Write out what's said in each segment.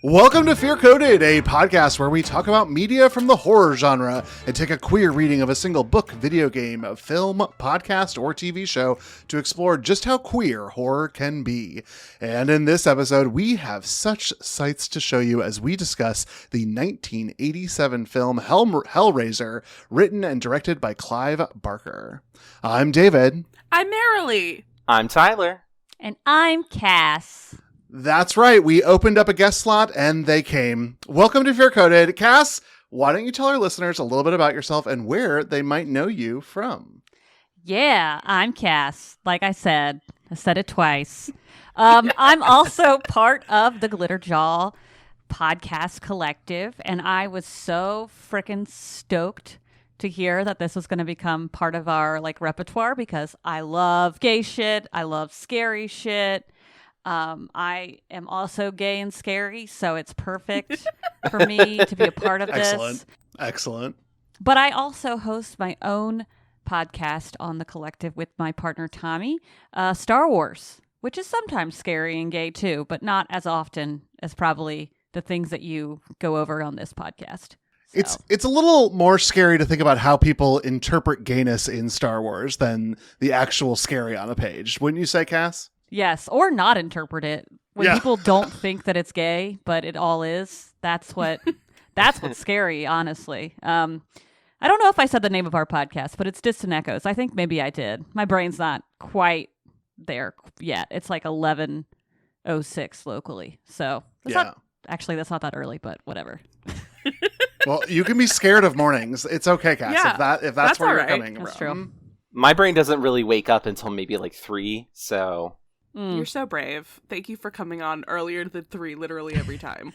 Welcome to Fear Coded, a podcast where we talk about media from the horror genre and take a queer reading of a single book, video game, film, podcast, or TV show to explore just how queer horror can be. And in this episode, we have such sights to show you as we discuss the 1987 film Hellraiser, written and directed by Clive Barker. I'm David. I'm Marilee. I'm Tyler. And I'm Cass. That's right. We opened up a guest slot and they came. Welcome to Fear Coded. Cass, why don't you tell our listeners a little bit about yourself and where they might know you from? Yeah, I'm Cass. Like I said it twice. I'm also part of the Glitterjaw Podcast Collective, and I was so freaking stoked to hear that this was going to become part of our repertoire because I love gay shit. I love scary shit. I am also gay and scary, so it's perfect for me to be a part of this. Excellent. But I also host my own podcast on the collective with my partner Tommy, Star Wars, which is sometimes scary and gay too, but not as often as probably the things that you go over on this podcast. So. It's a little more scary to think about how people interpret gayness in Star Wars than the actual scary on a page. Wouldn't you say, Cass? Yes, or not interpret it. When people don't think that it's gay, but it all is. That's what's scary, honestly. I don't know if I said the name of our podcast, but it's Distant Echoes. I think maybe I did. My brain's not quite there yet. It's 11:06 locally. So that's not that early, but whatever. Well, you can be scared of mornings. It's okay, Cass. Yeah, if that's where you're right. coming That's from. true. My brain doesn't really wake up until maybe 3, so... You're so brave. Thank you for coming on earlier than 3 literally every time.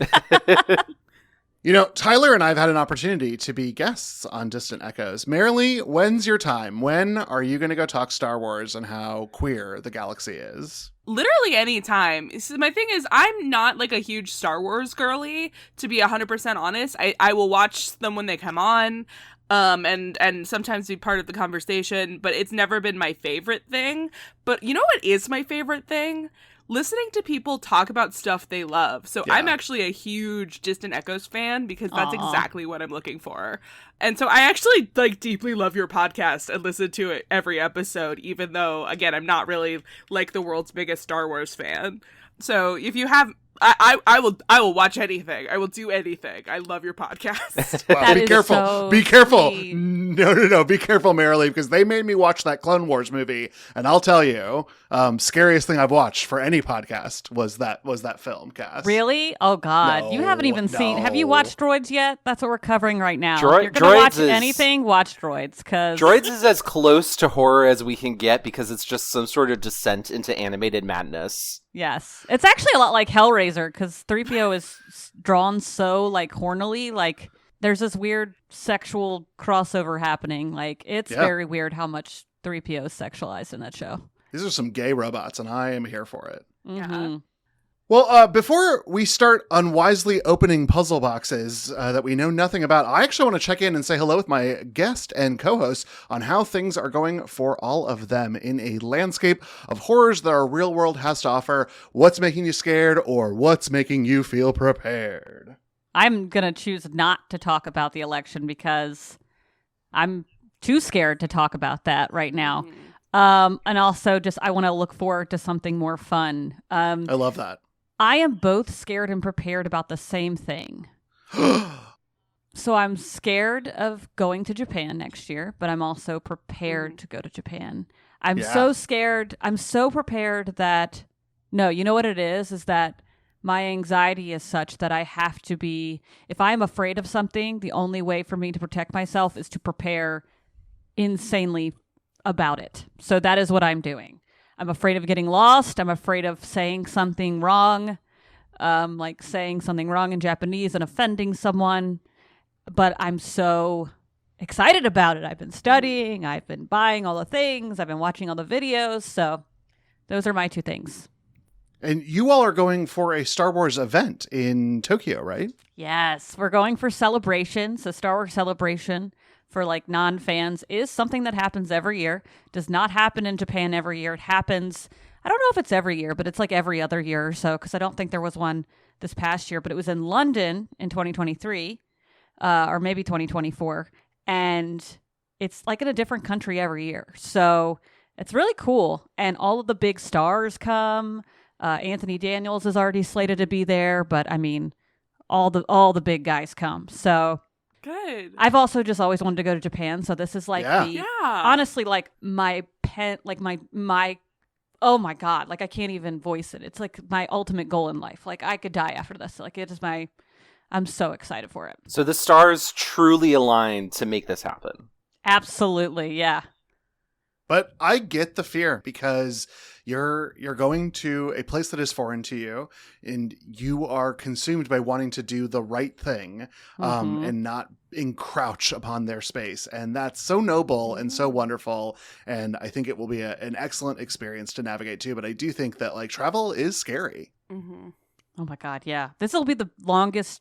You know, Tyler and I have had an opportunity to be guests on Distant Echoes. Marilee, when's your time? When are you going to go talk Star Wars and how queer the galaxy is? Literally any time. So my thing is, I'm not a huge Star Wars girly, to be 100% honest. I will watch them when they come on. And sometimes be part of the conversation, but it's never been my favorite thing. But you know what is my favorite thing? Listening to people talk about stuff they love. So I'm actually a huge Distant Echoes fan because that's exactly what I'm looking for. And so I actually deeply love your podcast and listen to it every episode, even though, again, I'm not really the world's biggest Star Wars fan. So if you have... I will watch anything. I will do anything. I love your podcast. Well, be careful. So be careful. sweet. No. Be careful, Marilee, because they made me watch that Clone Wars movie, and I'll tell you, scariest thing I've watched for any podcast was that film, Cass. Really? Oh, God. No, you haven't even seen... Have you watched Droids yet? That's what we're covering right now. If you're going to Droids watch anything, watch Droids, because... Droids is as close to horror as we can get because it's just some sort of descent into animated madness. Yes. It's actually a lot like Hellraiser, because 3PO is drawn so, hornily, there's this weird sexual crossover happening. It's very weird how much 3PO is sexualized in that show. These are some gay robots, and I am here for it. Mm-hmm. Well, before we start unwisely opening puzzle boxes that we know nothing about, I actually want to check in and say hello with my guest and co-host on how things are going for all of them in a landscape of horrors that our real world has to offer. What's making you scared, or what's making you feel prepared? I'm going to choose not to talk about the election because I'm too scared to talk about that right now. And also I want to look forward to something more fun. I love that. I am both scared and prepared about the same thing. So I'm scared of going to Japan next year, but I'm also prepared to go to Japan. I'm so scared. I'm so prepared that, no, you know what it is that my anxiety is such that I have to be, if I'm afraid of something, the only way for me to protect myself is to prepare insanely about it. So that is what I'm doing. I'm afraid of getting lost. I'm afraid of saying something wrong, saying something wrong in Japanese and offending someone. But I'm so excited about it. I've been studying. I've been buying all the things. I've been watching all the videos. So those are my two things. And you all are going for a Star Wars event in Tokyo, right? Yes, we're going for Celebration. So Star Wars Celebration for non-fans is something that happens every year. Does not happen in Japan every year. It happens, I don't know if it's every year, but it's every other year or so, because I don't think there was one this past year, but it was in London in 2023, or maybe 2024. And it's like in a different country every year. So it's really cool. And all of the big stars come. Anthony Daniels is already slated to be there, but I mean, all the big guys come. So good. I've also just always wanted to go to Japan. So this is like honestly, like my oh my God, like I can't even voice it. It's like my ultimate goal in life. Like I could die after this. Like it is I'm so excited for it. So the stars truly aligned to make this happen. Absolutely. Yeah. But I get the fear because you're going to a place that is foreign to you, and you are consumed by wanting to do the right thing, and not encroach upon their space. And that's so noble and so wonderful. And I think it will be an excellent experience to navigate too. But I do think that like travel is scary. Mm-hmm. Oh my God, yeah. This will be the longest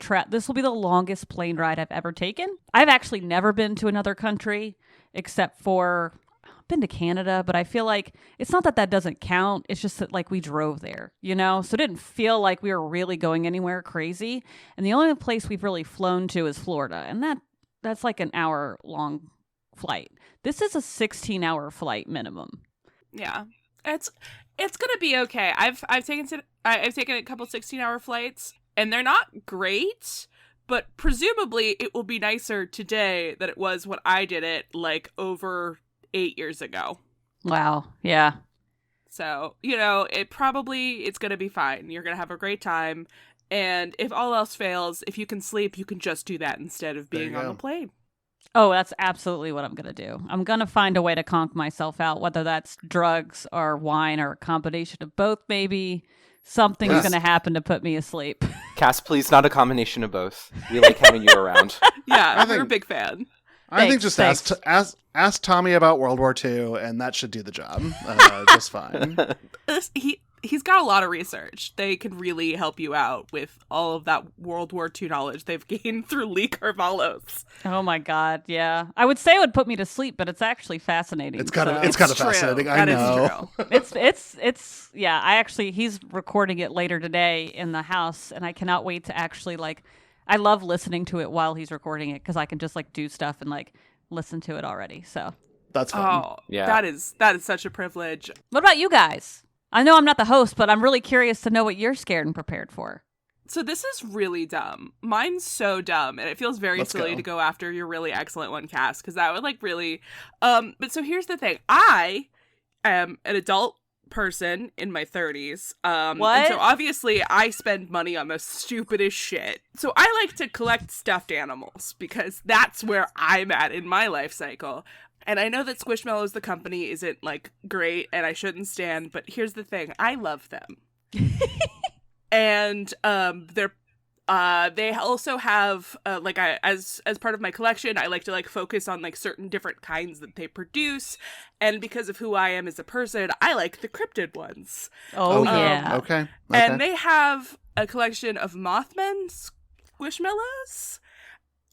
plane ride I've ever taken. I've actually never been to another country except for I've been to Canada, but I feel like it's not that doesn't count. It's just that like we drove there, you know? So it didn't feel like we were really going anywhere crazy. And the only place we've really flown to is Florida, and that's like an hour-long flight. This is a 16-hour flight minimum. Yeah. It's gonna be okay. I've taken a couple 16-hour flights, and they're not great, but presumably it will be nicer today than it was when I did it like over 8 years ago. Wow. Yeah. So it's gonna be fine. You're gonna have a great time, and if all else fails, if you can sleep, you can just do that instead of being on the plane. Oh, that's absolutely what I'm going to do. I'm going to find a way to conk myself out, whether that's drugs or wine or a combination of both, maybe. Something's going to happen to put me asleep. Cass, please, not a combination of both. We like having you around. Yeah, we're a big fan. I think just ask Tommy about World War II, and that should do the job just fine. He's got a lot of research. They could really help you out with all of that World War II knowledge they've gained through Lee Carvalho's. Oh my God, yeah. I would say it would put me to sleep, but it's actually fascinating. It's kind of fascinating. I know. It's yeah. He's recording it later today in the house, and I cannot wait to actually I love listening to it while he's recording it because I can just do stuff and listen to it already. So that's fun. Oh, yeah. That is such a privilege. What about you guys? I know I'm not the host, but I'm really curious to know what you're scared and prepared for. So this is really dumb. Mine's so dumb, and it feels very silly to go after your really excellent one, Cass, because that would really... But so here's the thing. I am an adult person in my 30s. What? And so obviously I spend money on the stupidest shit. So I like to collect stuffed animals, because that's where I'm at in my life cycle. And I know that Squishmallows, the company, isn't great and I shouldn't stand, but here's the thing. I love them. And they also have as part of my collection, I like to focus on certain different kinds that they produce. And because of who I am as a person, I like the cryptid ones. Oh yeah. Okay. And they have a collection of Mothman Squishmallows.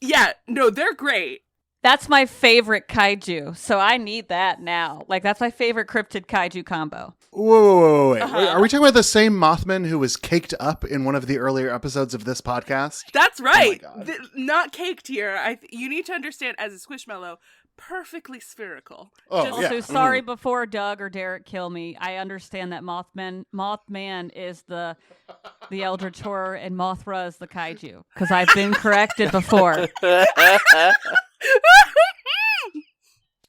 Yeah, no, they're great. That's my favorite kaiju, so I need that now. That's my favorite cryptid kaiju combo. Whoa. Are we talking about the same Mothman who was caked up in one of the earlier episodes of this podcast? That's right. Oh not caked here. You need to understand, as a Squishmallow, perfectly spherical. Oh, Just, yeah. Also, sorry before Doug or Derek kill me. I understand that Mothman is the Eldritch Horror and Mothra is the kaiju, because I've been corrected before.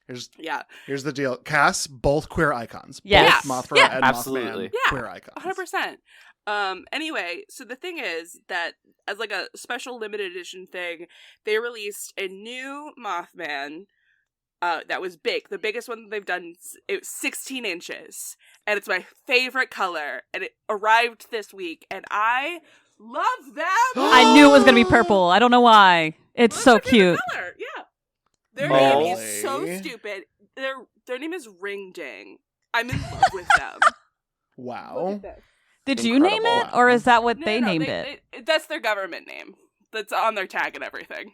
Here's the deal. Cass, both queer icons. Yes. Both Mothra and absolutely. Mothman, queer icons. 100%. Anyway, so the thing is that as a special limited edition thing, they released a new Mothman that was big. The biggest one that they've done, it was 16 inches. And it's my favorite color. And it arrived this week. And I love them! I knew it was going to be purple. I don't know why. It's so cute. Color. Yeah. Their name is so stupid. Their name is Ring Ding. I'm in love with them. Wow. Did you name it, or is that what they named it? That's their government name. That's on their tag and everything.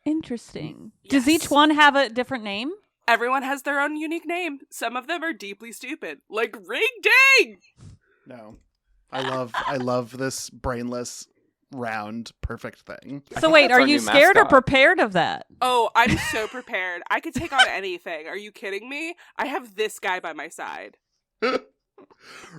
Interesting. Yes. Does each one have a different name? Everyone has their own unique name. Some of them are deeply stupid, like Ring Ding. No. I love this brainless, round, perfect thing. So wait, that's are our you new scared or mascot. prepared of that? Oh, I'm so prepared. I could take on anything. Are you kidding me? I have this guy by my side.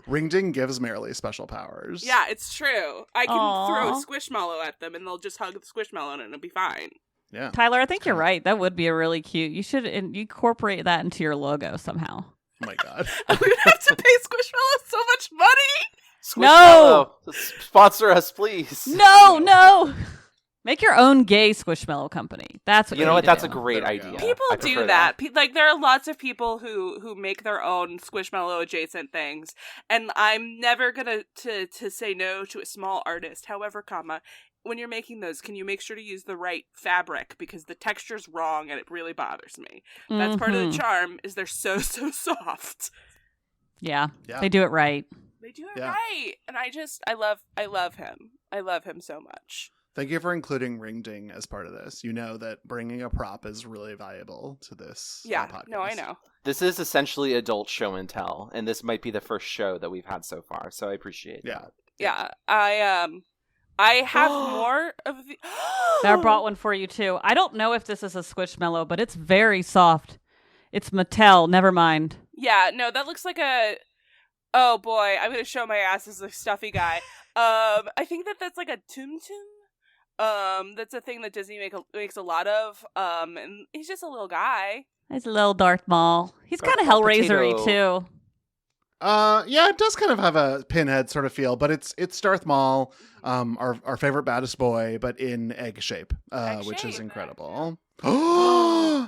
Ringding gives Marilee special powers. Yeah, it's true. I can Aw. throw Squishmallow at them and they'll just hug the Squishmallow and it'll be fine. Yeah. Tyler, I think you're right. That would be a really cute. You should incorporate that into your logo somehow. Oh my god. We would have to pay Squishmallow so much money. No! Sponsor us, please. No. Make your own gay Squishmallow company. That's what You know what? need to That's a do. great There we idea. go. People I do prefer that. Like there are lots of people who make their own Squishmallow adjacent things, and I'm never gonna to say no to a small artist. However, comma, when you're making those, can you make sure to use the right fabric because the texture's wrong and it really bothers me. That's part of the Mhm. charm. Is they're so soft. Yeah, Yeah. they do it right. They do it Yeah. right, and I love him. I love him so much. Thank you for including Ringding as part of this. You know that bringing a prop is really valuable to this Yeah, podcast. no, I know. This is essentially adult show and tell, and this might be the first show that we've had so far, so I appreciate Yeah. that. Yeah, I have more of the. I brought one for you too. I don't know if this is a Squishmallow, but it's very soft. It's Mattel. Never mind. Yeah, no, that looks like a. Oh boy, I'm gonna show my ass as a stuffy guy. I think that's like a Tum Tum. That's a thing that Disney makes a lot of. And he's just a little guy. It's a little Darth Maul. He's kind of Darth Maul Hellraiser-y potato. too. Yeah, it does kind of have a Pinhead sort of feel, but it's Darth Maul, our favorite baddest boy, but in egg shape, Egg which is shape. incredible.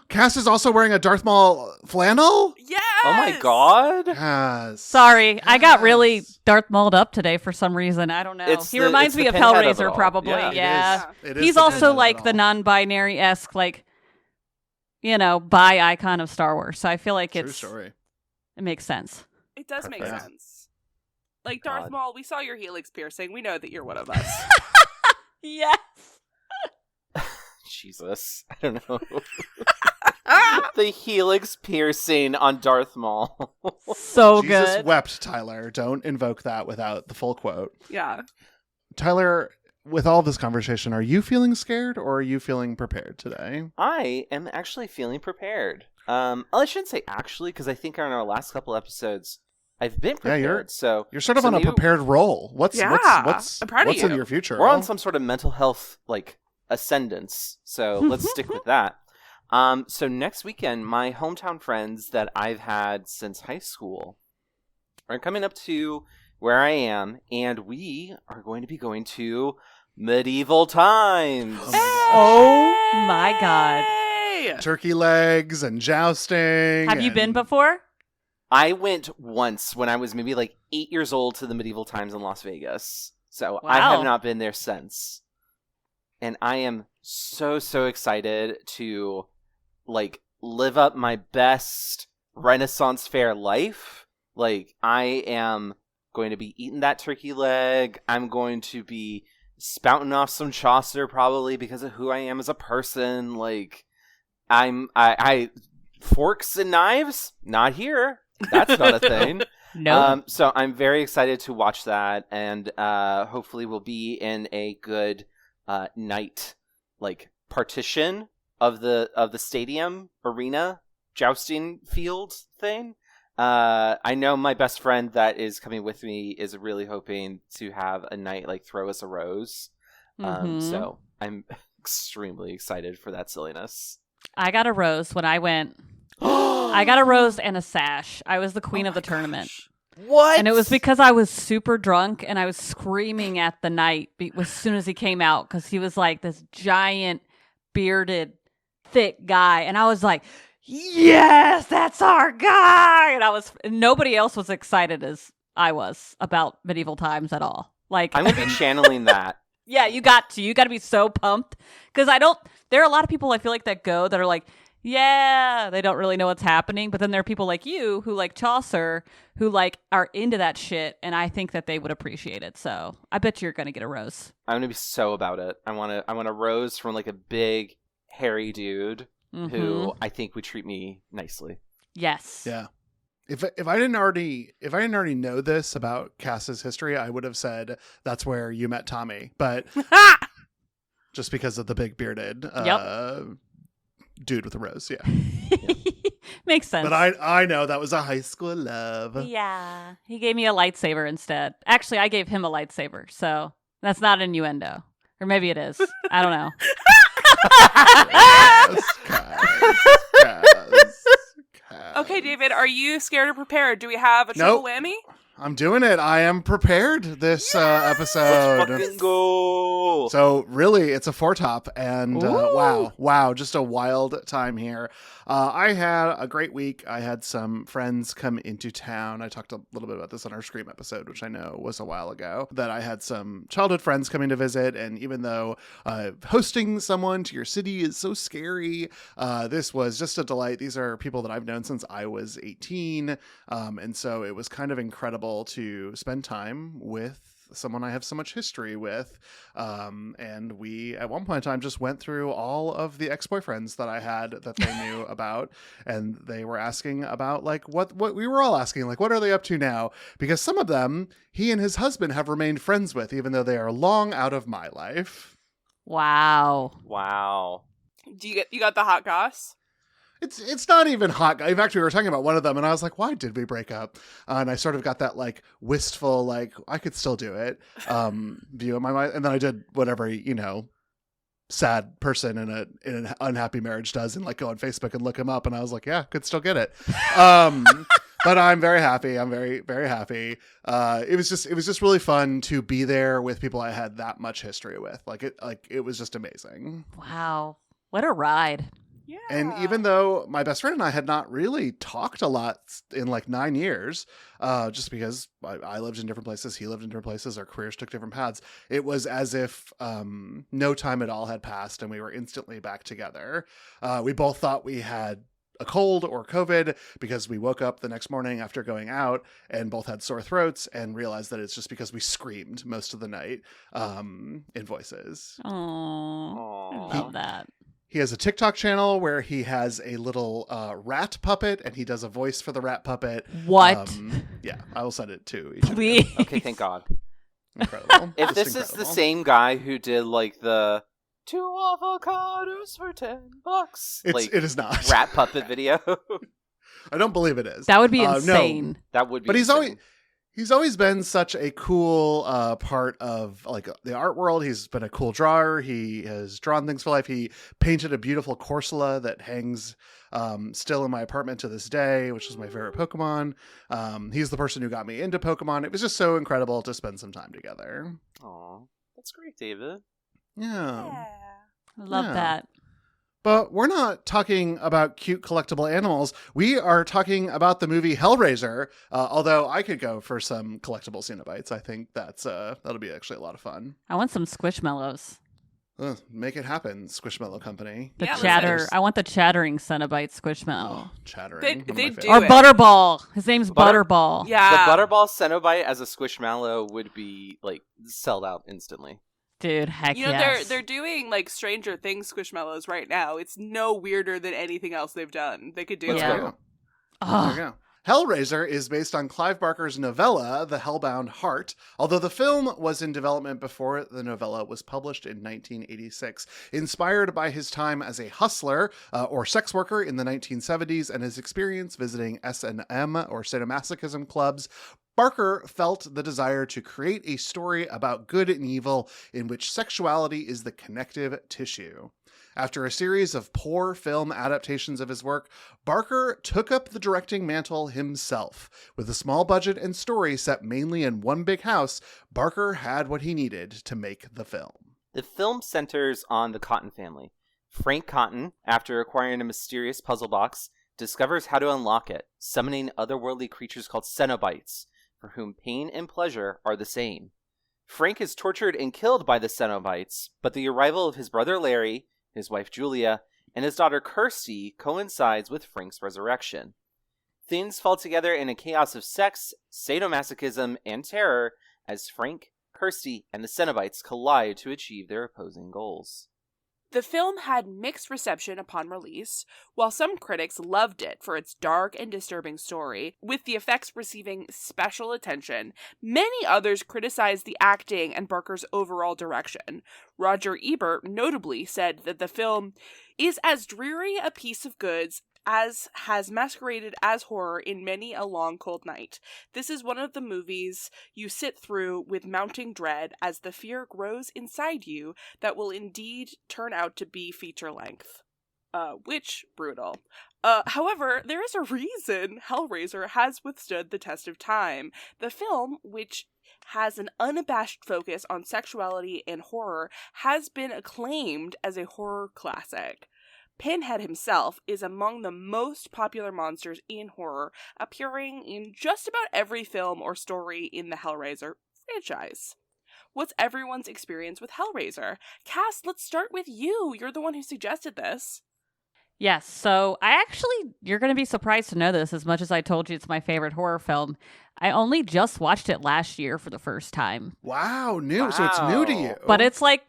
Cass is also wearing a Darth Maul flannel. Yes. Oh my god! Cass. Sorry, I got really Yes. Darth Mauled up today for some reason. I don't know. It's He the- reminds it's me the of pinhead of it Hellraiser, all. probably. Yeah, Yeah. It is He's the also pinhead of like it the all. non-binary-esque, like, bi icon of Star Wars. So I feel like True story. it makes sense. It does make Perfect. sense. Like Darth God. Maul, we saw your helix piercing. We know that you're one of us. Yes. Jesus, I don't know. The helix piercing on Darth Maul. So Jesus good. wept, Tyler. Don't invoke that without the full quote. Yeah. Tyler, with all this conversation, are you feeling scared or are you feeling prepared today? I am actually feeling prepared. I shouldn't say actually, because I think on our last couple episodes, I've been prepared. You're sort of so on a maybe prepared roll. What's Yeah, I'm proud of what's in you. your future? we're on some sort of mental health ascendance. So let's stick with that. So next weekend, my hometown friends that I've had since high school are coming up to where I am, and we are going to be going to medieval times. Oh Oh my god. Hey! turkey legs and jousting. Have you been and- before? I went once when I was maybe 8 years old to the medieval times in Las Vegas. So I Wow. have not been there since. And I am so excited to live up my best Renaissance fair life. I am going to be eating that turkey leg. I'm going to be spouting off some Chaucer probably because of who I am as a person. I forks and knives, not here. That's not a thing. No. So I'm very excited to watch that, and hopefully we'll be in a good night, partition of the stadium arena jousting field thing. I know my best friend that is coming with me is really hoping to have a night throw us a rose. Mhm. So I'm extremely excited for that silliness. I got a rose when I went. I got a rose and a sash. I was the queen Oh of the my tournament. gosh. What? And it was because I was super drunk and I was screaming at the knight as soon as he came out because he was this giant, bearded, thick guy. And I was like, yes, that's our guy. And nobody else was excited as I was about medieval times at all. I'm going to be channeling that. Yeah, you got to be so pumped because there are a lot of people I feel that go that are yeah, they don't really know what's happening. But then there are people like you who like Chaucer who are into that shit. And I think that they would appreciate it. So I bet you're going to get a rose. I'm going to be so about it. I want a rose from a big, hairy dude Mhm. who I think would treat me nicely. Yes. Yeah. If I didn't already know this about Cass's history, I would have said that's where you met Tommy. But just because of the big bearded dude with a rose, yeah. Makes sense. But I know that was a high school love. Yeah, he gave me a lightsaber instead. Actually, I gave him a lightsaber, so that's not innuendo, or maybe it is. I don't know. Cass. Okay, David, are you scared or prepared? Do we have a triple whammy? I'm doing it. I am prepared this episode. Let's fucking go. So really, it's a four-top, and wow, just a wild time here. I had a great week. I had some friends come into town. I talked a little bit about this on our Scream episode, which I know was a while ago, that I had some childhood friends coming to visit, and even though hosting someone to your city is so scary, this was just a delight. These are people that I've known since I was 18, and so it was kind of incredible to spend time with someone I have so much history with. And we, at one point in time, just went through all of the ex-boyfriends that I had that they knew about. And they were asking about, like, what we were all asking, like, what are they up to now? Because some of them, he and his husband have remained friends with, even though they are long out of my life. Wow. You got the hot goss? It's not even hot. In fact, we were talking about one of them, and I was like, why did we break up? And I sort of got that, like, wistful, like, I could still do it view in my mind. And then I did whatever, sad person in an unhappy marriage does, and, like, go on Facebook and look him up. And I was like, yeah, could still get it. But I'm very happy. I'm very, very happy. It was just really fun to be there with people I had that much history with. It was just amazing. Wow. What a ride. Yeah. And even though my best friend and I had not really talked a lot in like 9 years, just because I lived in different places, he lived in different places, our careers took different paths, it was as if no time at all had passed and we were instantly back together. We both thought we had a cold or COVID because we woke up the next morning after going out and both had sore throats and realized that it's just because we screamed most of the night in voices. Aww. I love that. He has a TikTok channel where he has a little rat puppet, and he does a voice for the rat puppet. What? Yeah, I will send it to each of Please. you. Okay, thank God. Incredible. If this is the same guy who did, like, the 2 avocados for $10, it is not. Rat puppet video. I don't believe it is. That would be insane. No, that would be But insane. He's always been such a cool part of, like, the art world. He's been a cool drawer. He has drawn things for life. He painted a beautiful Corsola that hangs still in my apartment to this day, which is my favorite Pokemon. He's the person who got me into Pokemon. It was just so incredible to spend some time together. Aw, that's great, David. Yeah. I love that. But we're not talking about cute collectible animals. We are talking about the movie Hellraiser. Although I could go for some collectible Cenobites. I think that'll be actually a lot of fun. I want some Squishmallows. Make it happen, Squishmallow Company. The chatter. I want the chattering Cenobite Squishmallow. Oh, chattering. They do or it. Butterball. His name's Butterball. Yeah. The Butterball Cenobite as a Squishmallow would be, like, sold out instantly. Dude, heck yes. They're doing, like, Stranger Things Squishmallows right now. It's no weirder than anything else they've done. They could do it. There you go. Hellraiser is based on Clive Barker's novella, The Hellbound Heart, although the film was in development before the novella was published in 1986. Inspired by his time as a hustler or sex worker in the 1970s and his experience visiting S&M or sadomasochism clubs, Barker felt the desire to create a story about good and evil in which sexuality is the connective tissue. After a series of poor film adaptations of his work, Barker took up the directing mantle himself. With a small budget and story set mainly in one big house, Barker had what he needed to make the film. The film centers on the Cotton family. Frank Cotton, after acquiring a mysterious puzzle box, discovers how to unlock it, summoning otherworldly creatures called Cenobites, for whom pain and pleasure are the same. Frank is tortured and killed by the Cenobites, but the arrival of his brother Larry, his wife Julia, and his daughter Kirsty coincides with Frank's resurrection. Things fall together in a chaos of sex, sadomasochism, and terror as Frank, Kirsty, and the Cenobites collide to achieve their opposing goals. The film had mixed reception upon release. While some critics loved it for its dark and disturbing story, with the effects receiving special attention, many others criticized the acting and Barker's overall direction. Roger Ebert notably said that the film is as dreary a piece of goods as has masqueraded as horror in many a long cold night. This is one of the movies you sit through with mounting dread as the fear grows inside you that will indeed turn out to be feature length. Which, brutal. However, there is a reason Hellraiser has withstood the test of time. The film, which has an unabashed focus on sexuality and horror, has been acclaimed as a horror classic. Pinhead himself is among the most popular monsters in horror, appearing in just about every film or story in the Hellraiser franchise. What's everyone's experience with Hellraiser? Cass, let's start with you. You're the one who suggested this. Yes, so you're going to be surprised to know this, as much as I told you it's my favorite horror film. I only just watched it last year for the first time. Wow, new. So it's new to you. But it's like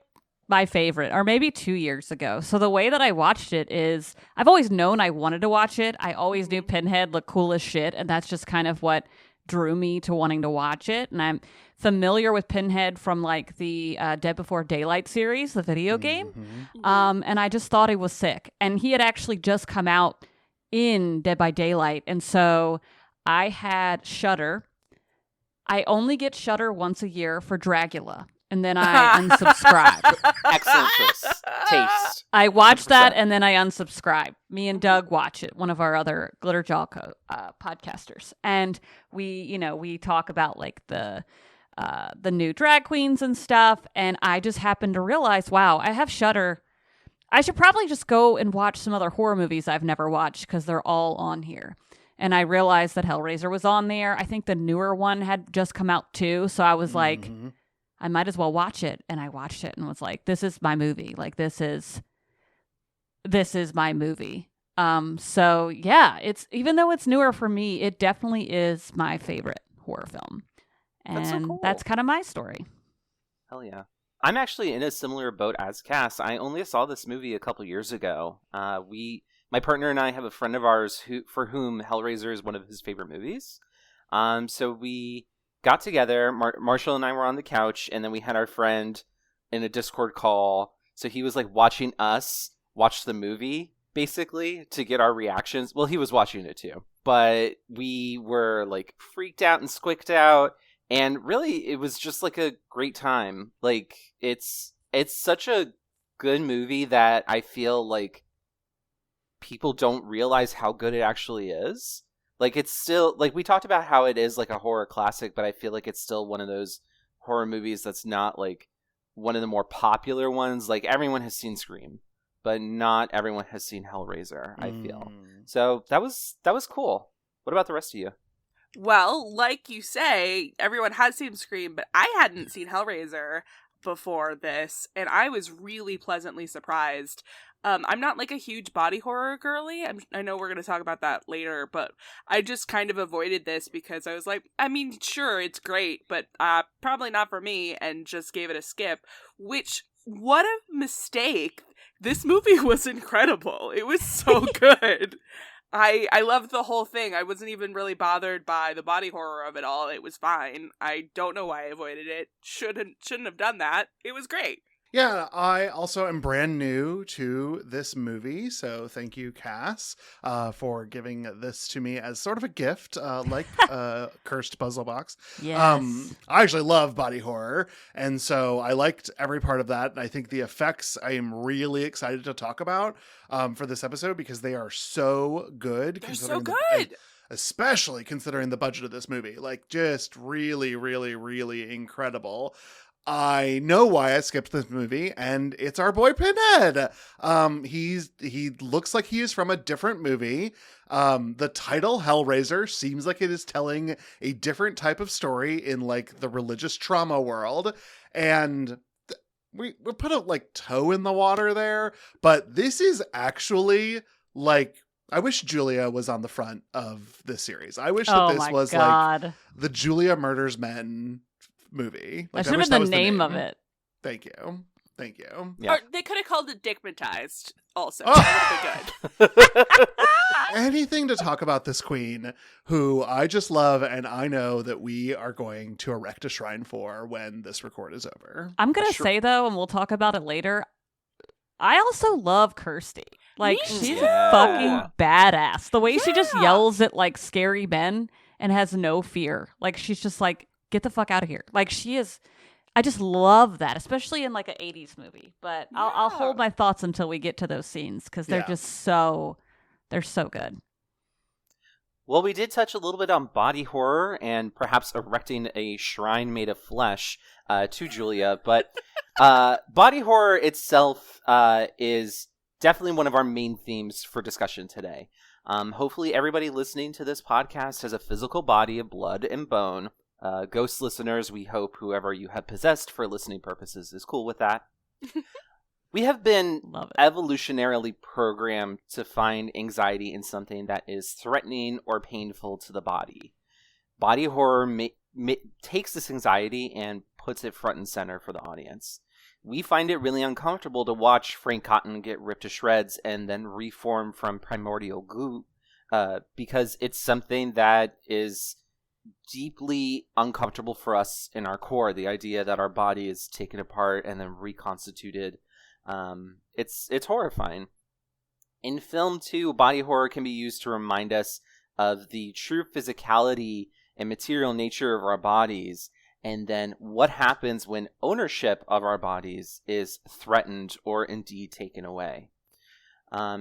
my favorite, or maybe 2 years ago. So the way that I watched it is, I've always known I wanted to watch it. I always knew Pinhead looked cool as shit, and that's just kind of what drew me to wanting to watch it. And I'm familiar with Pinhead from like the Dead Before Daylight series, the video game. And I just thought he was sick. And he had actually just come out in Dead by Daylight. And so I had Shudder. I only get Shudder once a year for Dragula. And then I unsubscribe. Excellent taste. I watch that and then I unsubscribe. Me and Doug watch it, one of our other Glitterjaw podcasters. And we talk about like the new drag queens and stuff. And I just happened to realize, wow, I have Shudder. I should probably just go and watch some other horror movies I've never watched because they're all on here. And I realized that Hellraiser was on there. I think the newer one had just come out too. So I was like, I might as well watch it. And I watched it and was like, this is my movie. Like, this is my movie. So yeah, even though it's newer for me, it definitely is my favorite horror film. And that's so cool. That's kind of my story. Hell yeah. I'm actually in a similar boat as Cass. I only saw this movie a couple years ago. My partner and I have a friend of ours for whom Hellraiser is one of his favorite movies. So we got together, Marshall and I were on the couch, and then we had our friend in a Discord call. So he was like watching us watch the movie, basically, to get our reactions. Well, he was watching it too, but we were like freaked out and squicked out. And really, it was just like a great time. Like, it's such a good movie that I feel like people don't realize how good it actually is. Like, it's still, like, we talked about how it is like a horror classic, but I feel like it's still one of those horror movies that's not like one of the more popular ones. Like, everyone has seen Scream, but not everyone has seen Hellraiser, I feel. So that was cool. What about the rest of you? Well, like you say, everyone has seen Scream, but I hadn't seen Hellraiser before this, and I was really pleasantly surprised. I'm not like a huge body horror girly. I know we're going to talk about that later, but I just kind of avoided this because I was like, I mean, sure, it's great, but probably not for me, and just gave it a skip, which, what a mistake. This movie was incredible. It was so good. I loved the whole thing. I wasn't even really bothered by the body horror of it all. It was fine. I don't know why I avoided it. Shouldn't have done that. It was great. Yeah, I also am brand new to this movie, so thank you, Cass, for giving this to me as sort of a gift, like Cursed Puzzle Box. Yes. I actually love body horror, and so I liked every part of that, and I think the effects I am really excited to talk about for this episode because they are so good. They're so good! Especially considering the budget of this movie. Like, just really, really, really incredible. I know why I skipped this movie, and it's our boy Pinhead. He looks like he is from a different movie. The title Hellraiser seems like it is telling a different type of story in like the religious trauma world, and we put a like toe in the water there. But this is actually like, I wish Julia was on the front of this series. I wish that this was like the Julia Murders Men movie. Like, that should have been the name of it. Thank you. Thank you. Yeah. Or they could have called it digmatized also. Oh. That would have been good. Anything to talk about this queen who I just love, and I know that we are going to erect a shrine for when this record is over. I'm going to say, though, and we'll talk about it later, I also love Kirsty. Like, Me she's too. a fucking badass. The way she just yells at, like, scary men and has no fear. Like, she's just like, get the fuck out of here. Like, she is... I just love that, especially in, like, an 80s movie. But I'll hold my thoughts until we get to those scenes, because they're just so... They're so good. Well, we did touch a little bit on body horror and perhaps erecting a shrine made of flesh to Julia, but body horror itself is definitely one of our main themes for discussion today. Hopefully everybody listening to this podcast has a physical body of blood and bone. Ghost listeners, we hope whoever you have possessed for listening purposes is cool with that. We have been evolutionarily programmed to find anxiety in something that is threatening or painful to the body. Body horror takes this anxiety and puts it front and center for the audience. We find it really uncomfortable to watch Frank Cotton get ripped to shreds and then reform from primordial goo because it's something that is deeply uncomfortable for us in our core. The idea that our body is taken apart and then reconstituted. It's horrifying. In film, too, body horror can be used to remind us of the true physicality and material nature of our bodies, and then what happens when ownership of our bodies is threatened or indeed taken away.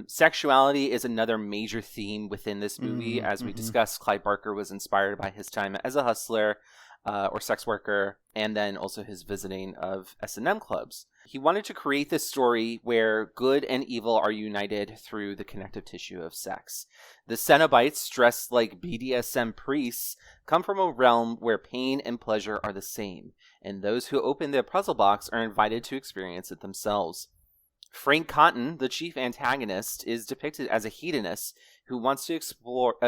Sexuality is another major theme within this movie. As we discussed, Clive Barker was inspired by his time as a hustler or sex worker, and then also his visiting of S&M clubs. He wanted to create this story where good and evil are united through the connective tissue of sex. The Cenobites, dressed like BDSM priests, come from a realm where pain and pleasure are the same, and those who open their puzzle box are invited to experience it themselves. Frank Cotton, the chief antagonist, is depicted as a hedonist who wants to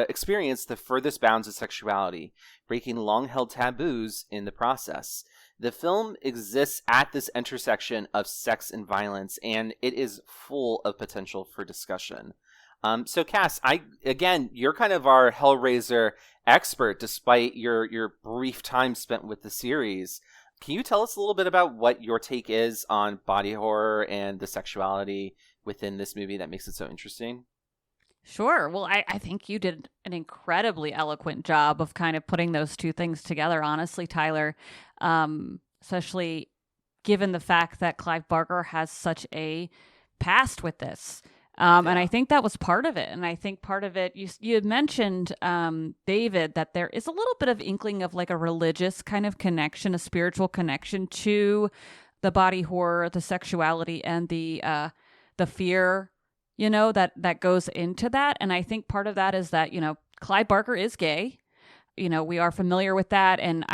experience the furthest bounds of sexuality, breaking long-held taboos in the process. The film exists at this intersection of sex and violence, and it is full of potential for discussion. So, Cass, you're kind of our Hellraiser expert, despite your brief time spent with the series. Can you tell us a little bit about what your take is on body horror and the sexuality within this movie that makes it so interesting? Sure. Well, I think you did an incredibly eloquent job of kind of putting those two things together, honestly, Tyler, especially given the fact that Clive Barker has such a past with this. And I think that was part of it. And I think part of it, you had mentioned, David, that there is a little bit of inkling of like a religious kind of connection, a spiritual connection to the body horror, the sexuality, and the fear, that goes into that. And I think part of that is that, Clive Barker is gay. We are familiar with that. And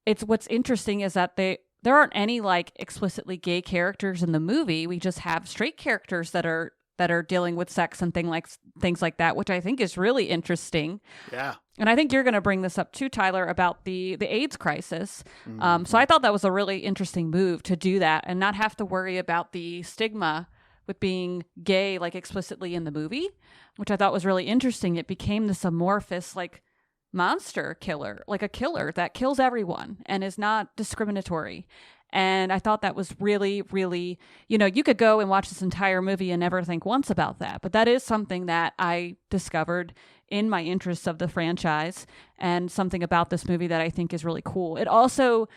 it's what's interesting is that there aren't any like explicitly gay characters in the movie. We just have straight characters that are dealing with sex and things like that, which I think is really interesting. Yeah. And I think you're going to bring this up too, Tyler, about the AIDS crisis. So I thought that was a really interesting move to do that and not have to worry about the stigma with being gay, like explicitly in the movie, which I thought was really interesting. It became this amorphous, like, monster killer, like a killer that kills everyone and is not discriminatory. And I thought that was really, really, you could go and watch this entire movie and never think once about that. But that is something that I discovered in my interest of the franchise and something about this movie that I think is really cool. It also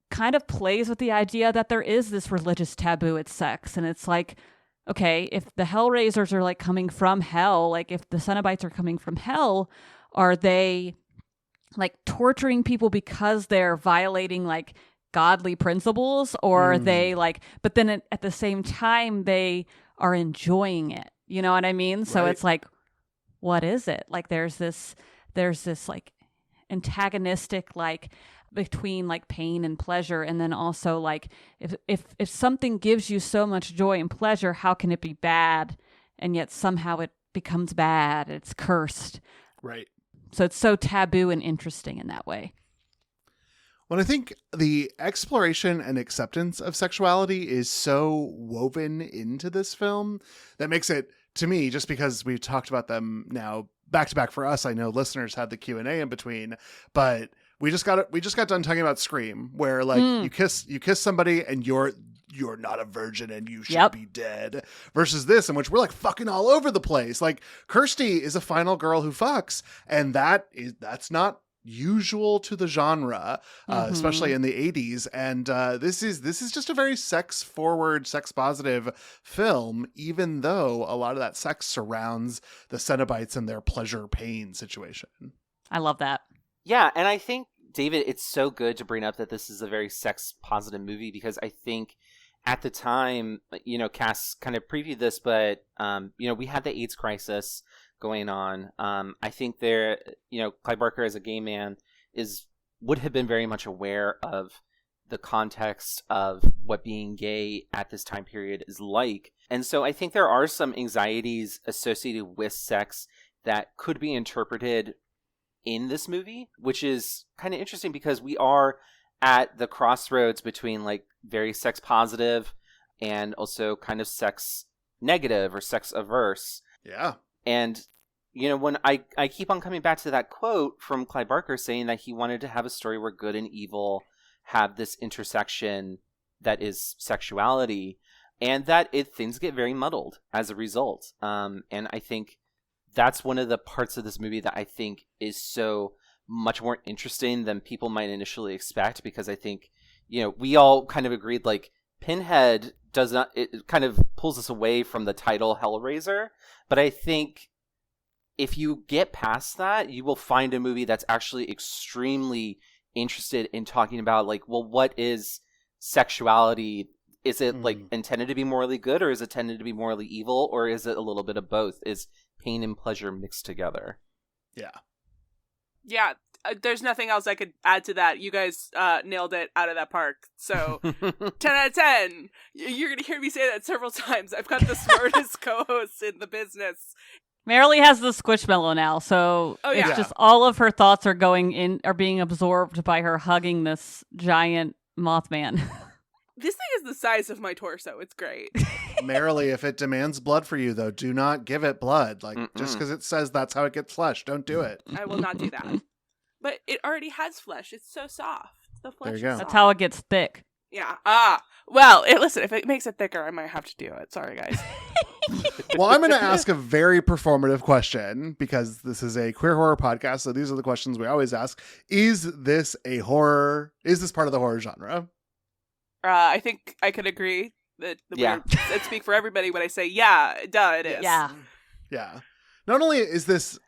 kind of plays with the idea that there is this religious taboo at sex. And it's like, okay, if the Hellraisers are like coming from hell, like if the Cenobites are coming from hell, are they like torturing people because they're violating like godly principles, or are they like, but then at the same time they are enjoying it, you know what I mean? So it's like, what is it? Like there's this like antagonistic like between like pain and pleasure, and then also like if something gives you so much joy and pleasure, how can it be bad? And yet somehow it becomes bad. It's cursed. Right. So it's so taboo and interesting in that way. Well, I think the exploration and acceptance of sexuality is so woven into this film that makes it, to me, just because we've talked about them now back to back for us. I know listeners had the Q&A in between, but we just got done talking about Scream, where like you kiss somebody and you're not a virgin and you should be dead, versus this, in which we're like fucking all over the place. Like Kirsty is a final girl who fucks, and that's not usual to the genre, especially in the 80s. And this is just a very sex forward, sex positive film, even though a lot of that sex surrounds the Cenobites and their pleasure pain situation. I love that. Yeah, and I think, David, it's so good to bring up that this is a very sex positive movie, because I think at the time, Cass kind of previewed this, but we had the AIDS crisis going on. I think Clive Barker, as a gay man, would have been very much aware of the context of what being gay at this time period is like. And so I think there are some anxieties associated with sex that could be interpreted in this movie, which is kind of interesting because we are at the crossroads between like very sex positive and also kind of sex negative or sex averse. Yeah. And, when I keep on coming back to that quote from Clive Barker saying that he wanted to have a story where good and evil have this intersection that is sexuality, and that things get very muddled as a result. And I think that's one of the parts of this movie that I think is so much more interesting than people might initially expect, because I think, we all kind of agreed, like, Pinhead it kind of pulls us away from the title Hellraiser, but I think if you get past that, you will find a movie that's actually extremely interested in talking about, like, well, what is sexuality? Is it like intended to be morally good, or is it intended to be morally evil, or is it a little bit of both? Is pain and pleasure mixed together? Yeah, there's nothing else I could add to that. You guys nailed it out of that park. So 10 out of 10. You're going to hear me say that several times. I've got the smartest co-hosts in the business. Marilee has the Squishmallow now, so it's just all of her thoughts are being absorbed by her hugging this giant Mothman. This thing is the size of my torso. It's great. Marilee, if it demands blood for you, though, do not give it blood. Like, just because it says that's how it gets flesh, don't do it. I will not do that. But it already has flesh. It's so soft. The flesh there you go. Is soft. That's how it gets thick. Yeah. Well, listen, if it makes it thicker, I might have to do it. Sorry, guys. Well, I'm going to ask a very performative question, because this is a queer horror podcast, so these are the questions we always ask. Is this a horror? Is this part of the horror genre? I think I could agree that I'd speak for everybody when I say, it is. Yeah. Not only is this,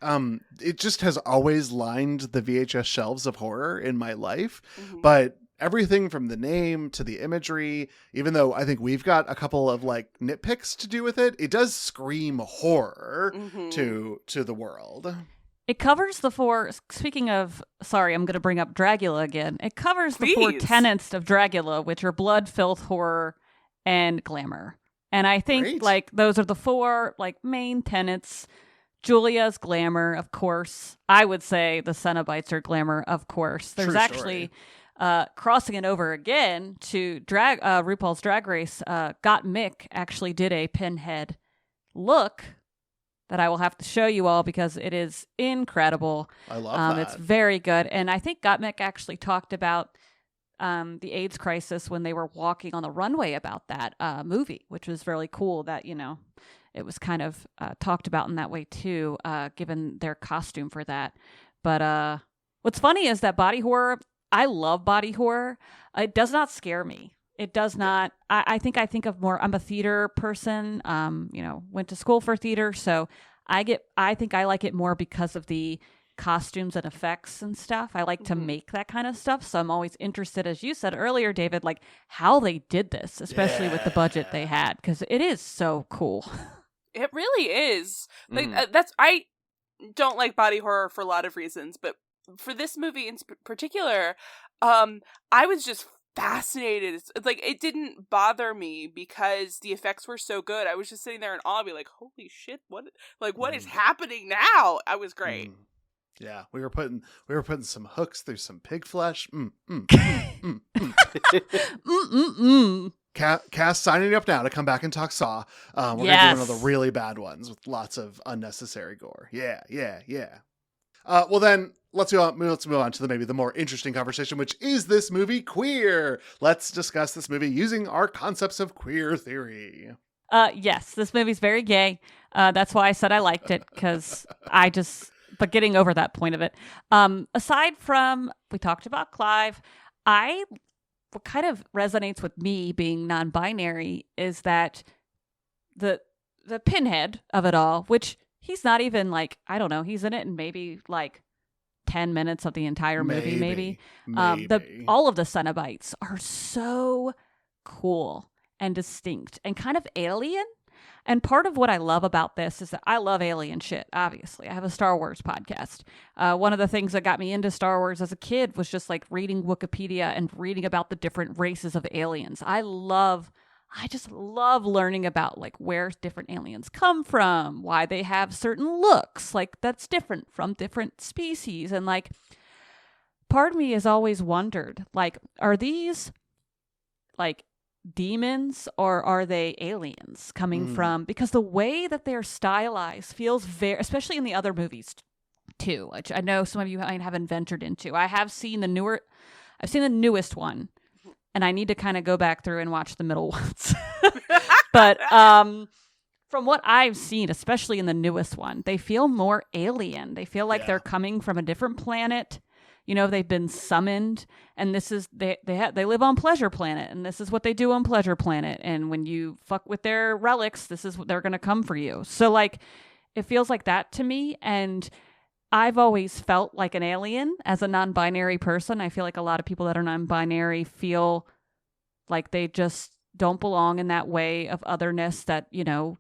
it just has always lined the VHS shelves of horror in my life, but everything from the name to the imagery, even though I think we've got a couple of like nitpicks to do with it, it does scream horror to the world. It covers the four, speaking of, sorry, I'm going to bring up Dragula again. It covers the four tenets of Dragula, which are blood, filth, horror, and glamour. And I think like those are the four like main tenets. Julia's glamour, of course. I would say the Cenobites are glamour, of course. There's actually crossing it over again to RuPaul's Drag Race. Got Mick actually did a Pinhead look that I will have to show you all because it is incredible. I love that. It's very good. And I think Gottmik actually talked about the AIDS crisis when they were walking on the runway about that movie, which was really cool that, it was kind of talked about in that way too, given their costume for that. But what's funny is that body horror, I love body horror. It does not scare me. It does not. I think of more. I'm a theater person. Went to school for theater, so I think I like it more because of the costumes and effects and stuff. I like to make that kind of stuff, so I'm always interested, as you said earlier, David, like how they did this, especially with the budget they had, because it is so cool. It really is. Like I don't like body horror for a lot of reasons, but for this movie in particular, I was just fascinated. It's like it didn't bother me because the effects were so good. I was just sitting there in awe, be like, "Holy shit! What is happening now?" I was great. Yeah, we were putting some hooks through some pig flesh. Cass signing you up now to come back and talk Saw. We're gonna do one of the really bad ones with lots of unnecessary gore. Yeah. Well then, let's move on to maybe the more interesting conversation, which is this movie queer? Let's discuss this movie using our concepts of queer theory. Yes, this movie's very gay. That's why I said I liked it, because but getting over that point of it. Aside from, we talked about Clive, what kind of resonates with me being non-binary is that the pinhead of it all, which he's not even like, I don't know, he's in it in maybe like 10 minutes of the entire movie, maybe. All of the Cenobites are so cool and distinct and kind of alien. And part of what I love about this is that I love alien shit, obviously. I have a Star Wars podcast. One of the things that got me into Star Wars as a kid was just like reading Wikipedia and reading about the different races of aliens. I just love learning about like where different aliens come from, why they have certain looks, like that's different from different species. And like part of me has always wondered, like, are these like demons or are they aliens coming from, because the way that they're stylized feels very, especially in the other movies too, which I know some of you haven't ventured into. I've seen the newest one, and I need to kind of go back through and watch the middle ones. But from what I've seen, especially in the newest one, they feel more alien. They feel like they're coming from a different planet. You know, they've been summoned, and this is they live on Pleasure Planet, and this is what they do on Pleasure Planet. And when you fuck with their relics, this is what they're gonna come for you. So like, it feels like that to me. And I've always felt like an alien as a non-binary person. I feel like a lot of people that are non-binary feel like they just don't belong in that way of otherness that, you know,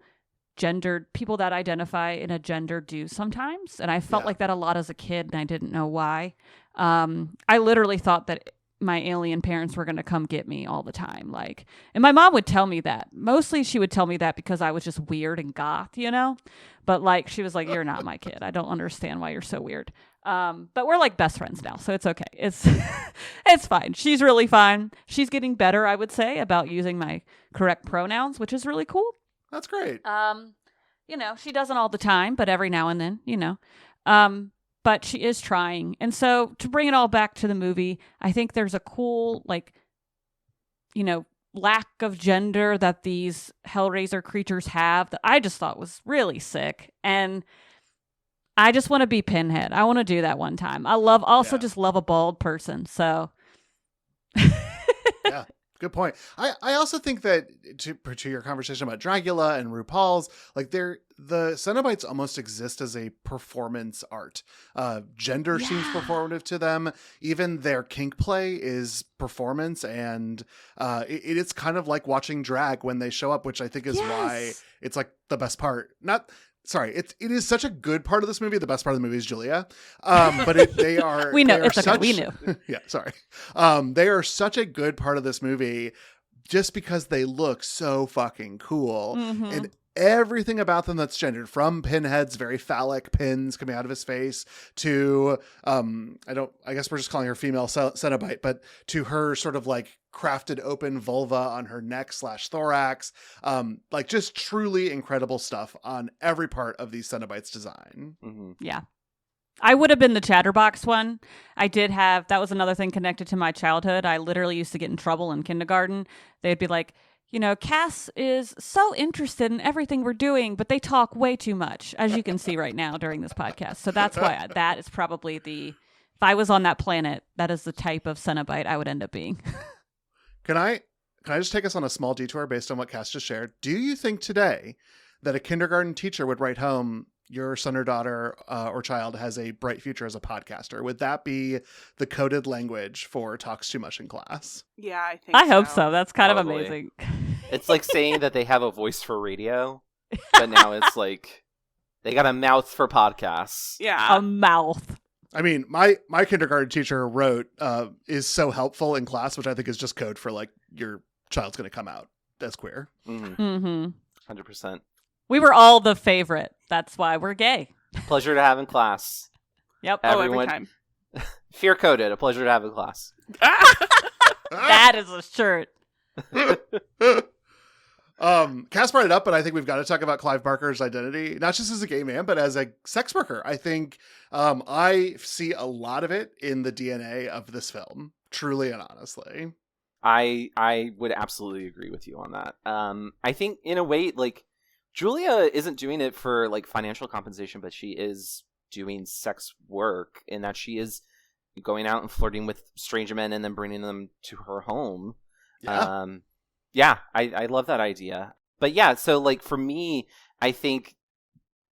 gendered people that identify in a gender do sometimes. And I felt like that a lot as a kid, and I didn't know why. I literally thought that my alien parents were going to come get me all the time. Like, and my mom would tell me that. Mostly she would tell me that because I was just weird and goth, you know? But like, she was like, you're not my kid. I don't understand why you're so weird. But we're like best friends now, so it's okay. It's fine. She's really fine. She's getting better, I would say, about using my correct pronouns, which is really cool. That's great. You know, she doesn't all the time, but every now and then, you know. But she is trying. And so to bring it all back to the movie, I think there's a cool, like, you know, lack of gender that these Hellraiser creatures have that I just thought was really sick. And I just want to be Pinhead. I want to do that one time. I just love a bald person. So yeah. Good point. I also think that to your conversation about Dracula and RuPaul's, like the Cenobites almost exist as a performance art. Gender seems performative to them. Even their kink play is performance, and it's kind of like watching drag when they show up, which I think is why it's like the best part. It is such a good part of this movie. The best part of the movie is Julia. But they are. We know. It's okay. We knew. Yeah. Sorry. They are such a good part of this movie just because they look so fucking cool. Mm-hmm. And everything about them that's gendered, from Pinhead's very phallic pins coming out of his face to, I guess we're just calling her female Cenobite, but to her sort of like crafted open vulva on her neck / thorax, like just truly incredible stuff on every part of these Cenobites design. Mm-hmm. Yeah. I would have been the Chatterbox one. That was another thing connected to my childhood. I literally used to get in trouble in kindergarten. They'd be like, you know, Cass is so interested in everything we're doing, but they talk way too much, as you can see right now during this podcast. So that's why that is probably if I was on that planet, that is the type of Cenobite I would end up being. Can I just take us on a small detour based on what Cass just shared? Do you think today that a kindergarten teacher would write home, your son or daughter or child has a bright future as a podcaster? Would that be the coded language for talks too much in class? Yeah, I hope so. That's kind of amazing. It's like saying that they have a voice for radio, but now it's like they got a mouth for podcasts. Yeah. A mouth. I mean, my kindergarten teacher wrote is so helpful in class, which I think is just code for like your child's going to come out as queer. Mm-hmm. Mm-hmm. 100%. We were all the favorite. That's why we're gay. Pleasure to have in class. Yep. Everyone, every time. Fear coded. A pleasure to have a class. That is a shirt. Cass brought it up, but I think we've got to talk about Clive Barker's identity, not just as a gay man, but as a sex worker. I think I see a lot of it in the DNA of this film, truly and honestly. I would absolutely agree with you on that. I think in a way, like, Julia isn't doing it for like financial compensation, but she is doing sex work in that she is going out and flirting with stranger men and then bringing them to her home. Yeah. I love that idea. But yeah, so like for me, I think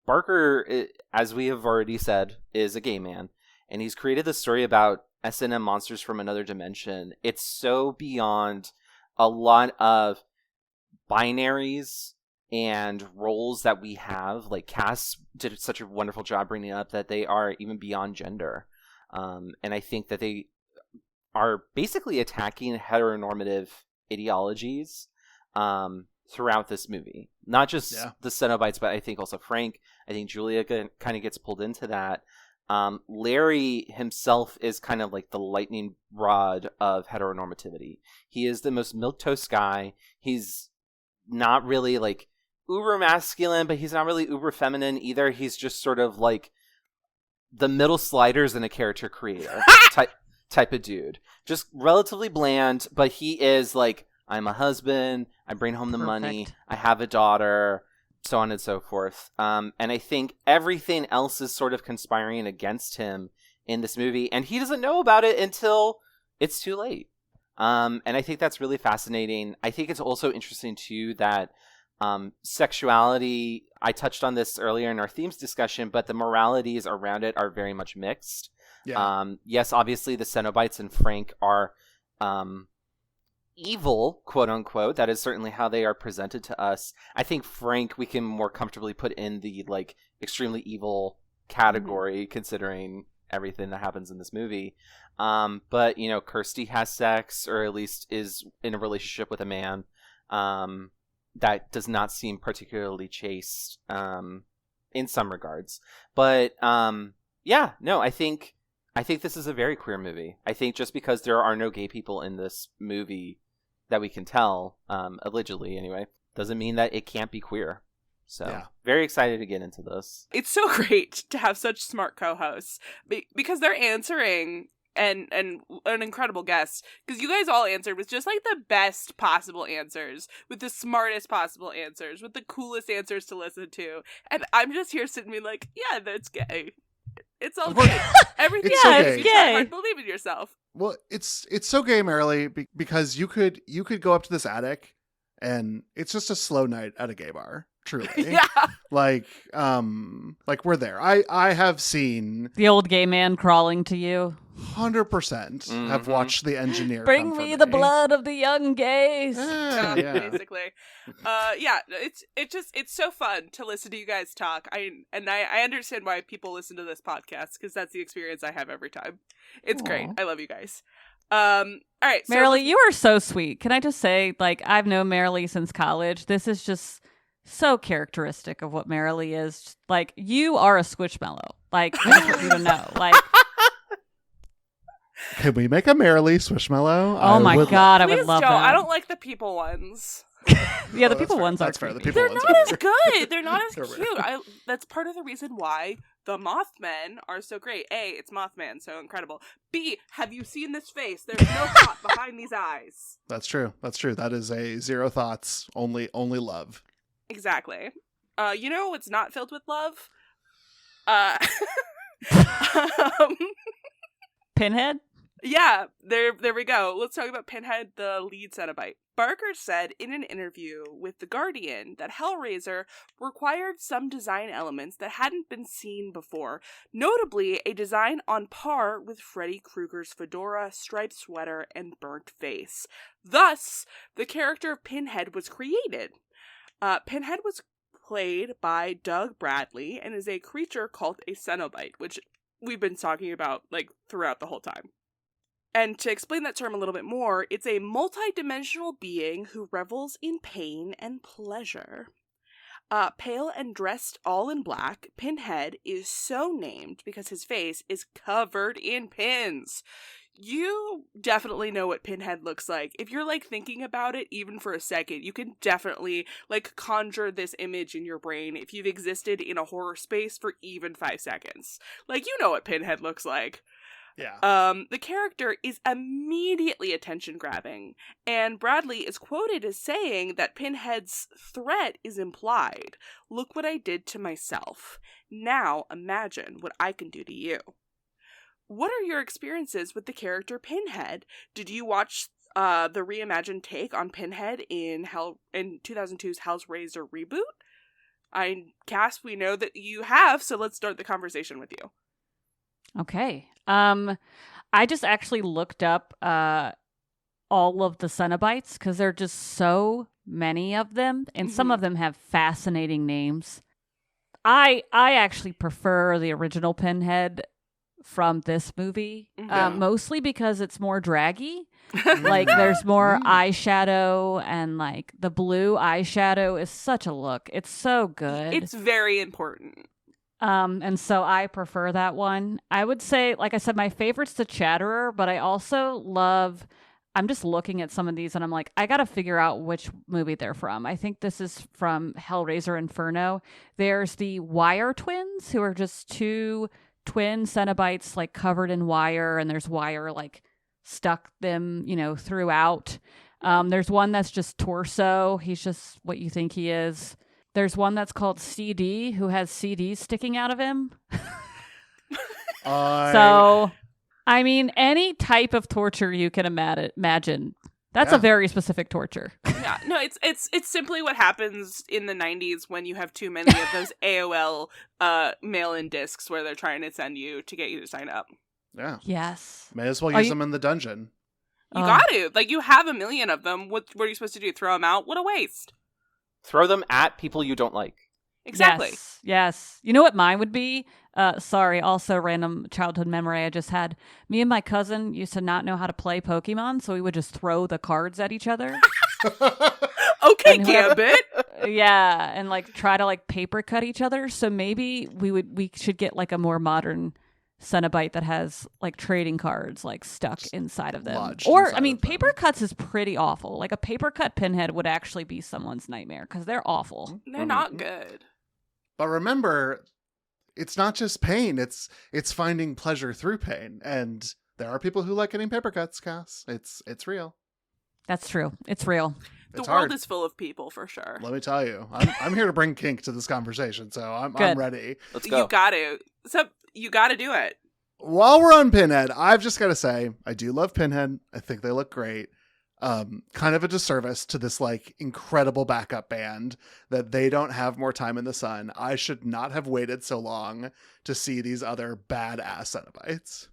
Barker, as we have already said, is a gay man, and he's created this story about S&M monsters from another dimension. It's so beyond a lot of binaries and roles that we have. Like Cass did such a wonderful job bringing up that they are even beyond gender. And I think that they are basically attacking heteronormative ideologies throughout this movie. Not just the Cenobites, but I think also Frank. I think Julia kind of gets pulled into that. Larry himself is kind of like the lightning rod of heteronormativity. He is the most milquetoast guy. He's not really like uber masculine, but he's not really uber feminine either. He's just sort of like the middle sliders in a character creator type of dude. Just relatively bland, but he is like, I'm a husband, I bring home the money, I have a daughter, so on and so forth. And I think everything else is sort of conspiring against him in this movie, and he doesn't know about it until it's too late. And I think that's really fascinating. I think it's also interesting, too, that sexuality, I touched on this earlier in our themes discussion, but the moralities around it are very much mixed. Yeah. Yes, obviously the Cenobites and Frank are evil, quote unquote. That is certainly how they are presented to us. I think Frank we can more comfortably put in the like extremely evil category, considering everything that happens in this movie. But you know, Kirsty has sex, or at least is in a relationship with a man that does not seem particularly chaste in some regards. But yeah, no, I think this is a very queer movie. I think just because there are no gay people in this movie that we can tell, allegedly anyway, doesn't mean that it can't be queer. So very excited to get into this. It's so great to have such smart co-hosts because they're answering and an incredible guest, because you guys all answered with just like the best possible answers, with the smartest possible answers, with the coolest answers to listen to, and I'm just here sitting being like, yeah, that's gay. It's all gay. Everything it's so gay. Gay. Believe in yourself. Well, it's so gay, Marilee, because you could go up to this attic and it's just a slow night at a gay bar. Truly. Yeah. Like we're there. I have seen the old gay man crawling to you. 100% have watched The Engineer. Bring me the blood of the young gays. Yeah. Basically. It's so fun to listen to you guys talk. I understand why people listen to this podcast, because that's the experience I have every time. It's great. I love you guys. All right, Marilee, you are so sweet. Can I just say, like, I've known Marilee since college. This is just so characteristic of what Marilee is. Like, you are a squishmallow. Like, I just want you to know. Like, can we make a Marilee Swishmallow? Oh my god, I would love that. I don't like the people ones. Yeah, the people ones are fair. They're not as good. They're not as cute. That's part of the reason why the Mothmen are so great. A, it's Mothman, so incredible. B, have you seen this face? There's no thought behind these eyes. That's true. That is a zero thoughts, only love. Exactly. You know what's not filled with love? Pinhead? Yeah, there we go. Let's talk about Pinhead, the lead Cenobite. Barker said in an interview with The Guardian that Hellraiser required some design elements that hadn't been seen before, notably a design on par with Freddy Krueger's fedora, striped sweater, and burnt face. Thus, the character of Pinhead was created. Pinhead was played by Doug Bradley and is a creature called a Cenobite, which we've been talking about like throughout the whole time. And to explain that term a little bit more, it's a multi-dimensional being who revels in pain and pleasure. Pale and dressed all in black, Pinhead is so named because his face is covered in pins. You definitely know what Pinhead looks like. If you're, like, thinking about it even for a second, you can definitely, like, conjure this image in your brain if you've existed in a horror space for even 5 seconds. Like, you know what Pinhead looks like. Yeah. The character is immediately attention-grabbing, and Bradley is quoted as saying that Pinhead's threat is implied. Look what I did to myself. Now imagine what I can do to you. What are your experiences with the character Pinhead? Did you watch the reimagined take on Pinhead in 2002's Hellraiser reboot? Cass, we know that you have, so let's start the conversation with you. Okay. I just actually looked up all of the Cenobites because there are just so many of them, and some of them have fascinating names. I actually prefer the original Pinhead from this movie, mostly because it's more draggy. Like, there's more eyeshadow, and, like, the blue eyeshadow is such a look. It's so good. It's very important. And so I prefer that one. I would say, like I said, my favorite's the Chatterer, but I also I'm just looking at some of these and I'm like, I gotta figure out which movie they're from. I think this is from Hellraiser Inferno. There's the Wire Twins, who are just 2 twin Cenobites, like, covered in wire, and there's wire, like, stuck them, throughout. There's one that's just torso. He's just what you think he is. There's one that's called CD, who has CDs sticking out of him. So, I mean, any type of torture you can imagine. That's a very specific torture. Yeah, no, it's simply what happens in the 90s when you have too many of those AOL mail-in discs where they're trying to send you to get you to sign up. Yeah. Yes. May as well use them in the dungeon. You got to. Like, you have a million of them. What are you supposed to do? Throw them out? What a waste. Throw them at people you don't like. Exactly. Yes. You know what mine would be? Sorry, also random childhood memory I just had. Me and my cousin used to not know how to play Pokemon, so we would just throw the cards at each other. Okay, Gambit. Yeah, and, like, try to, like, paper cut each other. So maybe we should get, like, a more modern Cenobite that has, like, trading cards, like, stuck inside of them. Or, I mean, paper cuts is pretty awful. Like, a paper cut Pinhead would actually be someone's nightmare because they're awful. They're not good. But remember, it's not just pain. It's finding pleasure through pain. And there are people who like getting paper cuts, Cass. It's real. That's true. It's real. The world is full of people, for sure. Let me tell you. I'm here to bring kink to this conversation, so I'm ready. Let's go. You got to. So, you got to do it. While we're on Pinhead, I've just got to say, I do love Pinhead. I think they look great. Kind of a disservice to this, like, incredible backup band that they don't have more time in the sun. I should not have waited so long to see these other badass Cenobites.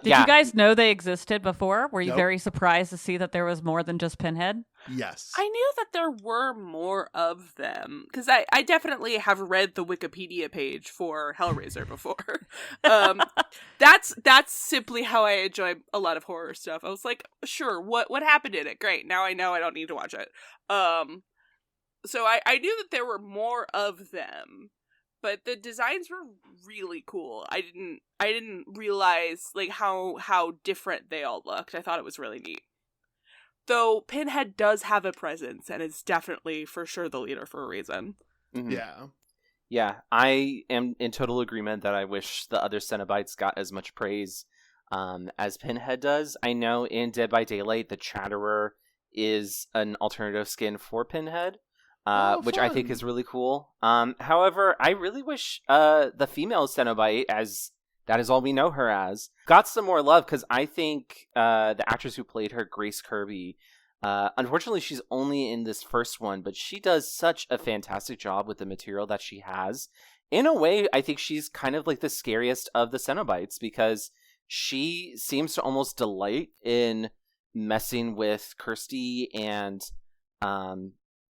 Did you guys know they existed before? Were you very surprised to see that there was more than just Pinhead? Yes. I knew that there were more of them, because I definitely have read the Wikipedia page for Hellraiser before. That's simply how I enjoy a lot of horror stuff. I was like, sure, what happened in it? Great, now I know I don't need to watch it. So I knew that there were more of them. But the designs were really cool. I didn't realize, like, how different they all looked. I thought it was really neat. Though Pinhead does have a presence and is definitely for sure the leader for a reason. Mm-hmm. Yeah. Yeah, I am in total agreement that I wish the other Cenobites got as much praise as Pinhead does. I know in Dead by Daylight, the Chatterer is an alternative skin for Pinhead. Which I think is really cool. However, I really wish the female Cenobite, as that is all we know her as, got some more love, because I think the actress who played her, Grace Kirby, unfortunately she's only in this first one, but she does such a fantastic job with the material that she has. In a way, I think she's kind of like the scariest of the Cenobites, because she seems to almost delight in messing with Kirsty, and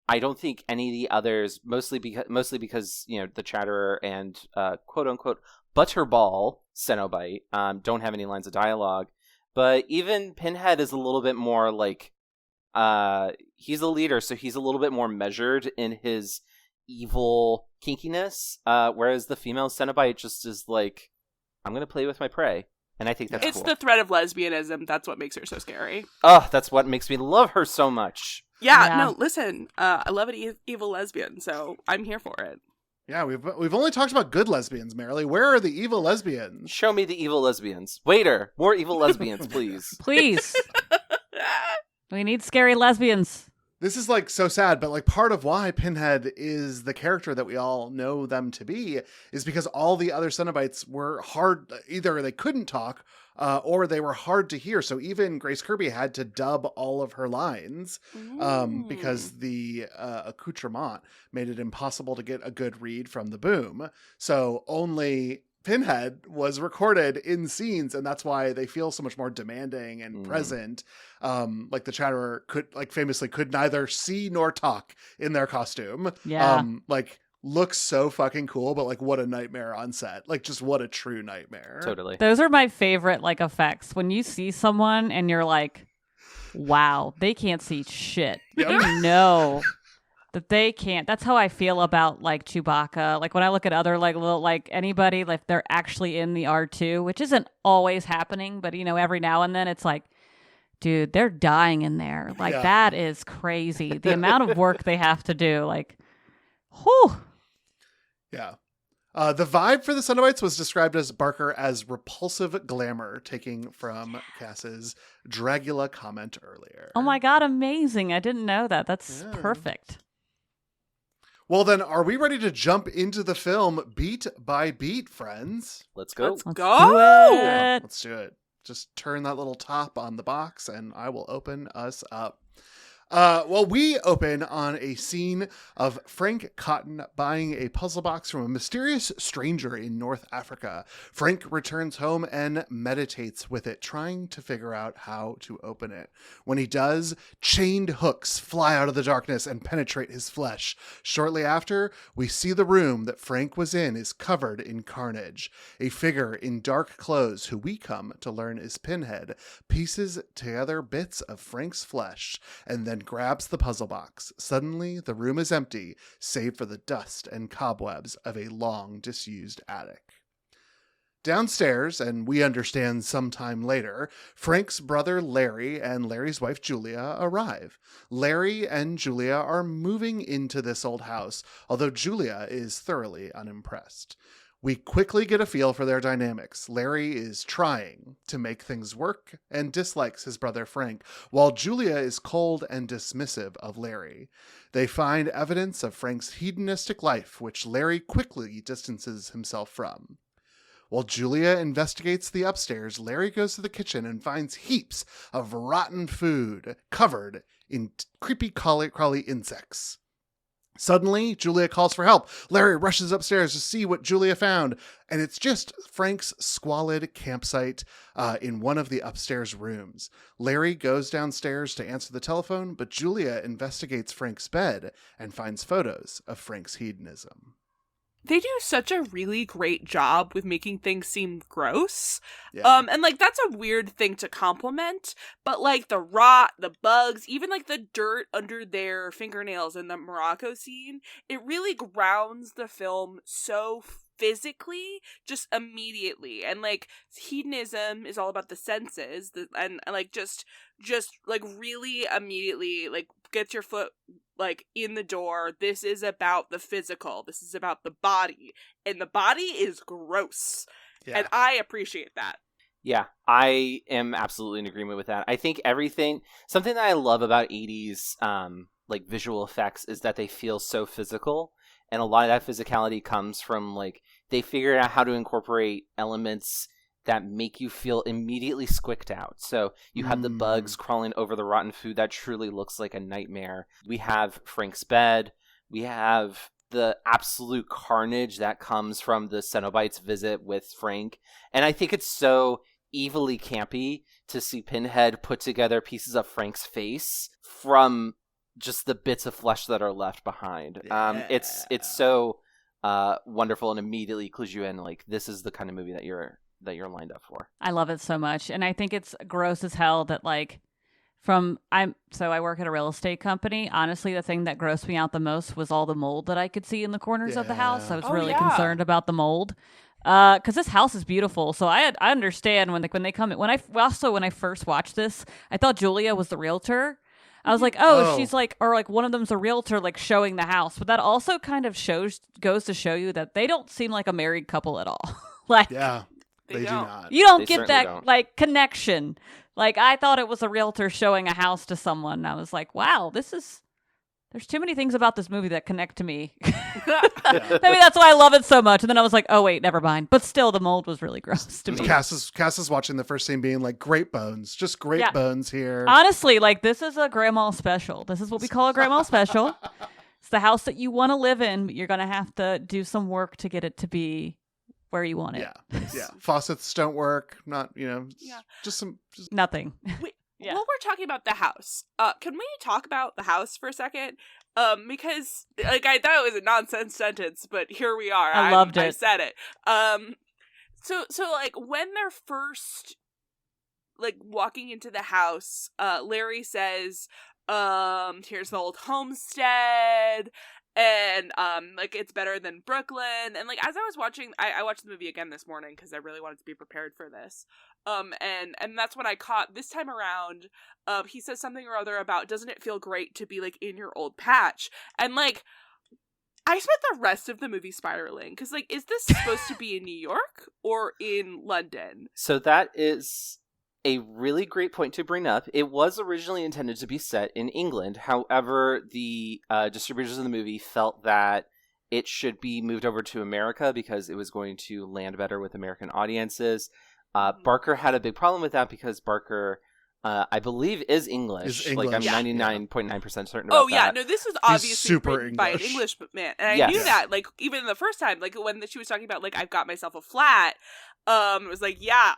I don't think any of the others, mostly because you know, the Chatterer and quote unquote Butterball Cenobite don't have any lines of dialogue. But even Pinhead is a little bit more like he's a leader, so he's a little bit more measured in his evil kinkiness, whereas the female Cenobite just is like, I'm going to play with my prey. And I think that's It's cool. the threat of lesbianism. That's what makes her so scary. Oh, that's what makes me love her so much. Yeah. No, listen, I love an evil lesbian, so I'm here for it. Yeah, we've only talked about good lesbians, Marilee. Where are the evil lesbians? Show me the evil lesbians. Waiter, more evil lesbians, please. Please. We need scary lesbians. This is like so sad, but like part of why Pinhead is the character that we all know them to be is because all the other Cenobites were hard. Either they couldn't talk or they were hard to hear. So even Grace Kirby had to dub all of her lines because the accoutrement made it impossible to get a good read from the boom. So only Pinhead was recorded in scenes, and that's why they feel so much more demanding and present. Like the Chatterer famously could neither see nor talk in their costume. Yeah. Looks so fucking cool, but like what a nightmare on set. Like just what a true nightmare. Totally. Those are my favorite effects. When you see someone and you're like, wow, they can't see shit. Yep. You know that they can't. That's how I feel about Chewbacca. Like when I look at other little anybody, like they're actually in the R2, which isn't always happening, but every now and then it's like, dude, they're dying in there. That is crazy. The amount of work they have to do. Whew. Yeah. The vibe for the Cenobites was described as Barker as repulsive glamour, taking from Cass's Dragula comment earlier. Oh my God, amazing. I didn't know that. That's perfect. Well, then, are we ready to jump into the film beat by beat, friends? Let's go. Let's go. Let's do it. Just turn that little top on the box and I will open us up. We open on a scene of Frank Cotton buying a puzzle box from a mysterious stranger in North Africa. Frank returns home and meditates with it, trying to figure out how to open it. When he does, chained hooks fly out of the darkness and penetrate his flesh. Shortly after, we see the room that Frank was in is covered in carnage. A figure in dark clothes, who we come to learn is Pinhead, pieces together bits of Frank's flesh and then grabs the puzzle box. Suddenly, the room is empty, save for the dust and cobwebs of a long disused attic. Downstairs, and we understand sometime later, Frank's brother Larry and Larry's wife Julia arrive. Larry and Julia are moving into this old house, although Julia is thoroughly unimpressed. We quickly get a feel for their dynamics. Larry is trying to make things work and dislikes his brother Frank, while Julia is cold and dismissive of Larry. They find evidence of Frank's hedonistic life, which Larry quickly distances himself from. While Julia investigates the upstairs, Larry goes to the kitchen and finds heaps of rotten food covered in creepy crawly insects. Suddenly, Julia calls for help. Larry rushes upstairs to see what Julia found, and it's just Frank's squalid campsite in one of the upstairs rooms. Larry goes downstairs to answer the telephone, but Julia investigates Frank's bed and finds photos of Frank's hedonism. They do such a really great job with making things seem gross. Yeah. And that's a weird thing to compliment, but the rot, the bugs, even the dirt under their fingernails in the Morocco scene, it really grounds the film so physically just immediately. And hedonism is all about the senses, and just really immediately get your foot in the door. This is about the physical. This is about the body. And the body is gross. Yeah. And I appreciate that. Yeah, I am absolutely in agreement with that. I think something that I love about 80s visual effects is that they feel so physical. And a lot of that physicality comes from they figured out how to incorporate elements that make you feel immediately squicked out. So you have the bugs crawling over the rotten food that truly looks like a nightmare. We have Frank's bed. We have the absolute carnage that comes from the Cenobites' visit with Frank. And I think it's so evilly campy to see Pinhead put together pieces of Frank's face from just the bits of flesh that are left behind. Yeah. It's so wonderful and immediately clues you in. This is the kind of movie that you're lined up for. I love it so much. And I think it's gross as hell that So I work at a real estate company. Honestly, the thing that grossed me out the most was all the mold that I could see in the corners of the house. I was really concerned about the mold. Because this house is beautiful, so I understand when they come in. When I first watched this, I thought Julia was the realtor. I was like, she's like, or like one of them's a realtor, like showing the house. But that also kind of goes to show you that they don't seem like a married couple at all. Like, yeah, they do not. You don't They get that don't. like connection. Like, I thought it was a realtor showing a house to someone. And I was like, wow, there's too many things about this movie that connect to me. Maybe that's why I love it so much. And then I was like, oh, wait, never mind. But still, the mold was really gross to me. Cass is watching the first scene being like, great bones. Just great bones here. Honestly, like, this is a grandma special. This is what we call a grandma special. It's the house that you want to live in, but you're going to have to do some work to get it to be where you want it. Yeah. Faucets don't work. Not, just nothing. While we're talking about the house, can we talk about the house for a second? Because like I thought it was a nonsense sentence, but here we are. I loved it. I said it. So like when they're first like walking into the house, Larry says, here's the old homestead. And, like, it's better than Brooklyn. And, like, as I was watching, I watched the movie again this morning because I really wanted to be prepared for this. And that's when I caught, this time around, he says something or other about, doesn't it feel great to be, like, in your old patch? And, like, I spent the rest of the movie spiraling. Because, like, is this supposed to be in New York or in London? So that is a really great point to bring up. It was originally intended to be set in England. However, the distributors of the movie felt that it should be moved over to America because it was going to land better with American audiences. Barker had a big problem with that because Barker, I believe, is English. Like, I'm 99.9% certain about that. Oh, yeah. No, this was obviously written by an English. Englishman. And I knew that, like, even the first time, like, when she was talking about, like, I've got myself a flat, it was like, yeah,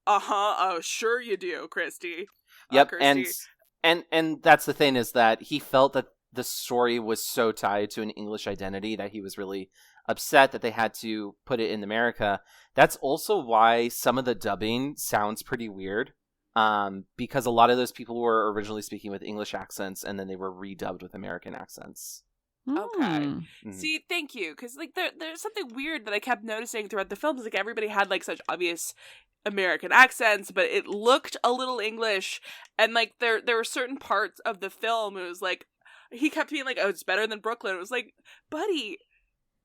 oh, sure you do, Christy. Yep, Kirsty. and that's the thing, is that he felt that the story was so tied to an English identity that he was really upset that they had to put it in America. That's also why some of the dubbing sounds pretty weird, because a lot of those people were originally speaking with English accents, and then they were redubbed with American accents. Okay. Mm-hmm. See, thank you, because like there's something weird that I kept noticing throughout the films. Like everybody had like such obvious American accents, but it looked a little English, and like there were certain parts of the film it was like he kept being like, oh, it's better than Brooklyn. It was like, buddy,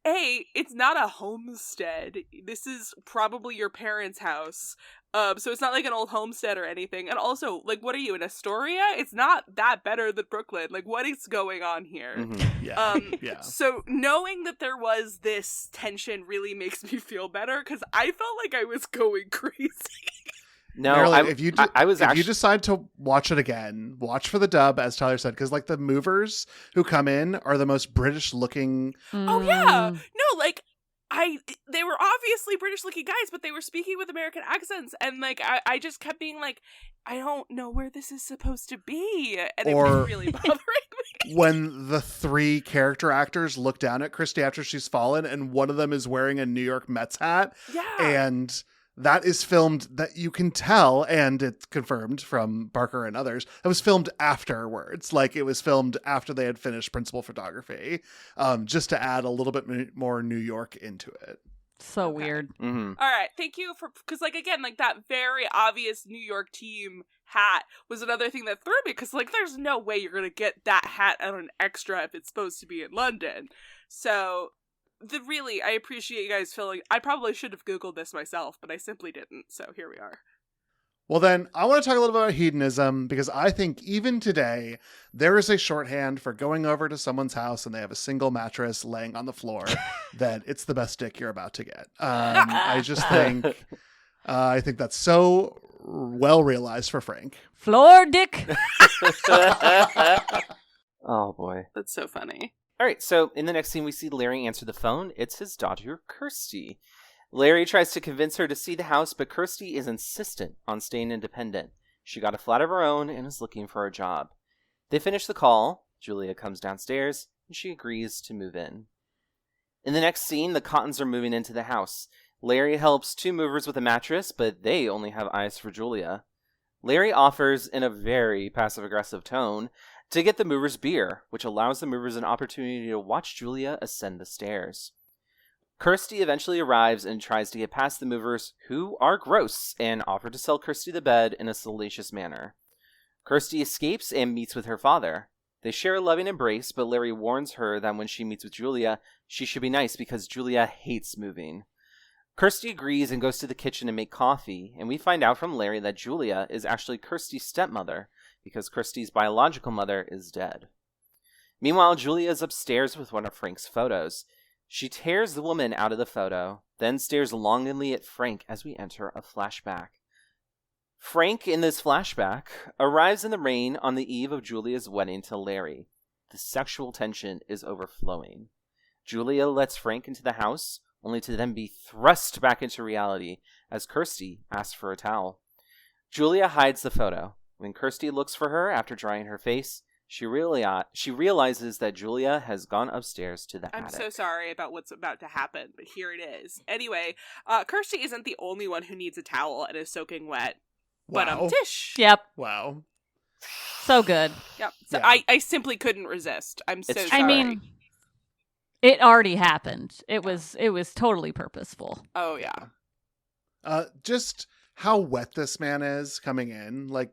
it's not a homestead. This is probably your parents' house. So it's not like an old homestead or anything. And also, like, what are you, in Astoria? It's not that better than Brooklyn. Like, what is going on here? Mm-hmm. Yeah. So knowing that there was this tension really makes me feel better, because I felt like I was going crazy. No, Marilyn, if you decide to watch it again, watch for the dub, as Tyler said, because like the movers who come in are the most British looking. Oh yeah, no, like they were obviously British looking guys, but they were speaking with American accents, and like I just kept being like, I don't know where this is supposed to be, and it was really bothering me. When the three character actors look down at Christy after she's fallen, and one of them is wearing a New York Mets hat, and that is filmed, that you can tell, and it's confirmed from Barker and others, it was filmed afterwards. Like, it was filmed after they had finished principal photography, just to add a little bit more New York into it. So weird. Mm-hmm. All right, thank you for, because like again, like that very obvious New York team hat was another thing that threw me, because like there's no way you're gonna get that hat on an extra if it's supposed to be in London. So I appreciate you guys filling. I probably should have Googled this myself, but I simply didn't. So here we are. Well, then, I want to talk a little bit about hedonism, because I think even today, there is a shorthand for going over to someone's house and they have a single mattress laying on the floor, that it's the best dick you're about to get. I just think, I think that's so well realized for Frank. Floor dick. Oh, boy. That's so funny. All right, so in the next scene, we see Larry answer the phone. It's his daughter, Kirsty. Larry tries to convince her to see the house, but Kirsty is insistent on staying independent. She got a flat of her own and is looking for a job. They finish the call. Julia comes downstairs, and she agrees to move in. In the next scene, the Cottons are moving into the house. Larry helps two movers with a mattress, but they only have eyes for Julia. Larry offers, in a very passive-aggressive tone, to get the movers beer, which allows the movers an opportunity to watch Julia ascend the stairs. Kirsty eventually arrives and tries to get past the movers, who are gross, and offer to sell Kirsty the bed in a salacious manner. Kirsty escapes and meets with her father. They share a loving embrace, but Larry warns her that when she meets with Julia, she should be nice because Julia hates moving. Kirsty agrees and goes to the kitchen to make coffee, and we find out from Larry that Julia is actually Kirsty's stepmother, because Kirsty's biological mother is dead. Meanwhile, Julia is upstairs with one of Frank's photos. She tears the woman out of the photo, then stares longingly at Frank as we enter a flashback. Frank, in this flashback, arrives in the rain on the eve of Julia's wedding to Larry. The sexual tension is overflowing. Julia lets Frank into the house, only to then be thrust back into reality as Kirsty asks for a towel. Julia hides the photo. When Kirsty looks for her after drying her face, she realizes that Julia has gone upstairs to the attic. I'm so sorry about what's about to happen, but here it is. Anyway, Kirsty isn't the only one who needs a towel and is soaking wet. Wow. But Tish. Yep. Wow. So good. Yep. So Yeah. I simply couldn't resist. I'm so sorry. I mean, it already happened. It was totally purposeful. Oh yeah. Just how wet this man is coming in. Like,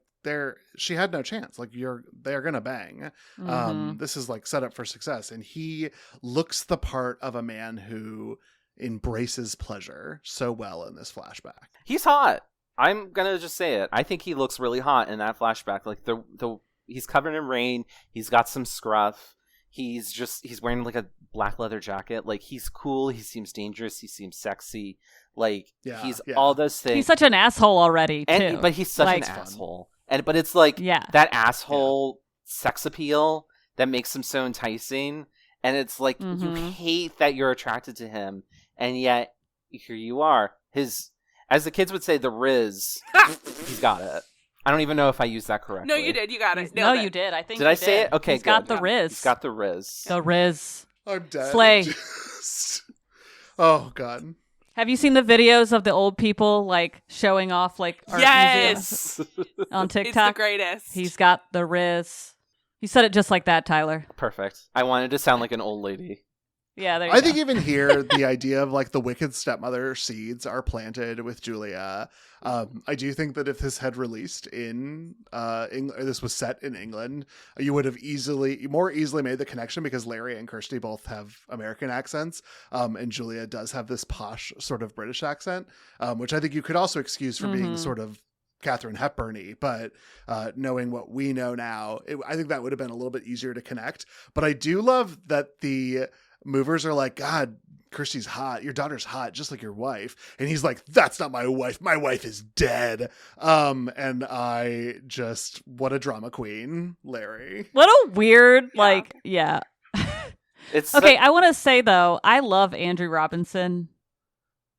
she had no chance. Like, they're gonna bang. This is like set up for success, and he looks the part of a man who embraces pleasure so well in this flashback. He's hot. I'm gonna just say it. I think he looks really hot in that flashback. Like he's covered in rain. He's got some scruff. He's wearing like a black leather jacket. Like, he's cool. He seems dangerous. He seems sexy. Like, he's all those things. He's such an asshole already, too. But he's such an asshole. But it's like that asshole sex appeal that makes him so enticing. And it's like, you hate that you're attracted to him. And yet, here you are. As the kids would say, the Rizz. He's got it. I don't even know if I used that correctly. No, you did. You got it. No, you did. I think Did I say it? Okay, He's got the Rizz. He's got the Rizz. The Rizz. I'm dead. Slay. Oh, God. Have you seen the videos of the old people, like, showing off, like, art Yes! museums on TikTok? It's the greatest. He's got the Rizz. You said it just like that, Tyler. Perfect. I wanted to sound like an old lady. Yeah, there you go. I think even here, the idea of like the wicked stepmother seeds are planted with Julia. I do think that if this had released in this was set in England, you would have more easily made the connection, because Larry and Kirsty both have American accents, and Julia does have this posh sort of British accent, which I think you could also excuse for being sort of Katharine Hepburn-y, but knowing what we know now, I think that would have been a little bit easier to connect. But I do love that the movers are like, God, Kirsty's hot. Your daughter's hot, just like your wife. And he's like, that's not my wife. My wife is dead. And what a drama queen, Larry. What a weird, It's okay, I want to say, though, I love Andrew Robinson.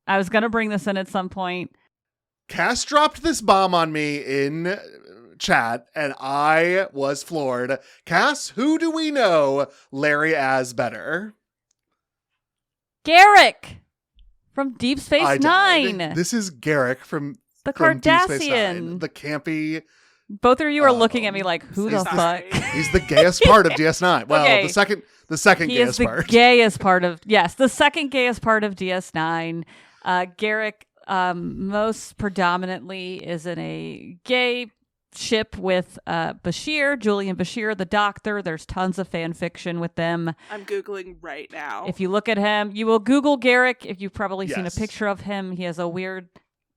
I was going to bring this in at some point. Cass dropped this bomb on me in chat, and I was floored. Cass, who do we know Larry as better? Garrick from Deep Space Nine. This is Garrick from the Deep Space Cardassian. Nine, the campy. Both of you are looking at me like, who the fuck? He's the gayest part of DS9. Well, Okay. the second He gayest is the part. gayest part of the second gayest part of DS9. Garrick most predominantly is in a gay ship with Bashir, Julian Bashir, the Doctor. There's tons of fan fiction with them. I'm Googling right now. If you look at him, you will Google Garrick. If you've probably seen a Yes. picture of him, he has a weird.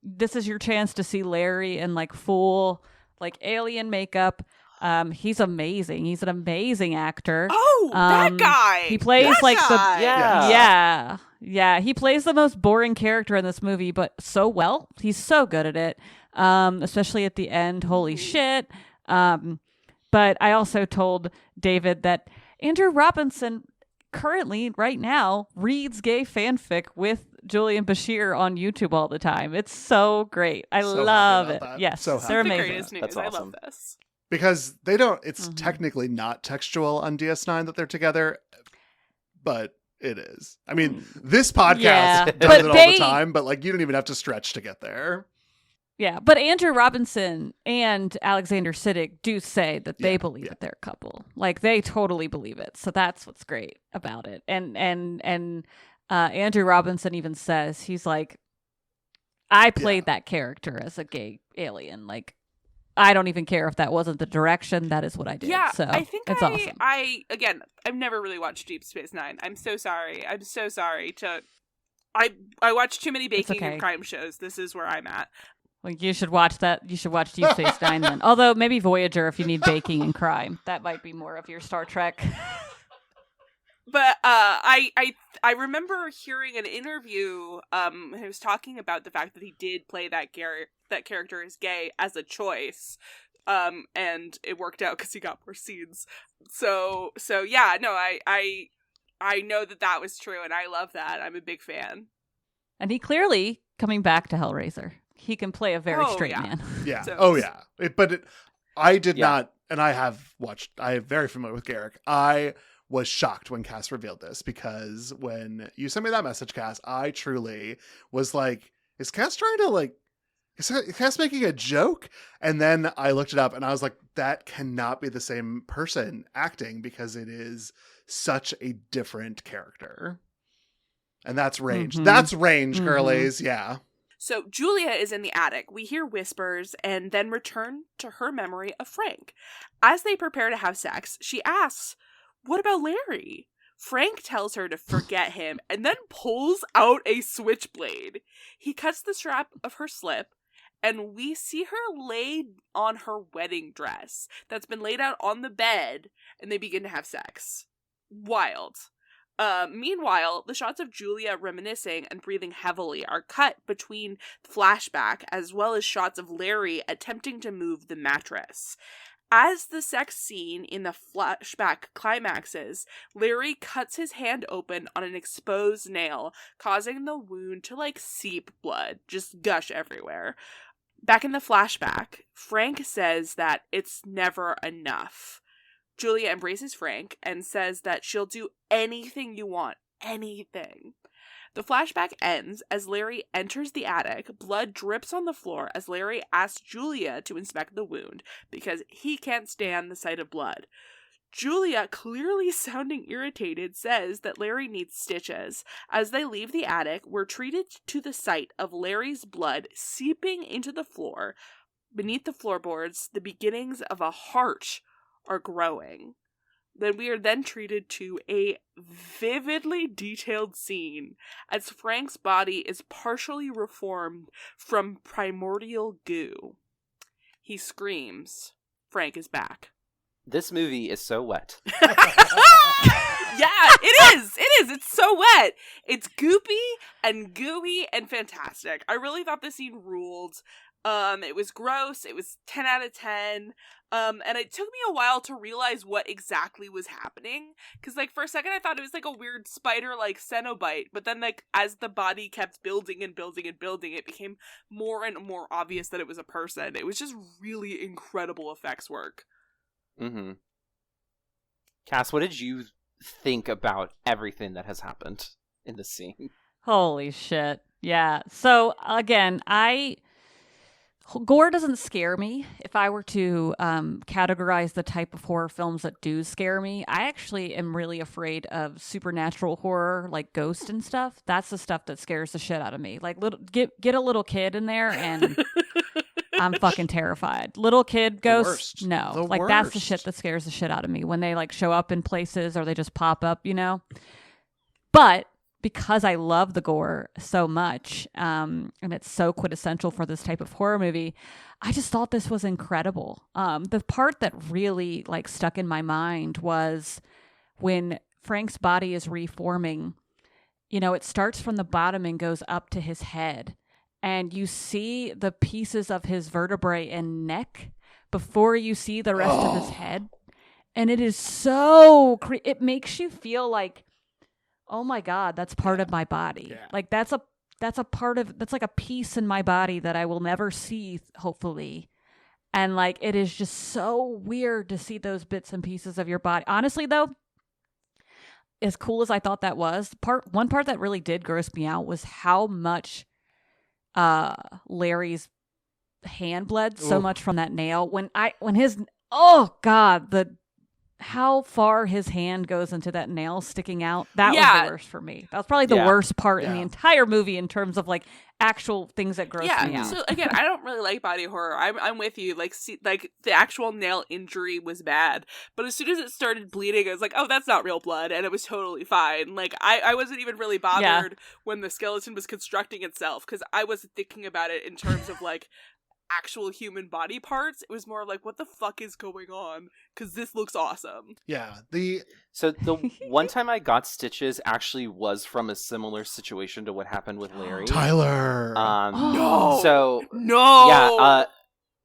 This is your chance to see Larry in like full like alien makeup. He's amazing. He's an amazing actor. Oh, that guy. He plays That like guy. yeah. He plays the most boring character in this movie, but so well. He's so good at it. Especially at the end. Holy shit. But I also told David that Andrew Robinson currently, right now, reads gay fanfic with Julian Bashir on YouTube all the time. It's so great. I So love happy it. about that. Yes, So they're The happy. amazing. greatest news. That's I awesome. love this. Because it's technically not textual on DS9 that they're together, but it is. I mean, this podcast Yeah. does But it all they- the time, but like you don't even have to stretch to get there. Yeah, but Andrew Robinson and Alexander Siddig do say that they believe that they're a couple. Like, they totally believe it. So that's what's great about it. And Andrew Robinson even says, he's like, I played that character as a gay alien. Like, I don't even care if that wasn't the direction. That is what I did. Yeah, so I think it's awesome. Again, I've never really watched Deep Space Nine. I'm so sorry. I watch too many baking and crime shows. This is where I'm at. Well, you should watch that. You should watch Deep Space Nine then. Although maybe Voyager if you need baking and crime. That might be more of your Star Trek. But I remember hearing an interview. He was talking about the fact that he did play that character as gay as a choice. And it worked out because he got more scenes. So yeah, no, I know that was true, and I love that. I'm a big fan. And he clearly coming back to Hellraiser. He can play a very straight man. Yeah. I did not, and I am very familiar with Garrick. I was shocked when Cass revealed this, because when you sent me that message, Cass, I truly was like, is Cass trying to is Cass making a joke? And then I looked it up and I was like, that cannot be the same person acting, because it is such a different character. And that's range. Mm-hmm. That's range, girlies. Yeah. So Julia is in the attic. We hear whispers and then return to her memory of Frank. As they prepare to have sex, she asks, "What about Larry?" Frank tells her to forget him and then pulls out a switchblade. He cuts the strap of her slip, and we see her laid on her wedding dress that's been laid out on the bed, and they begin to have sex. Wild. Meanwhile, the shots of Julia reminiscing and breathing heavily are cut between flashback as well as shots of Larry attempting to move the mattress. As the sex scene in the flashback climaxes, Larry cuts his hand open on an exposed nail, causing the wound to seep blood, just gush everywhere. Back in the flashback, Frank says that it's never enough. Julia embraces Frank and says that she'll do anything you want. Anything. The flashback ends as Larry enters the attic. Blood drips on the floor as Larry asks Julia to inspect the wound because he can't stand the sight of blood. Julia, clearly sounding irritated, says that Larry needs stitches. As they leave the attic, we're treated to the sight of Larry's blood seeping into the floor. Beneath the floorboards, the beginnings of a heart are growing. Then we are then treated to a vividly detailed scene as Frank's body is partially reformed from primordial goo. He screams. Frank is back. This movie is so wet. Yeah, it is. It is. It's so wet. It's goopy and gooey and fantastic. I really thought this scene ruled. It was gross. It was 10 out of 10. And it took me a while to realize what exactly was happening. Cause for a second I thought it was a weird spider Cenobite. But then as the body kept building and building and building, it became more and more obvious that it was a person. It was just really incredible effects work. Mm-hmm. Cass, what did you think about everything that has happened in the scene? Holy shit. Yeah. So again, gore doesn't scare me. If I were to categorize the type of horror films that do scare me, I actually am really afraid of supernatural horror, like Ghost and stuff. That's the stuff that scares the shit out of me. Get a little kid in there and I'm fucking terrified. Little kid ghosts, no. That's the shit that scares the shit out of me when they show up in places or they just pop up, But because I love the gore so much, and it's so quintessential for this type of horror movie, I just thought this was incredible. The part that really stuck in my mind was when Frank's body is reforming. It starts from the bottom and goes up to his head, and you see the pieces of his vertebrae and neck before you see the rest of his head, and it is so it makes you feel like, oh my God, that's part of my body. Yeah. That's a part of, that's a piece in my body that I will never see, hopefully. And it is just so weird to see those bits and pieces of your body. Honestly though, as cool as I thought that was, one part that really did gross me out was how much Larry's hand bled so much from that nail. When his, oh God, how far his hand goes into that nail sticking out, that was the worst for me. That was probably the worst part in the entire movie in terms of like actual things that gross me out. So again, I don't really like body horror. I'm with you. Like, like the actual nail injury was bad, but as soon as it started bleeding, I was like, oh, that's not real blood, and it was totally fine. Like I wasn't even really bothered when the skeleton was constructing itself, because I wasn't thinking about it in terms of like actual human body parts. It was more like, what the fuck is going on? Because this looks awesome. Yeah. So the one time I got stitches actually was from a similar situation to what happened with Larry. Tyler. No. So no. Yeah.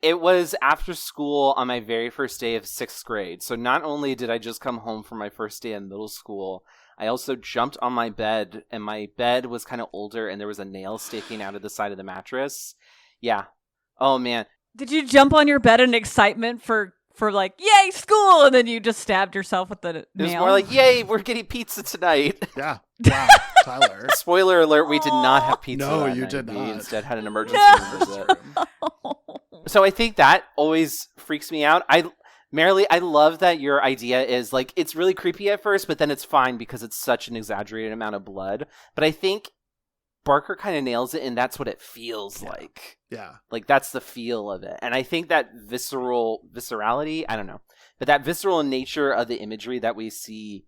It was after school on my very first day of 6th grade. So not only did I just come home from my first day in middle school, I also jumped on my bed, and my bed was kind of older, and there was a nail sticking out of the side of the mattress. Yeah. Oh, man. Did you jump on your bed in excitement for like, yay, school, and then you just stabbed yourself with the nail? It was more like, yay, we're getting pizza tonight. Yeah. Wow, Tyler. Spoiler alert, we did not have pizza No, that you night. did We not. instead had an emergency room visit. So I think that always freaks me out. Marilee, I love that your idea is, like, it's really creepy at first, but then it's fine because it's such an exaggerated amount of blood. But I think Barker kind of nails it, and that's what it feels like. Yeah. Like, that's the feel of it. And I think that viscerality, I don't know, but that visceral nature of the imagery that we see,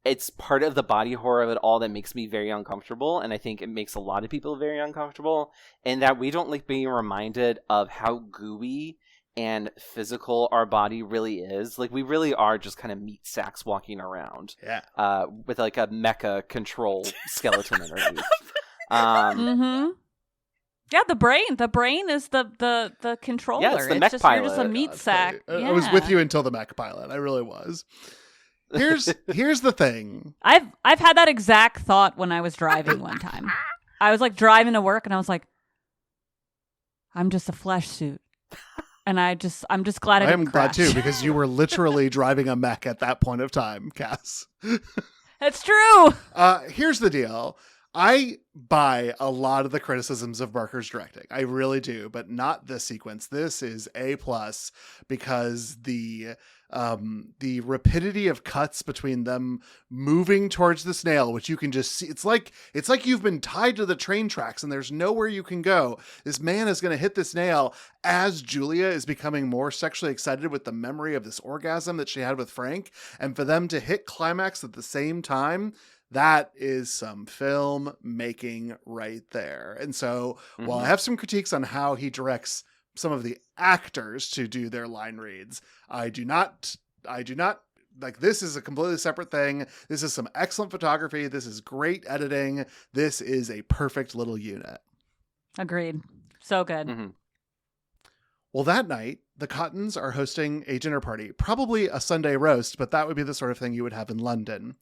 it's part of the body horror of it all that makes me very uncomfortable. And I think it makes a lot of people very uncomfortable, and that we don't like being reminded of how gooey and physical our body really is. Like, we really are just kind of meat sacks walking around. Yeah. With like a mecha control skeleton underneath. Yeah, the brain is the controller. Yeah, it's the it's mech just pilot. You're just a meat sack. I was with you until the mech pilot. I really was. Here's the thing. I've had that exact thought when I was driving one time. I was like driving to work, and I was like, I'm just a flesh suit. And I'm just glad I didn't glad crash. too, because you were literally driving a mech at that point of time, Cass. That's true. Here's the deal. I buy a lot of the criticisms of Barker's directing. I really do, but not this sequence. This is A+ because the rapidity of cuts between them moving towards the snail, which you can just see. It's like you've been tied to the train tracks and there's nowhere you can go. This man is going to hit this nail as Julia is becoming more sexually excited with the memory of this orgasm that she had with Frank. And for them to hit climax at the same time, that is some film making right there. And so while I have some critiques on how he directs some of the actors to do their line reads, I do not like, this is a completely separate thing. This is some excellent photography. This is great editing. This is a perfect little unit. Agreed. So good. Mm-hmm. Well, that night, the Cottons are hosting a dinner party, probably a Sunday roast, but that would be the sort of thing you would have in London.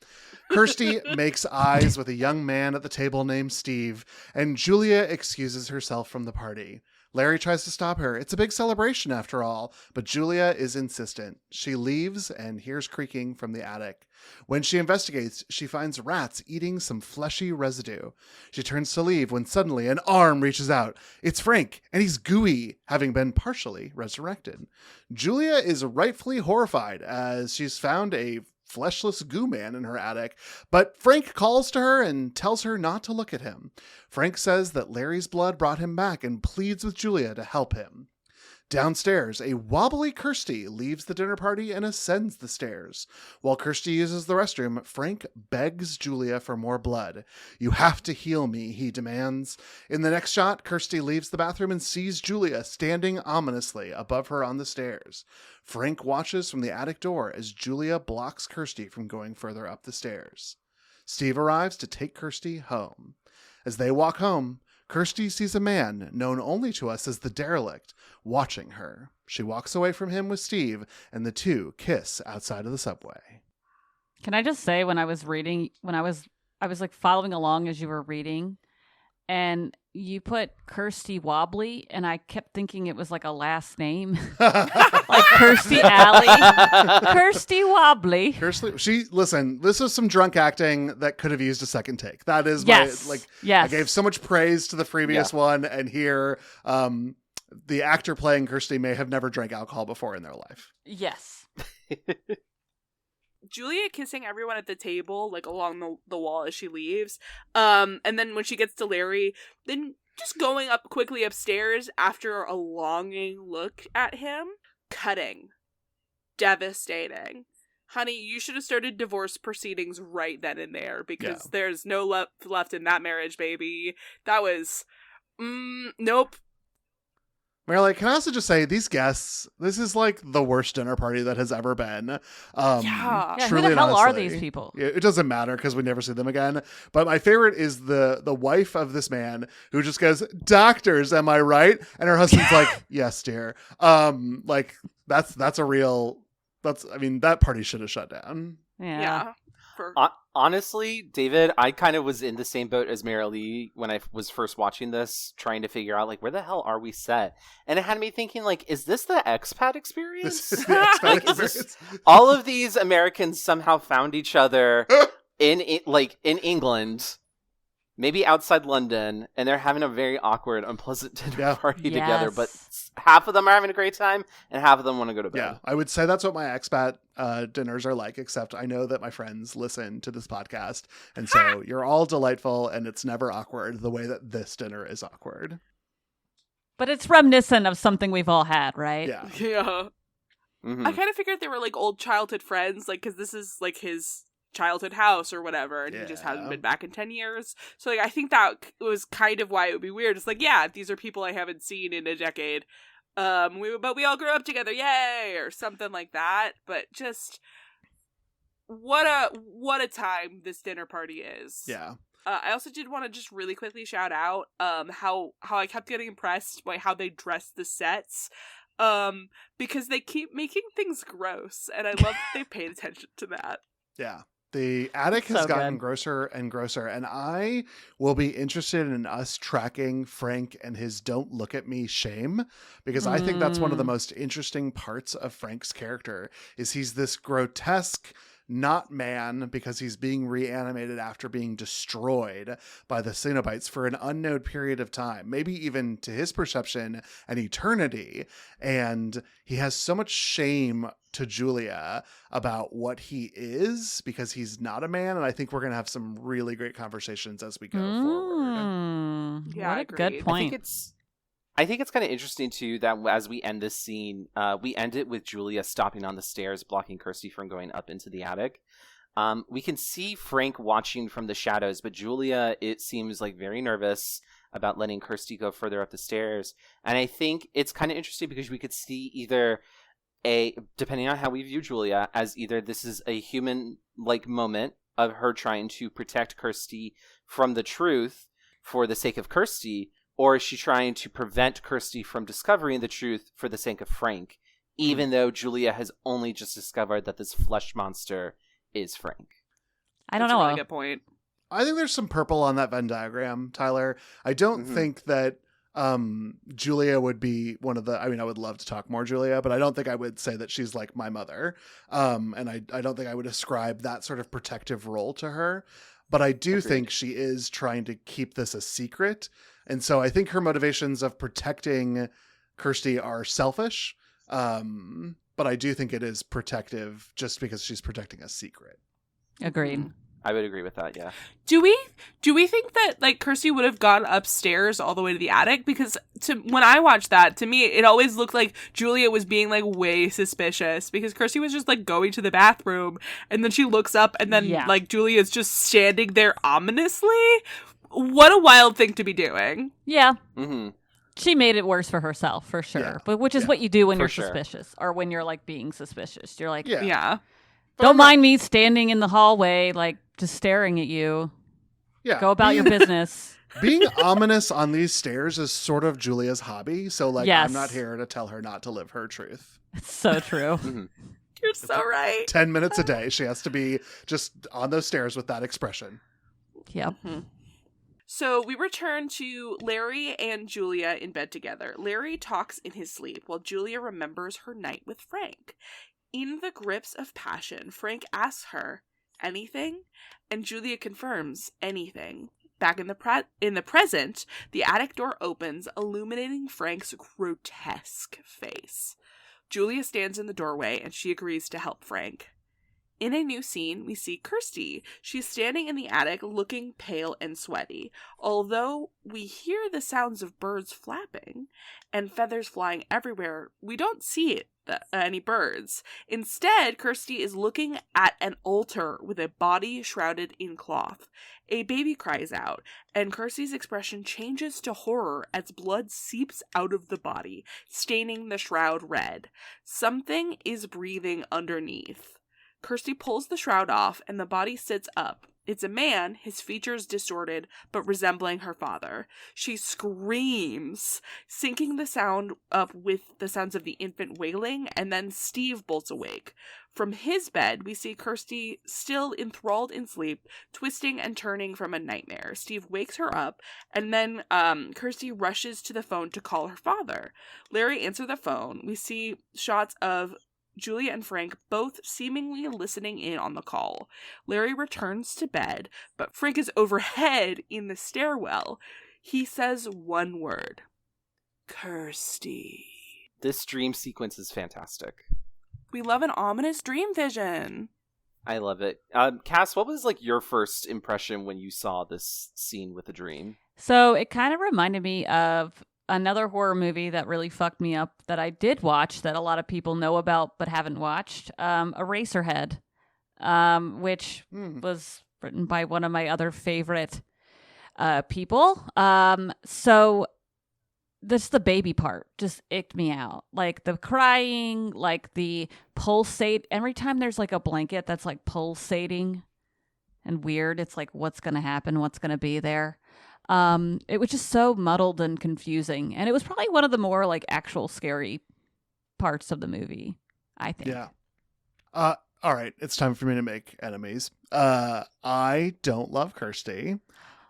Kirsty makes eyes with a young man at the table named Steve, and Julia excuses herself from the party. Larry tries to stop her. It's a big celebration after all, but Julia is insistent. She leaves and hears creaking from the attic. When she investigates, she finds rats eating some fleshy residue. She turns to leave when suddenly an arm reaches out. It's Frank, and he's gooey, having been partially resurrected. Julia is rightfully horrified as she's found a fleshless goo man in her attic, but Frank calls to her and tells her not to look at him. Frank says that Larry's blood brought him back and pleads with Julia to help him. Downstairs, a wobbly Kirsty leaves the dinner party and ascends the stairs. While Kirsty uses the restroom, Frank begs Julia for more blood. "You have to heal me," he demands. In the next shot, Kirsty leaves the bathroom and sees Julia standing ominously above her on the stairs. Frank watches from the attic door as Julia blocks Kirsty from going further up the stairs. Steve arrives to take Kirsty home. As they walk home, Kirsty sees a man, known only to us as the Derelict, watching her. She walks away from him with Steve, and the two kiss outside of the subway. Can I just say, when I was reading, I was like following along as you were reading, and you put Kirsty Wobbly, and I kept thinking it was like a last name. Like Kirstie Alley. Kirsty Wobbly. Listen, this is some drunk acting that could have used a second take. That is yes. I gave so much praise to the previous one, and here, the actor playing Kirsty may have never drank alcohol before in their life. Yes. Julia kissing everyone at the table, like along the wall as she leaves. And then when she gets to Larry, then just going up quickly upstairs after a longing look at him. Cutting. Devastating. Honey, you should have started divorce proceedings right then and there, because there's no left in that marriage, baby. That was... nope. Marilyn, can I also just say, these guests, this is like the worst dinner party that has ever been. Yeah, truly who the hell honestly, are these people? It doesn't matter because we never see them again. But my favorite is the wife of this man who just goes, "Doctors, am I right?" And her husband's like, "Yes, dear." Like that's a real. That party should have shut down. Yeah. Honestly, David, I kind of was in the same boat as Marilee when I was first watching this, trying to figure out, like, where the hell are we set? And it had me thinking, like, is this the expat experience? This is the expat experience. All of these Americans somehow found each other in England, maybe outside London, and they're having a very awkward, unpleasant dinner party together. But half of them are having a great time, and half of them want to go to bed. Yeah, I would say that's what my expat dinners are like, except I know that my friends listen to this podcast, and so you're all delightful, and it's never awkward the way that this dinner is awkward. But it's reminiscent of something we've all had, right? Yeah. Yeah. Mm-hmm. I kind of figured they were, like, old childhood friends, like, because this is, like, his childhood house or whatever, and he just hasn't been back in 10 years. So, like, I think that was kind of why it would be weird. It's like, yeah, these are people I haven't seen in a decade. But we all grew up together, yay, or something like that. But just what a time this dinner party is. Yeah. I also did want to just really quickly shout out how I kept getting impressed by how they dressed the sets. Because they keep making things gross, and I love that they paid attention to that. Yeah. The attic has So gotten good. grosser and grosser, and I will be interested in us tracking Frank and his "don't look at me" shame, because I think that's one of the most interesting parts of Frank's character, is he's this grotesque not man because he's being reanimated after being destroyed by the Cenobites for an unknown period of time, maybe even to his perception an eternity. And he has so much shame to Julia about what he is because he's not a man. And I think we're going to have some really great conversations as we go forward. Yeah, what a agreed. good point. I think it's kind of interesting too that as we end this scene, we end it with Julia stopping on the stairs, blocking Kirsty from going up into the attic. We can see Frank watching from the shadows, but Julia, it seems like very nervous about letting Kirsty go further up the stairs. And I think it's kind of interesting because we could see either depending on how we view Julia, as either this is a human-like moment of her trying to protect Kirsty from the truth for the sake of Kirsty, or is she trying to prevent Kirsty from discovering the truth for the sake of Frank, even though Julia has only just discovered that this flesh monster is Frank? I don't That's know. a really good point. I think there's some purple on that Venn diagram, Tyler. I don't think that Julia would be one of the, I would love to talk more Julia, but I don't think I would say that she's like my mother. And I don't think I would ascribe that sort of protective role to her, but I do think she is trying to keep this a secret. And so I think her motivations of protecting Kirsty are selfish. But I do think it is protective just because she's protecting a secret. Agreed. I would agree with that, yeah. Do we think that, like, Kirsty would have gone upstairs all the way to the attic? Because when I watched that, to me, it always looked like Julia was being, like, way suspicious. Because Kirsty was just, like, going to the bathroom, and then she looks up, and then, like, Julia's just standing there ominously. What a wild thing to be doing. Yeah. Mm-hmm. She made it worse for herself, for sure. Yeah. But which is what you do when For you're sure. suspicious, or when you're, like, being suspicious. You're like, Yeah. don't mind me standing in the hallway, like, just staring at you. Yeah. Go about your business. Being ominous on these stairs is sort of Julia's hobby. So, like, Yes. I'm not here to tell her not to live her truth. It's so true. Mm-hmm. You're so right. 10 minutes a day. She has to be just on those stairs with that expression. Yep. So we return to Larry and Julia in bed together. Larry talks in his sleep while Julia remembers her night with Frank. In the grips of passion, Frank asks her, anything? And Julia confirms, anything. Back in the present, the attic door opens, illuminating Frank's grotesque face. Julia stands in the doorway, and she agrees to help Frank. In a new scene, we see Kirsty. She's standing in the attic, looking pale and sweaty. Although we hear the sounds of birds flapping and feathers flying everywhere, we don't see any birds. Instead, Kirsty is looking at an altar with a body shrouded in cloth. A baby cries out, and Kirsty's expression changes to horror as blood seeps out of the body, staining the shroud red. Something is breathing underneath. Kirsty pulls the shroud off, and the body sits up. It's a man, his features distorted, but resembling her father. She screams, syncing the sound up with the sounds of the infant wailing, and then Steve bolts awake. From his bed, we see Kirsty, still enthralled in sleep, twisting and turning from a nightmare. Steve wakes her up, and then Kirsty rushes to the phone to call her father. Larry answers the phone. We see shots of Julia and Frank both seemingly listening in on the call. Larry returns to bed, but Frank is overhead in the stairwell. He says one word. Kirsty. This dream sequence is fantastic. We love an ominous dream vision. I love it. Cass, what was your first impression when you saw this scene with the dream? So it kind of reminded me of another horror movie that really fucked me up that I did watch that a lot of people know about but haven't watched, Eraserhead, which was written by one of my other favorite people. So this the baby part just icked me out. Like the crying, like the pulsate. Every time there's a blanket that's pulsating and weird, it's what's going to happen? What's going to be there? It was just so muddled and confusing, and it was probably one of the more actual scary parts of the movie, I think. Yeah. All right, it's time for me to make enemies. I don't love Kirsty,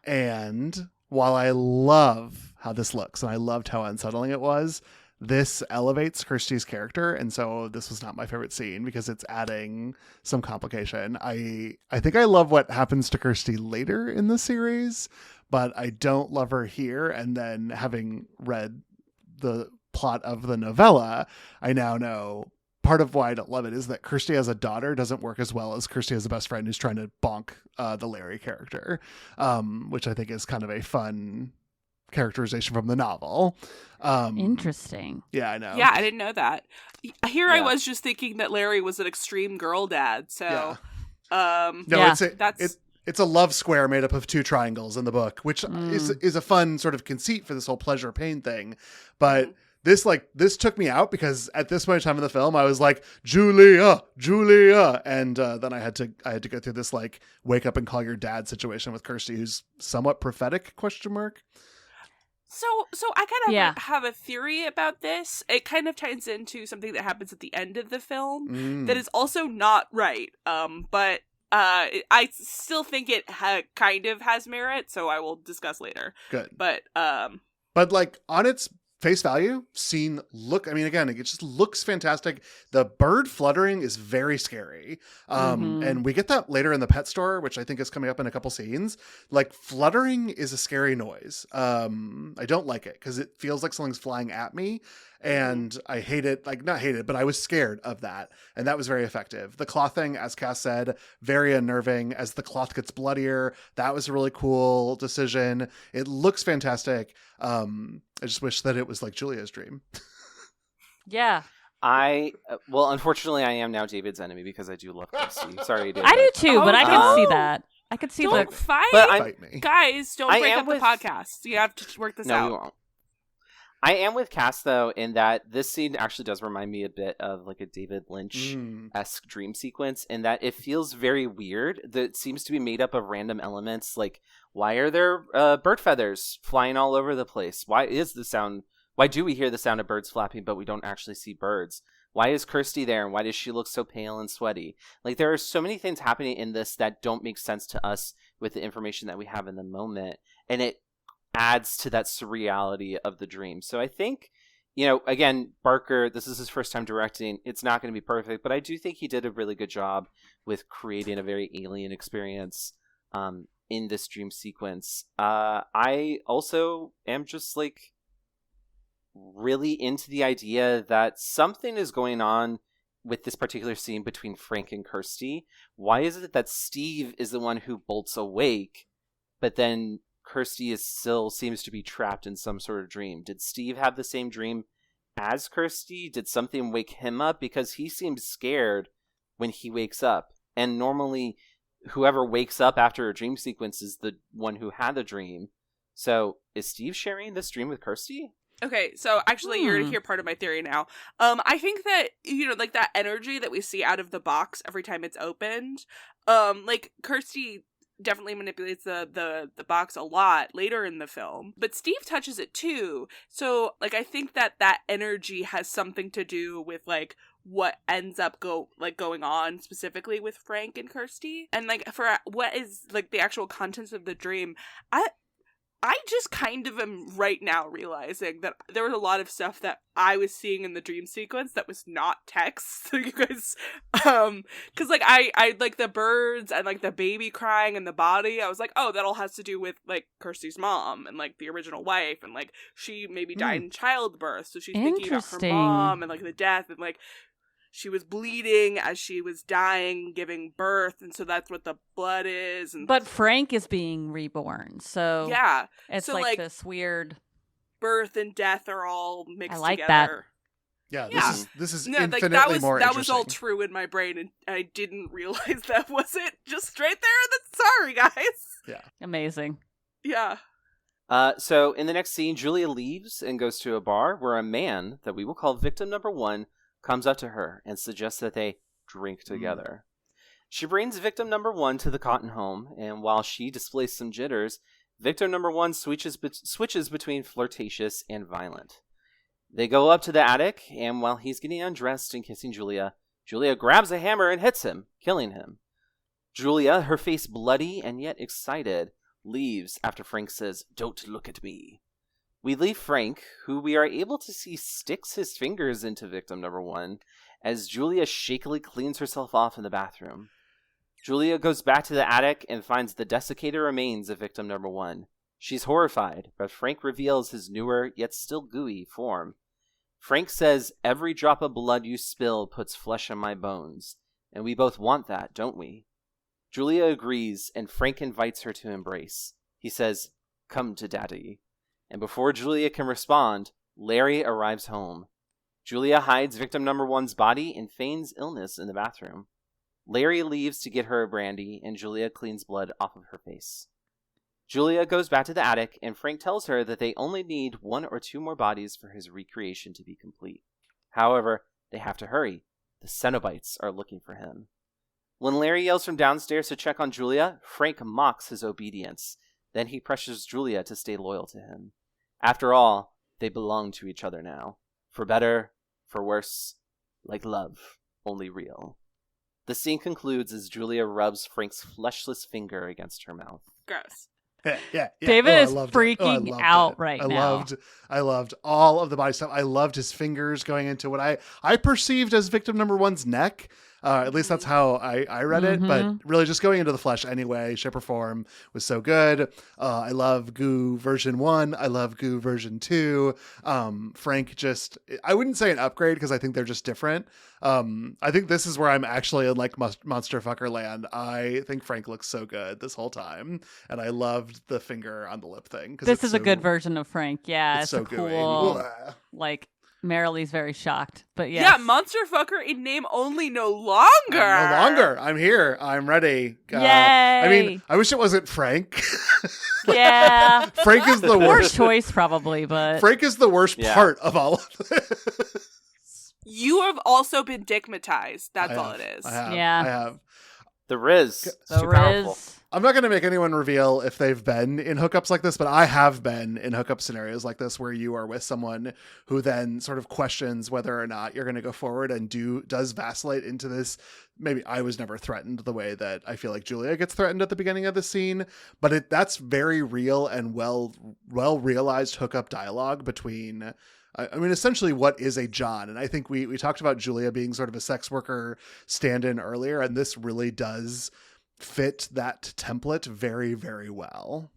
and while I love how this looks and I loved how unsettling it was, this elevates Kirsty's character, and so this was not my favorite scene because it's adding some complication. I think I love what happens to Kirsty later in the series, but I don't love her here. And then having read the plot of the novella, I now know part of why I don't love it is that Kirsty as a daughter doesn't work as well as Kirsty as a best friend who's trying to bonk the Larry character, which I think is kind of a fun characterization from the novel. Interesting. Yeah, I know. Yeah, I didn't know that. Here Yeah. I was just thinking that Larry was an extreme girl dad, so It's a love square made up of two triangles in the book, which is a fun sort of conceit for this whole pleasure pain thing. But this took me out because at this point in time in the film, I was like, Julia, and then I had to go through this wake up and call your dad situation with Kirsty, who's somewhat prophetic ? So I kind of have a theory about this. It kind of ties into something that happens at the end of the film that is also not right. But I still think it kind of has merit, so I will discuss later. Good. But on its face value, again, it just looks fantastic. The bird fluttering is very scary. And we get that later in the pet store, which I think is coming up in a couple scenes. Fluttering is a scary noise. I don't like it because it feels like something's flying at me. And I hate it, not hate it, but I was scared of that. And that was very effective. The cloth thing, as Cass said, very unnerving. As the cloth gets bloodier, that was a really cool decision. It looks fantastic. I just wish that it was like Julia's dream. Yeah. Unfortunately, I am now David's enemy because I do love Kirsty. Sorry, David. I do too, but I can see that. I could see don't fight. Fight me. Guys, don't break up the podcast. You have to work this out. No, we won't. I am with Cass, though, in that this scene actually does remind me a bit of a David Lynch-esque dream sequence, in that it feels very weird. That it seems to be made up of random elements. Why are there bird feathers flying all over the place? Why do we hear the sound of birds flapping, but we don't actually see birds? Why is Kirsty there, and why does she look so pale and sweaty? There are so many things happening in this that don't make sense to us with the information that we have in the moment, and it adds to that surreality of the dream. So I think, again, Barker, this is his first time directing. It's not going to be perfect, but I do think he did a really good job with creating a very alien experience. in this dream sequence. I also am just like really into the idea that something is going on with this particular scene between Frank and Kirsty. Why is it that Steve is the one who bolts awake, but then Kirsty still seems to be trapped in some sort of dream? Did Steve have the same dream as Kirsty? Did something wake him up? Because he seems scared when he wakes up. And normally, whoever wakes up after a dream sequence is the one who had the dream. So, is Steve sharing this dream with Kirsty? Okay, so actually you're gonna hear part of my theory now. I think that, like that energy that we see out of the box every time it's opened, like Kirsty definitely manipulates the box a lot later in the film, but Steve touches it too. So like I think that energy has something to do with like what ends up going on specifically with Frank and Kirsty. And like for what is like the actual contents of the dream, I just kind of am right now realizing that there was a lot of stuff that I was seeing in the dream sequence that was not text. So you guys, cause like I like the birds and like the baby crying and the body. I was like, oh, that all has to do with like Kirsty's mom and like the original wife, and like she maybe died in childbirth, so she's thinking about her mom and like the death, and like she was bleeding as she was dying, giving birth, and so that's what the blood is. And but Frank is being reborn, so yeah, it's so, like this weird birth and death are all mixed I like together. That. Yeah, this is no, infinitely like, more that interesting. was all true in my brain, and I didn't realize that was it just right there. Sorry, guys. Yeah, amazing. Yeah. So in the next scene, Julia leaves and goes to a bar where a man that we will call victim number 1 comes up to her and suggests that they drink together. She brings victim number 1 to the Cotton home, and while she displays some jitters, victim number 1 switches between flirtatious and violent. They go up to the attic, and while he's getting undressed and kissing Julia, Julia grabs a hammer and hits him, killing him. Julia, her face bloody and yet excited, leaves after Frank says, "Don't look at me." We leave Frank, who we are able to see sticks his fingers into victim number 1, as Julia shakily cleans herself off in the bathroom. Julia goes back to the attic and finds the desiccated remains of victim number 1. She's horrified, but Frank reveals his newer, yet still gooey, form. Frank says, "Every drop of blood you spill puts flesh on my bones, and we both want that, don't we?" Julia agrees, and Frank invites her to embrace. He says, "Come to daddy." And before Julia can respond, Larry arrives home. Julia hides victim number 1's body and feigns illness in the bathroom. Larry leaves to get her a brandy, and Julia cleans blood off of her face. Julia goes back to the attic, and Frank tells her that they only need 1 or 2 more bodies for his recreation to be complete. However, they have to hurry. The Cenobites are looking for him. When Larry yells from downstairs to check on Julia, Frank mocks his obedience. Then he pressures Julia to stay loyal to him. After all, they belong to each other now. For better, for worse, like love, only real. The scene concludes as Julia rubs Frank's fleshless finger against her mouth. Gross. Yeah. David is freaking out right now. I loved all of the body stuff. I loved his fingers going into what I perceived as victim number 1's neck. At least that's how I read it, but really just going into the flesh anyway, shape or form was so good. I love Goo version 1. I love Goo version 2. Frank I wouldn't say an upgrade because I think they're just different. I think this is where I'm actually in like monster fucker land. I think Frank looks so good this whole time. And I loved the finger on the lip thing. This is a good version of Frank. Yeah. It's so a cool, like, Marilee's very shocked, but yes. Yeah, monster fucker in name only, no longer. No longer. I'm here. I'm ready. Yay! I mean, I wish it wasn't Frank. Yeah. Frank is the worst choice, probably, but Frank is the worst part of all of this. You have also been dickmatized. That's all it is. I have. Yeah. I have. The Rizz. The too powerful. Rizz. I'm not going to make anyone reveal if they've been in hookups like this, but I have been in hookup scenarios like this where you are with someone who then sort of questions whether or not you're going to go forward and does vacillate into this. Maybe I was never threatened the way that I feel like Julia gets threatened at the beginning of the scene, but that's very real and well realized hookup dialogue between, I mean, essentially what is a John. And I think we talked about Julia being sort of a sex worker stand-in earlier, and this really does fit that template very, very well.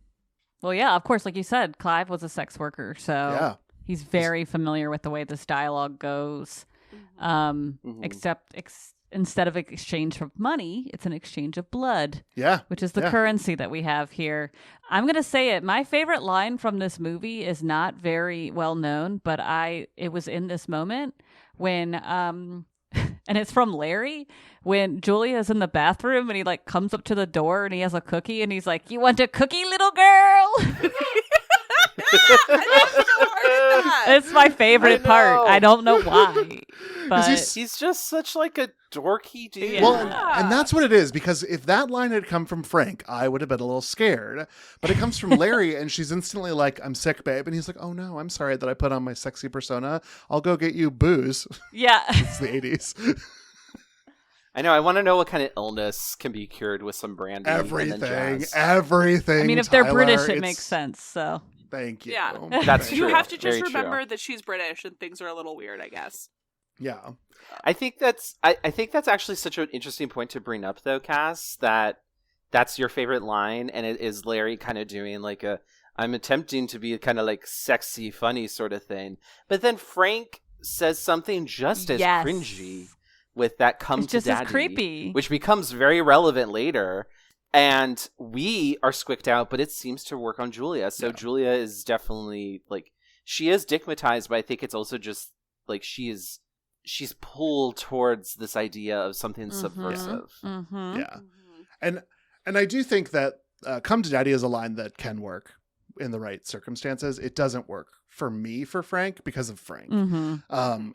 Well, yeah, of course, like you said, Clive was a sex worker, so he's very familiar with the way this dialogue goes. Except instead of exchange of money, it's an exchange of blood. Yeah. Which is the currency that we have here. I'm going to say it. My favorite line from this movie is not very well known, but it was in this moment when and it's from Larry, when Julia's in the bathroom and he like comes up to the door and he has a cookie and he's like, "You want a cookie, little girl?" It's my favorite part. I don't know why. But he's just such like a dorky dude. Yeah. Well, and that's what it is, because if that line had come from Frank, I would have been a little scared. But it comes from Larry, and she's instantly like, "I'm sick, babe." And he's like, "Oh no, I'm sorry that I put on my sexy persona. I'll go get you booze." Yeah. It's the 80s. I know. I want to know what kind of illness can be cured with some brandy. Everything. I mean, if they're British, it makes sense. So thank you. Yeah, that's true. You have to just Very remember true. that she's British and things are a little weird, I guess. Yeah. I think that's actually such an interesting point to bring up, though, Cass, that's your favorite line, and it is Larry kind of doing like I'm attempting to be kind of like sexy, funny sort of thing. But then Frank says something just as cringy with that "come it's to just daddy," as creepy, which becomes very relevant later. And we are squicked out, but it seems to work on Julia. So Julia is definitely like, she is digmatized, but I think it's also just like she's pulled towards this idea of something subversive. Yeah. And I do think that "come to daddy" is a line that can work in the right circumstances. It doesn't work for me for Frank because of Frank. And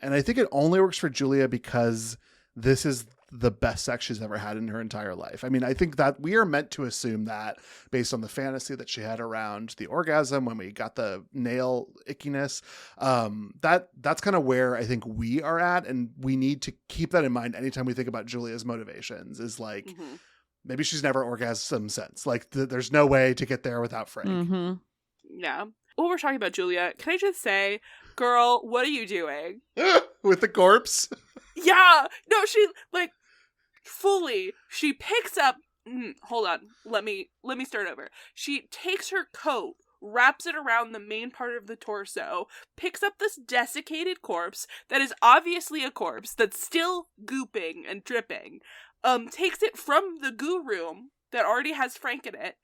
I think it only works for Julia because this is the best sex she's ever had in her entire life. I mean, I think that we are meant to assume that based on the fantasy that she had around the orgasm when we got the nail ickiness, that's kind of where I think we are at. And we need to keep that in mind anytime we think about Julia's motivations, is like, maybe she's never orgasmed since. Like there's no way to get there without Frank. Yeah. While we're talking about Julia, can I just say, girl, what are you doing? With the corpse? Yeah. No, she like fully, she picks up, hold on, let me start over. She takes her coat, wraps it around the main part of the torso, picks up this desiccated corpse that is obviously a corpse that's still gooping and dripping, takes it from the goo room that already has Frank in it,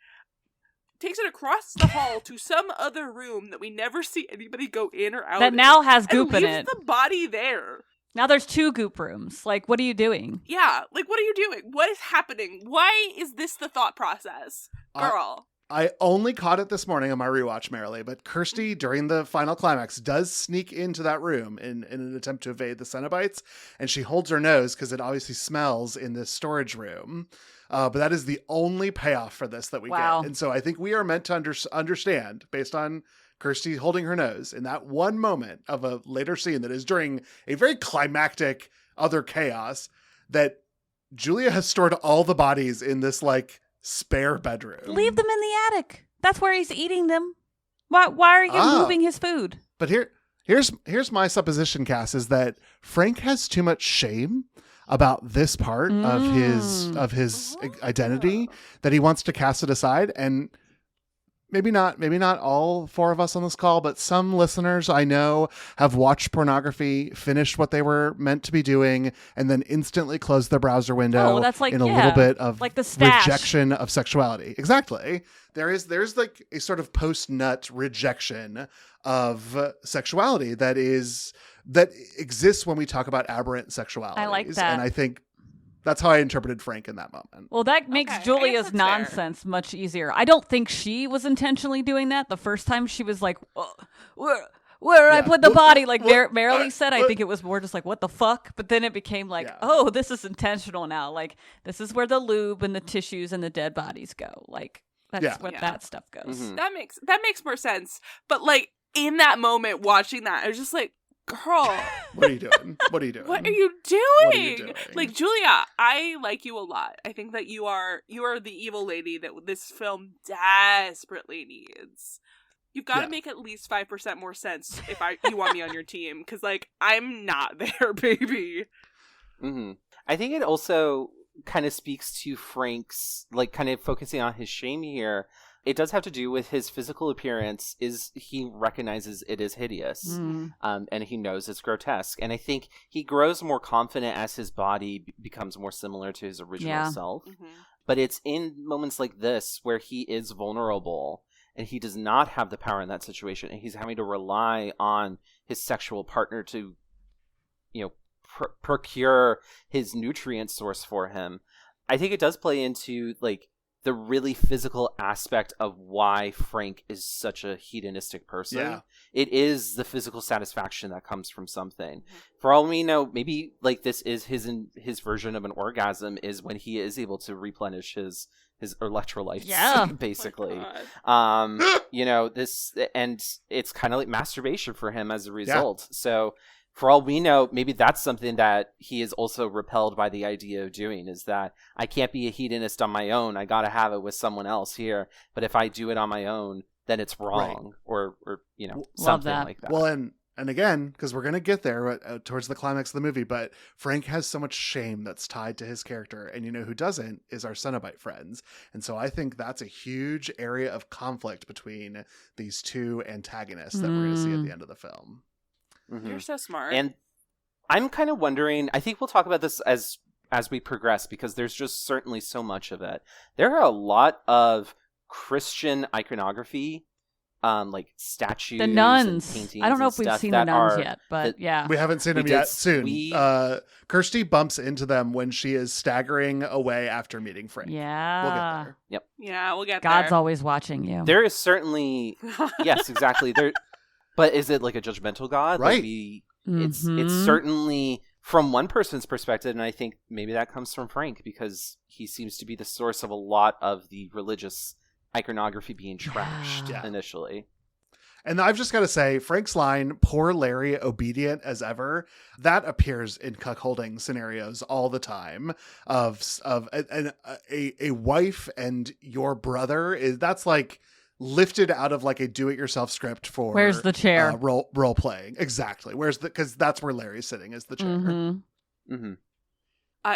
takes it across the hall to some other room that we never see anybody go in or out that of, now has goop in leaves it. The body there. Now there's 2 goop rooms. Like, what are you doing? Yeah, like, what are you doing? What is happening? Why is this the thought process? Girl. I only caught it this morning on my rewatch, Marilee, but Kirsty, during the final climax, does sneak into that room in an attempt to evade the Cenobites, and she holds her nose because it obviously smells in this storage room. But that is the only payoff for this that we get. And so I think we are meant to understand, based on Kirsty holding her nose in that one moment of a later scene that is during a very climactic other chaos, that Julia has stored all the bodies in this like spare bedroom. Leave them in the attic. That's where he's eating them. Why are you moving his food? But here's my supposition, Cass, is that Frank has too much shame about this part of his identity that he wants to cast it aside. And maybe not all 4 of us on this call, but some listeners I know have watched pornography, finished what they were meant to be doing, and then instantly closed their browser window that's like, in a little bit of like the stash. rejection of sexuality. Exactly. There's like a sort of post-nut rejection of sexuality that exists when we talk about aberrant sexuality. I like that. And I think that's how I interpreted Frank in that moment. Well, that makes Julia's nonsense much easier. I don't think she was intentionally doing that. The first time she was like, where I put the body, like Marilee said, I think it was more just like, what the fuck? But then it became like, oh, this is intentional now. Like, this is where the lube and the tissues and the dead bodies go. Like, that's where that stuff goes. That makes more sense. But like, in that moment, watching that, I was just like, girl, what are you doing? What are you doing? What are you doing? Like, Julia, I like you a lot. I think that you are the evil lady that this film desperately needs. You've got to make at least 5% more sense if you want me on your team, because like I'm not there, baby. I think it also kind of speaks to Frank's, like, kind of focusing on his shame here. It does have to do with his physical appearance. Is he recognizes it is hideous, and he knows it's grotesque. And I think he grows more confident as his body becomes more similar to his original self. But it's in moments like this where he is vulnerable and he does not have the power in that situation, and he's having to rely on his sexual partner to, you know, procure his nutrient source for him. I think it does play into, like, the really physical aspect of why Frank is such a hedonistic person. Yeah. It is the physical satisfaction that comes from something. For all we know, maybe, like, this is his version of an orgasm, is when he is able to replenish his electrolytes, basically. You know, this, and it's kind of like masturbation for him as a result. So for all we know, maybe that's something that he is also repelled by the idea of doing, is that I can't be a hedonist on my own. I got to have it with someone else here. But if I do it on my own, then it's wrong, or you know, something like that. Well, and again, because we're going to get there towards the climax of the movie, but Frank has so much shame that's tied to his character. And you know who doesn't is our Cenobite friends. And so I think that's a huge area of conflict between these two antagonists that we're going to see at the end of the film. You're so smart. And I'm kind of wondering, I think we'll talk about this as we progress, because there's just certainly so much of it. There are a lot of Christian iconography, like statues, the nuns. And paintings. I don't know if we've seen the nuns yet, but yeah, we haven't seen them yet. Soon. Kirsty bumps into them when she is staggering away after meeting Frank. Yeah, we'll get there. Yep. Yeah, we'll get there. God's always watching you. There is certainly, yes, exactly. There, but is it like a judgmental God? Right. Like it's certainly from one person's perspective, and I think maybe that comes from Frank, because he seems to be the source of a lot of the religious iconography being trashed initially. And I've just got to say, Frank's line, "Poor Larry, obedient as ever," that appears in cuckolding scenarios all the time. Of a wife and your brother, that's like lifted out of like a do-it-yourself script for where's the chair role playing. Exactly. Because that's where Larry's sitting, is the chair.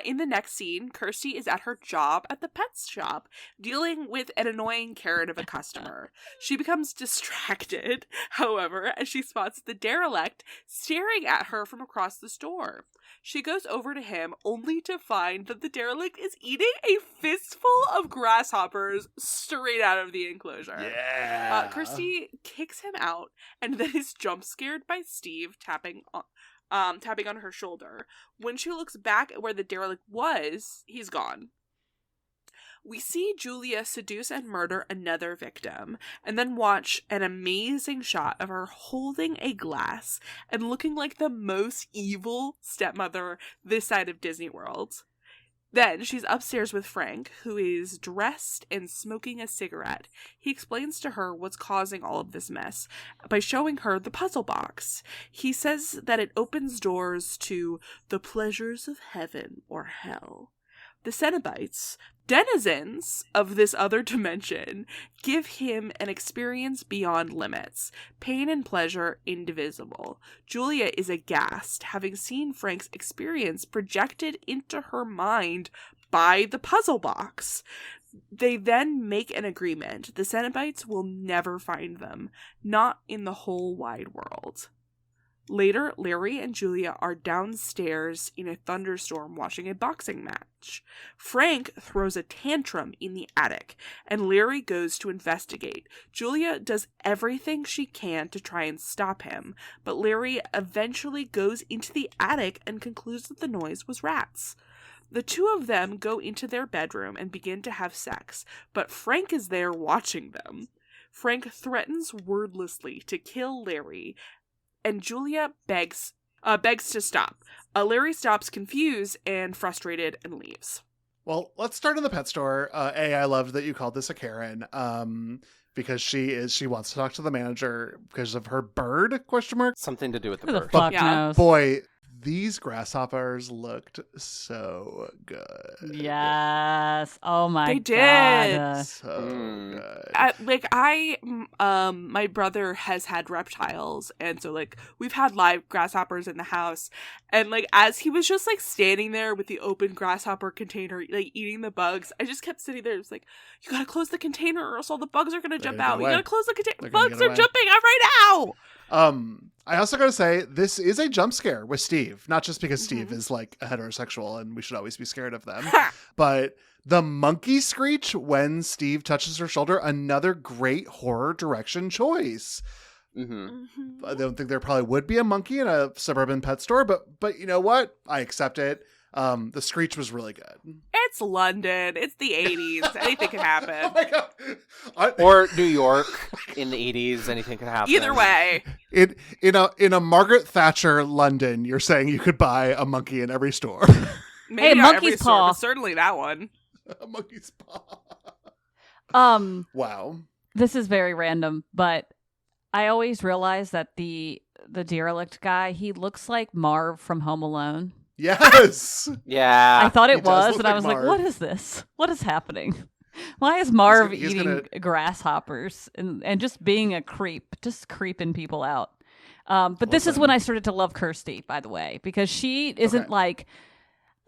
In the next scene, Kirsty is at her job at the pet shop, dealing with an annoying Karen of a customer. She becomes distracted, however, as she spots the derelict staring at her from across the store. She goes over to him, only to find that the derelict is eating a fistful of grasshoppers straight out of the enclosure. Yeah. Kirsty kicks him out, and then is jump scared by Steve tapping on her shoulder. When she looks back at where the derelict was, he's gone. We see Julia seduce and murder another victim, and then watch an amazing shot of her holding a glass and looking like the most evil stepmother this side of Disney World. Then she's upstairs with Frank, who is dressed and smoking a cigarette. He explains to her what's causing all of this mess by showing her the puzzle box. He says that it opens doors to the pleasures of heaven or hell. The Cenobites, denizens of this other dimension, give him an experience beyond limits, pain and pleasure indivisible. Julia is aghast, having seen Frank's experience projected into her mind by the puzzle box. They then make an agreement. The Cenobites will never find them, not in the whole wide world. Later, Larry and Julia are downstairs in a thunderstorm watching a boxing match. Frank throws a tantrum in the attic, and Larry goes to investigate. Julia does everything she can to try and stop him, but Larry eventually goes into the attic and concludes that the noise was rats. The two of them go into their bedroom and begin to have sex, but Frank is there watching them. Frank threatens wordlessly to kill Larry, and Julia begs to stop. Larry stops, confused and frustrated, and leaves. Well, let's start in the pet store. I loved that you called this a Karen, because she wants to talk to the manager because of her bird, ? Something to do with the Who the bird. fuck knows? Boy, these grasshoppers looked so good. Yes. Oh my They did. God. So good. My brother has had reptiles, and so like we've had live grasshoppers in the house, and like as he was just like standing there with the open grasshopper container, like eating the bugs, I just kept sitting there. It was like, you gotta close the container, or else all the bugs are gonna jump out. You gotta close the container. Bugs are jumping out right now. I also gotta say, this is a jump scare with Steve, not just because Steve is like a heterosexual and we should always be scared of them, but the monkey screech when Steve touches her shoulder, another great horror direction choice. I don't think there probably would be a monkey in a suburban pet store, but you know what? I accept it. The screech was really good. It's London. It's the 80s. Anything can happen. Oh my God. Or New York in the 80s. Anything can happen. Either way. In a Margaret Thatcher London, you're saying you could buy a monkey in every store. Maybe Hey, not monkey's every store, paw. but certainly that one. A monkey's paw. Wow. Wow. This is very random, but I always realize that the derelict guy, he looks like Marv from Home Alone. Yes. Yeah. I thought he it does was, look and I like was Marv. like, what is this? What is happening? Why is Marv He's eating gonna- grasshoppers and just being a creep, just creeping people out? But this is Listen. when I started to love Kirsty, by the way, because she isn't like,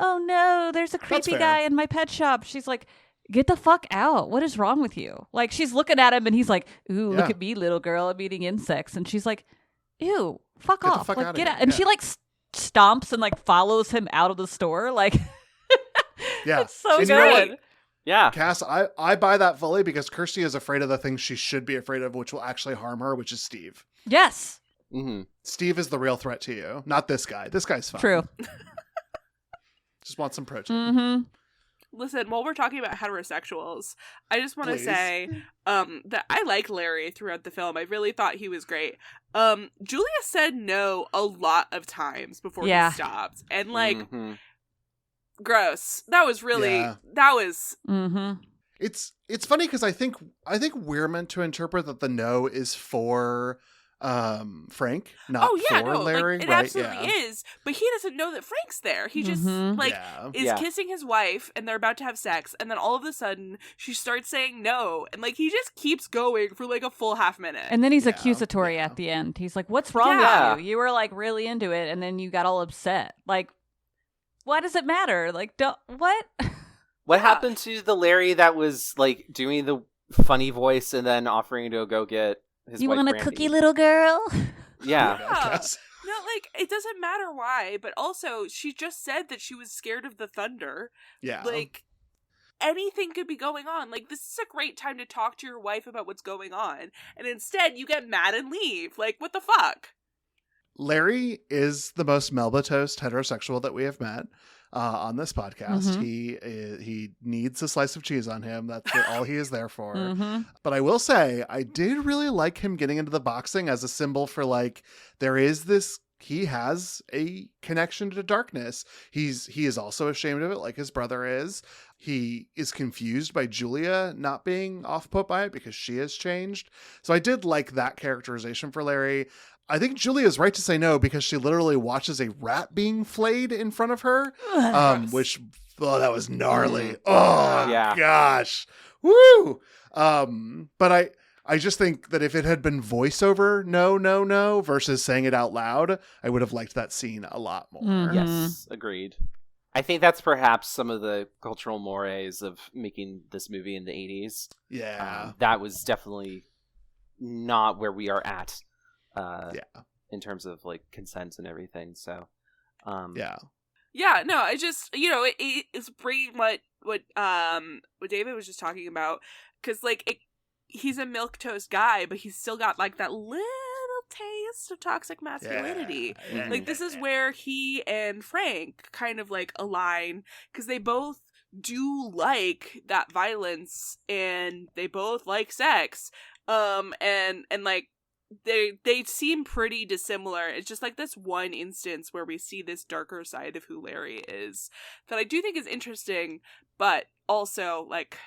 oh no, there's a creepy fair. guy in my pet shop. She's like, get the fuck out. What is wrong with you? Like, she's looking at him and he's like, ooh, look Yeah. at me, little girl. I'm eating insects. And she's like, ew, fuck Get the off. fuck Like, outta get here. out. And Yeah. she like stomps and like follows him out of the store. Like, Yeah. it's so And you know what? good. Yeah. Cass, I buy that fully because Kirsty is afraid of the things she should be afraid of, which will actually harm her, which is Steve. Yes. Steve is the real threat to you, not this guy. This guy's fine. True. Just want some protein. Mm-hmm. Listen, while we're talking about heterosexuals, I just want to Please. say that I like Larry throughout the film. I really thought he was great. Julia said no a lot of times before Yeah. he stopped. And like, gross. That was really, Yeah. that was... Mm-hmm. It's funny because I think we're meant to interpret that the no is for Frank, not Oh yeah, for no, Larry. like, it right? absolutely Yeah. is. But he doesn't know that Frank's there. He just Mhm. like Yeah. is Yeah. kissing his wife, and they're about to have sex, and then all of a sudden she starts saying no, and like he just keeps going for like a full half minute. And then he's Yeah, accusatory yeah. at the end. He's like, what's wrong Yeah. with you? You were like really into it, and then you got all upset. Like, why does it matter? Like, what? What Yeah. happened to the Larry that was like doing the funny voice and then offering to go get his You wife want a Brandy? cookie, little girl? Yeah. Cass. No, like it doesn't matter why, but also she just said that she was scared of the thunder. Yeah. Like anything could be going on. Like this is a great time to talk to your wife about what's going on, and instead you get mad and leave. Like what the fuck? Larry is the most Melba toast heterosexual that we have met on this podcast. Mhm. He needs a slice of cheese on him. That's all he is there for. Mm-hmm. But I will say, I did really like him getting into the boxing as a symbol for like, there is this, he has a connection to darkness. He is also ashamed of it, like his brother is. He is confused by Julia not being off-put by it because she has changed. So I did like that characterization for Larry. I think Julia's right to say no because she literally watches a rat being flayed in front of her, which, that was gnarly. Oh, Yeah. gosh. Woo! But I just think that if it had been voiceover, no, versus saying it out loud, I would have liked that scene a lot more. Mhm. Yes, agreed. I think that's perhaps some of the cultural mores of making this movie in the 80s. Yeah. That was definitely not where we are at in terms of like consent and everything. So, Yeah. Yeah, no, I just it's bringing what David was just talking about, because like he's a milquetoast guy, but he's still got like that little taste of toxic masculinity. Yeah. Like this is where he and Frank kind of like align, because they both do like that violence and they both like sex, and like they seem pretty dissimilar. It's just like this one instance where we see this darker side of who Larry is that I do think is interesting, but also like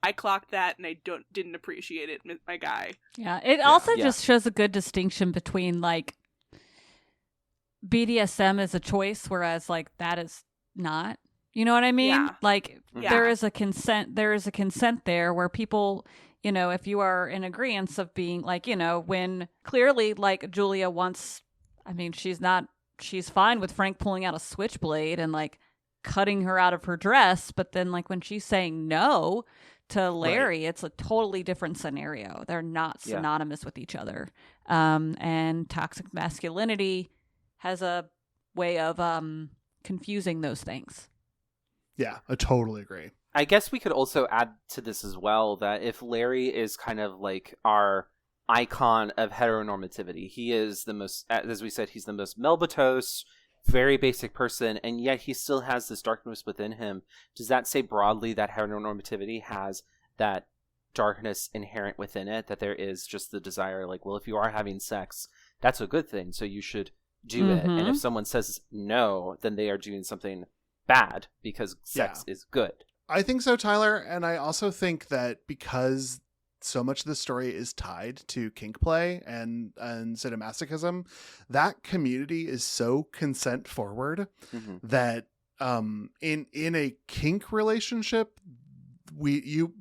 I clocked that and I didn't appreciate it, my guy. Yeah. It also Yeah. just shows a good distinction between like BDSM is a choice, whereas like that is not. You know what I mean? Yeah. Like Yeah. there is a consent there where people, you know, if you are in agreement of being like, you know, when clearly like Julia wants, I mean, she's fine with Frank pulling out a switchblade and like cutting her out of her dress, but then like when she's saying no to Larry, it's a totally different scenario. They're not synonymous with each other. And toxic masculinity has a way of confusing those things. Yeah, I totally agree. I guess we could also add to this as well that if Larry is kind of like our icon of heteronormativity, he is the most, as we said, he's the most melbatose, very basic person, and yet he still has this darkness within him. Does that say broadly that heteronormativity has that darkness inherent within it, that there is just the desire, like, well, if you are having sex, that's a good thing, so you should do it. And if someone says no, then they are doing something bad because sex is good. I think so, Tyler. And I also think that because so much of the story is tied to kink play and sadomasochism, that community is so consent forward that in a kink relationship,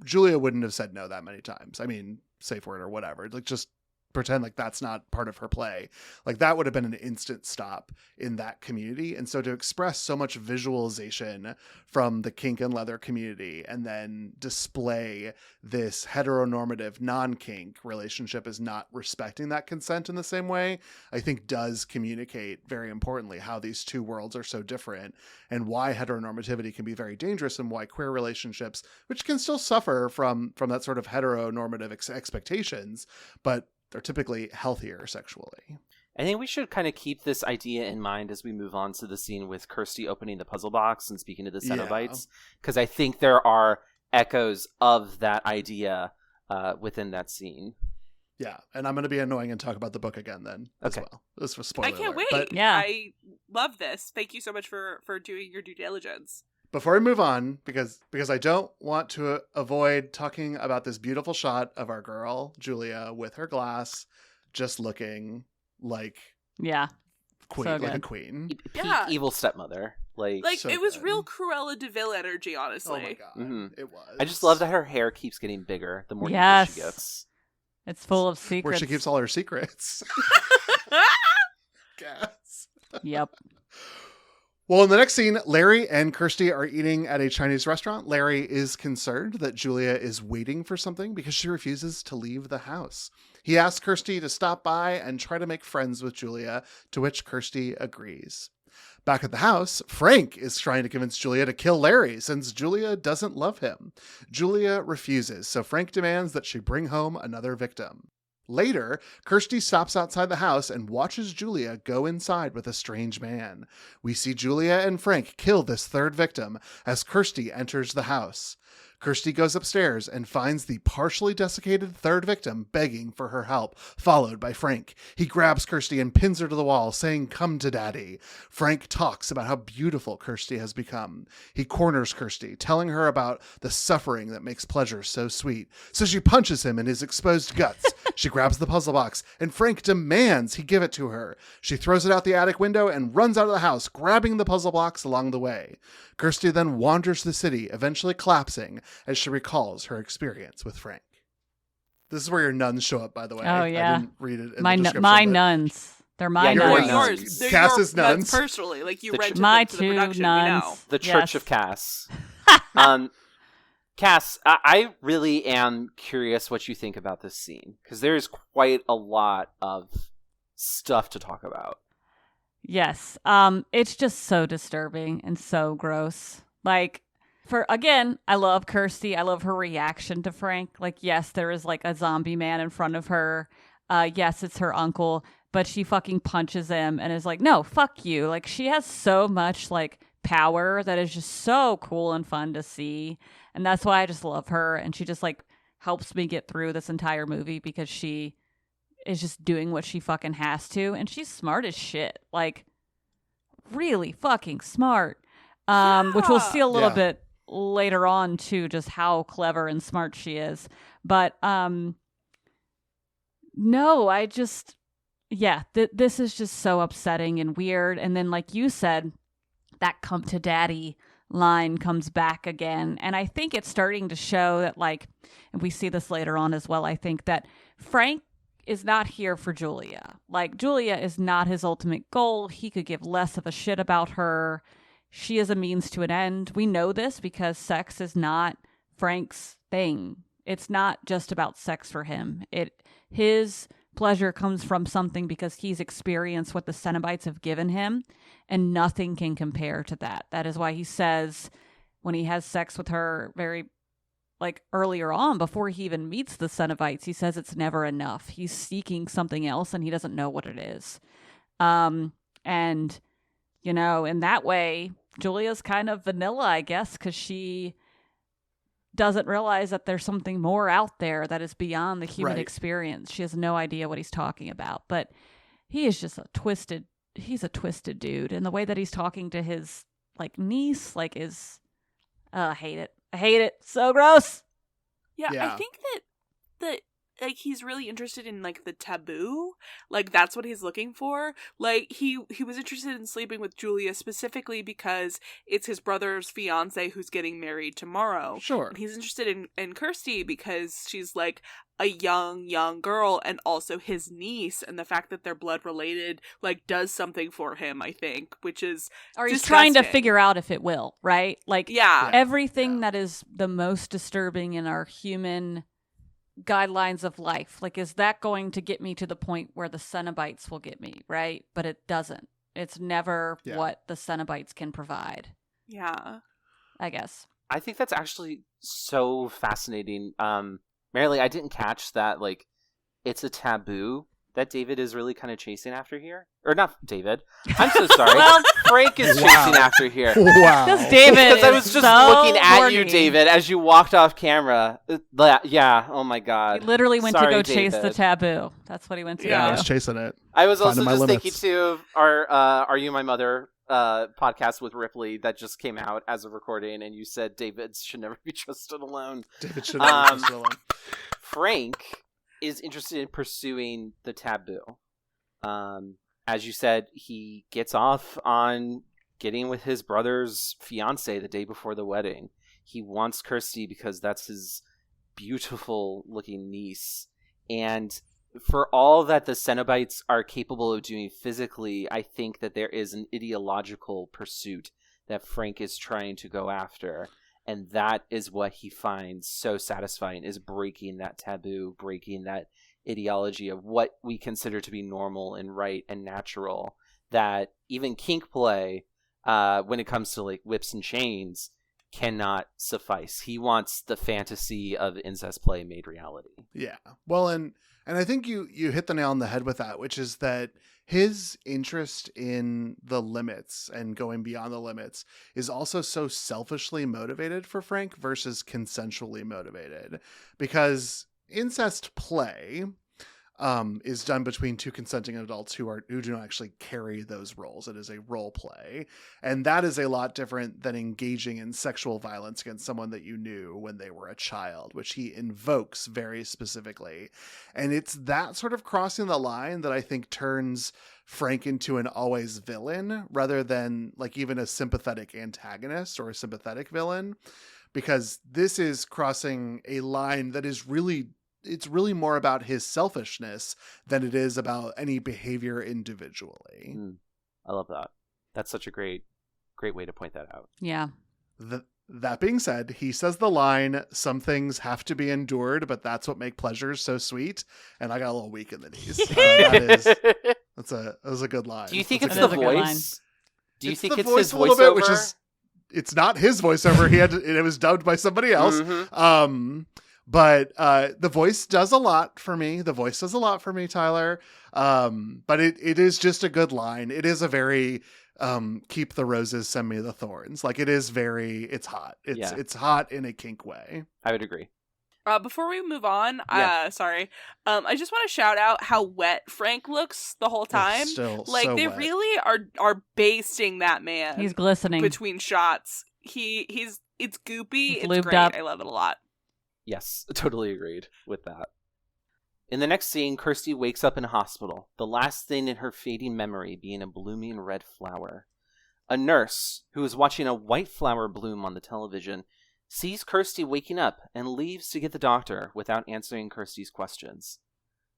Julia wouldn't have said no that many times. I mean, safe word or whatever. Like, just pretend like that's not part of her play. Like, that would have been an instant stop in that community. And so to express so much visualization from the kink and leather community and then display this heteronormative non-kink relationship as not respecting that consent in the same way, I think does communicate very importantly how these two worlds are so different and why heteronormativity can be very dangerous and why queer relationships, which can still suffer from that sort of heteronormative expectations, but they're typically healthier sexually. I think we should kind of keep this idea in mind as we move on to the scene with Kirsty opening the puzzle box and speaking to the Cenobites, because I think there are echoes of that idea within that scene. Yeah, and I'm going to be annoying and talk about the book again then as well. This was spoiler I can't alert, wait. but I love this. Thank you so much for doing your due diligence. before we move on, because I don't want to avoid talking about this beautiful shot of our girl, Julia, with her glass, just looking like queen, so like a queen. Peak evil stepmother. Like so it was good. real Cruella de Vil energy, honestly. Oh my god, It was. I just love that her hair keeps getting bigger the more evil she gets. It's full of secrets. Where she keeps all her secrets. Gas. Yep. Well, in the next scene, Larry and Kirsty are eating at a Chinese restaurant. Larry is concerned that Julia is waiting for something because she refuses to leave the house. He asks Kirsty to stop by and try to make friends with Julia, to which Kirsty agrees. Back at the house, Frank is trying to convince Julia to kill Larry since Julia doesn't love him. Julia refuses, so Frank demands that she bring home another victim. Later, Kirsty stops outside the house and watches Julia go inside with a strange man. We see Julia and Frank kill this third victim as Kirsty enters the house. Kirsty goes upstairs and finds the partially desiccated third victim begging for her help, followed by Frank. He grabs Kirsty and pins her to the wall, saying, "Come to Daddy." Frank talks about how beautiful Kirsty has become. He corners Kirsty, telling her about the suffering that makes pleasure so sweet. So she punches him in his exposed guts. She grabs the puzzle box, and Frank demands he give it to her. She throws it out the attic window and runs out of the house, grabbing the puzzle box along the way. Kirsty then wanders the city, eventually collapsing as she recalls her experience with Frank. This is where your nuns show up, by the way. Oh, yeah. I didn't read it in My the description. my but nuns. They're my Yeah, nuns. yours. They're Cass's your nuns. personally. Like, you rented my them to the two production, nuns. we know. The Church of Cass. Cass, I really am curious what you think about this scene, because there's quite a lot of stuff to talk about. Yes. It's just so disturbing and so gross. Like, I love Kirsty. I love her reaction to Frank. Like, yes, there is like a zombie man in front of her. Yes, it's her uncle, but she fucking punches him and is like, "No, fuck you." Like, she has so much like power that is just so cool and fun to see. And that's why I just love her. And she just like helps me get through this entire movie because she is just doing what she fucking has to. And she's smart as shit. Like, really fucking smart. Which we'll see a little bit later on too, just how clever and smart she is. But no, I just, yeah, this is just so upsetting and weird. And then, like you said, that "come to daddy" line comes back again. And I think it's starting to show that, like, and we see this later on as well, I think that Frank is not here for Julia. Like, Julia is not his ultimate goal. He could give less of a shit about her. She is a means to an end. We know this because sex is not Frank's thing. It's not just about sex for him. His pleasure comes from something because he's experienced what the Cenobites have given him, and nothing can compare to that. That is why he says when he has sex with her very, like, earlier on, before he even meets the Cenobites, he says it's never enough. He's seeking something else and he doesn't know what it is. And, you know, in that way, Julia's kind of vanilla, I guess, because she doesn't realize that there's something more out there that is beyond the human experience. She has no idea what he's talking about. But he is just he's a twisted dude. And the way that he's talking to his, like, niece, like, is, I hate it. I hate it. So gross. Yeah, I think that like, he's really interested in, like, the taboo. Like, that's what he's looking for. Like, he was interested in sleeping with Julia specifically because it's his brother's fiance who's getting married tomorrow. Sure. And he's interested in Kirsty because she's, like, a young girl, and also his niece, and the fact that they're blood related, like, does something for him, I think, which is or he's disgusting. trying to figure out if it will, right? Like, everything that is the most disturbing in our human guidelines of life, like, is that going to get me to the point where the Cenobites will get me, right? But it doesn't. It's never what the Cenobites can provide. Yeah, I guess. I think that's actually so fascinating. Marilee, I didn't catch that, like, it's a taboo that David is really kind of chasing after here. Or not David. I'm so sorry. Frank is chasing after here. Wow. Because David Because I was just looking at you, David, as you walked off camera. Yeah, oh my God. He literally went Sorry, to go David. chase the taboo. That's what he went to Yeah, I do. was chasing it. I was Finding also my just limits. thinking, too, of our Are You My Mother podcast with Ripley that just came out as a recording, and you said David should never be trusted alone. David should have been trusted alone. Frank is interested in pursuing the taboo. As you said, he gets off on getting with his brother's fiance the day before the wedding. He wants Kirsty because that's his beautiful looking niece. And for all that the Cenobites are capable of doing physically, I think that there is an ideological pursuit that Frank is trying to go after. And that is what he finds so satisfying, is breaking that taboo, breaking that ideology of what we consider to be normal and right and natural, that even kink play, when it comes to, like, whips and chains, cannot suffice. He wants the fantasy of incest play made reality. Yeah. Well, and I think you hit the nail on the head with that, which is that his interest in the limits and going beyond the limits is also so selfishly motivated for Frank versus consensually motivated, because incest play is done between two consenting adults who do not actually carry those roles. It is a role play, and that is a lot different than engaging in sexual violence against someone that you knew when they were a child, which he invokes very specifically. And it's that sort of crossing the line that I think turns Frank into an always villain rather than, like, even a sympathetic antagonist or a sympathetic villain, because this is crossing a line that is really, it's really more about his selfishness than it is about any behavior individually. I love that. That's such a great way to point that out. Yeah. That being said, he says the line, "Some things have to be endured, but that's what make pleasures so sweet." And I got a little weak in the knees. That was a good line. Do you think That's it's a the good line. voice? Do you think the it's voice his a little bit, which voiceover? is, it's not his voiceover. It was dubbed by somebody else. Mm-hmm. But the voice does a lot for me. The voice does a lot for me, Tyler. But it is just a good line. It is a very keep the roses, send me the thorns. Like, it's hot. It's hot in a kink way. I would agree. Before we move on, Yeah. I just want to shout out how wet Frank looks the whole time. Still Like, so they wet. really are basting that man. He's glistening. Between shots. It's goopy. He's It's lubed great. up. I love it a lot. Yes, totally agreed with that. In the next scene, Kirsty wakes up in a hospital, the last thing in her fading memory being a blooming red flower. A nurse, who is watching a white flower bloom on the television, sees Kirsty waking up and leaves to get the doctor without answering Kirsty's questions.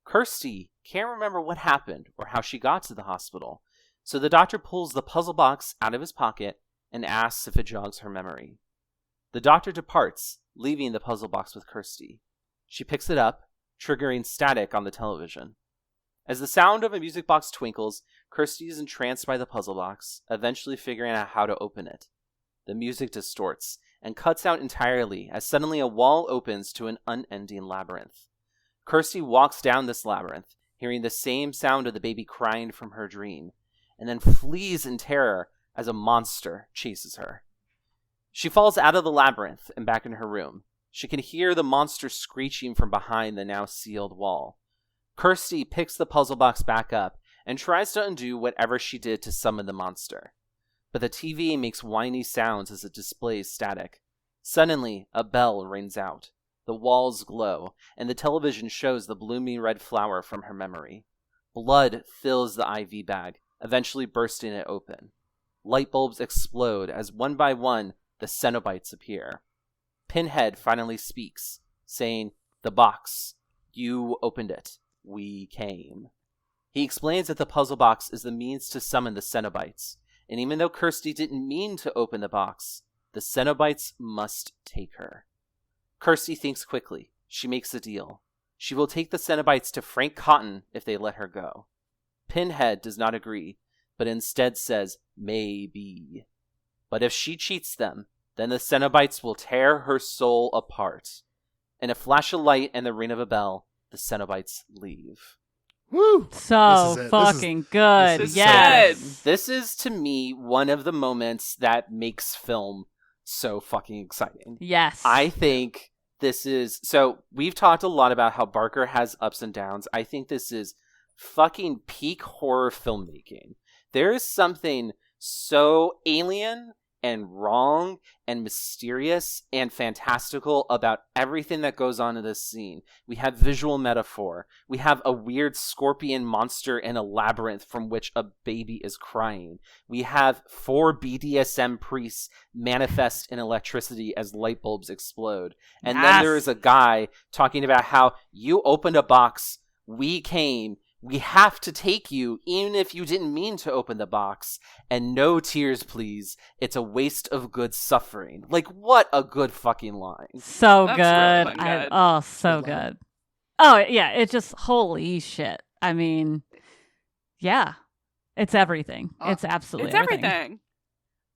Kirsty can't remember what happened or how she got to the hospital, so the doctor pulls the puzzle box out of his pocket and asks if it jogs her memory. The doctor departs, leaving the puzzle box with Kirsty. She picks it up, triggering static on the television. As the sound of a music box twinkles, Kirsty is entranced by the puzzle box, eventually figuring out how to open it. The music distorts and cuts out entirely as suddenly a wall opens to an unending labyrinth. Kirsty walks down this labyrinth, hearing the same sound of the baby crying from her dream, and then flees in terror as a monster chases her. She falls out of the labyrinth and back in her room. She can hear the monster screeching from behind the now sealed wall. Kirsty picks the puzzle box back up and tries to undo whatever she did to summon the monster. But the TV makes whiny sounds as it displays static. Suddenly, a bell rings out. The walls glow, and the television shows the blooming red flower from her memory. Blood fills the IV bag, eventually bursting it open. Light bulbs explode as one by one the Cenobites appear. Pinhead finally speaks, saying, "The box. You opened it. We came." He explains that the puzzle box is the means to summon the Cenobites, and even though Kirsty didn't mean to open the box, the Cenobites must take her. Kirsty thinks quickly. She makes a deal. She will take the Cenobites to Frank Cotton if they let her go. Pinhead does not agree, but instead says, maybe. But if she cheats them, then the Cenobites will tear her soul apart. In a flash of light and the ring of a bell, the Cenobites leave. Woo! So fucking good. This is Yes. so good. This is, to me, one of the moments that makes film so fucking exciting. Yes. I think this is... So, we've talked a lot about how Barker has ups and downs. I think this is fucking peak horror filmmaking. There is something so alien and wrong and mysterious and fantastical about everything that goes on in this scene. We have visual metaphor. We have a weird scorpion monster in a labyrinth from which a baby is crying. We have 4 BDSM priests manifest in electricity as light bulbs explode. And then there is a guy talking about how you opened a box, we came, we have to take you, even if you didn't mean to open the box. And no tears, please. It's a waste of good suffering. Like, what a good fucking line. So That's good. really good. Oh, so Good line. good. Oh, yeah. It just, holy shit. I mean, yeah. It's everything. It's absolutely It's everything.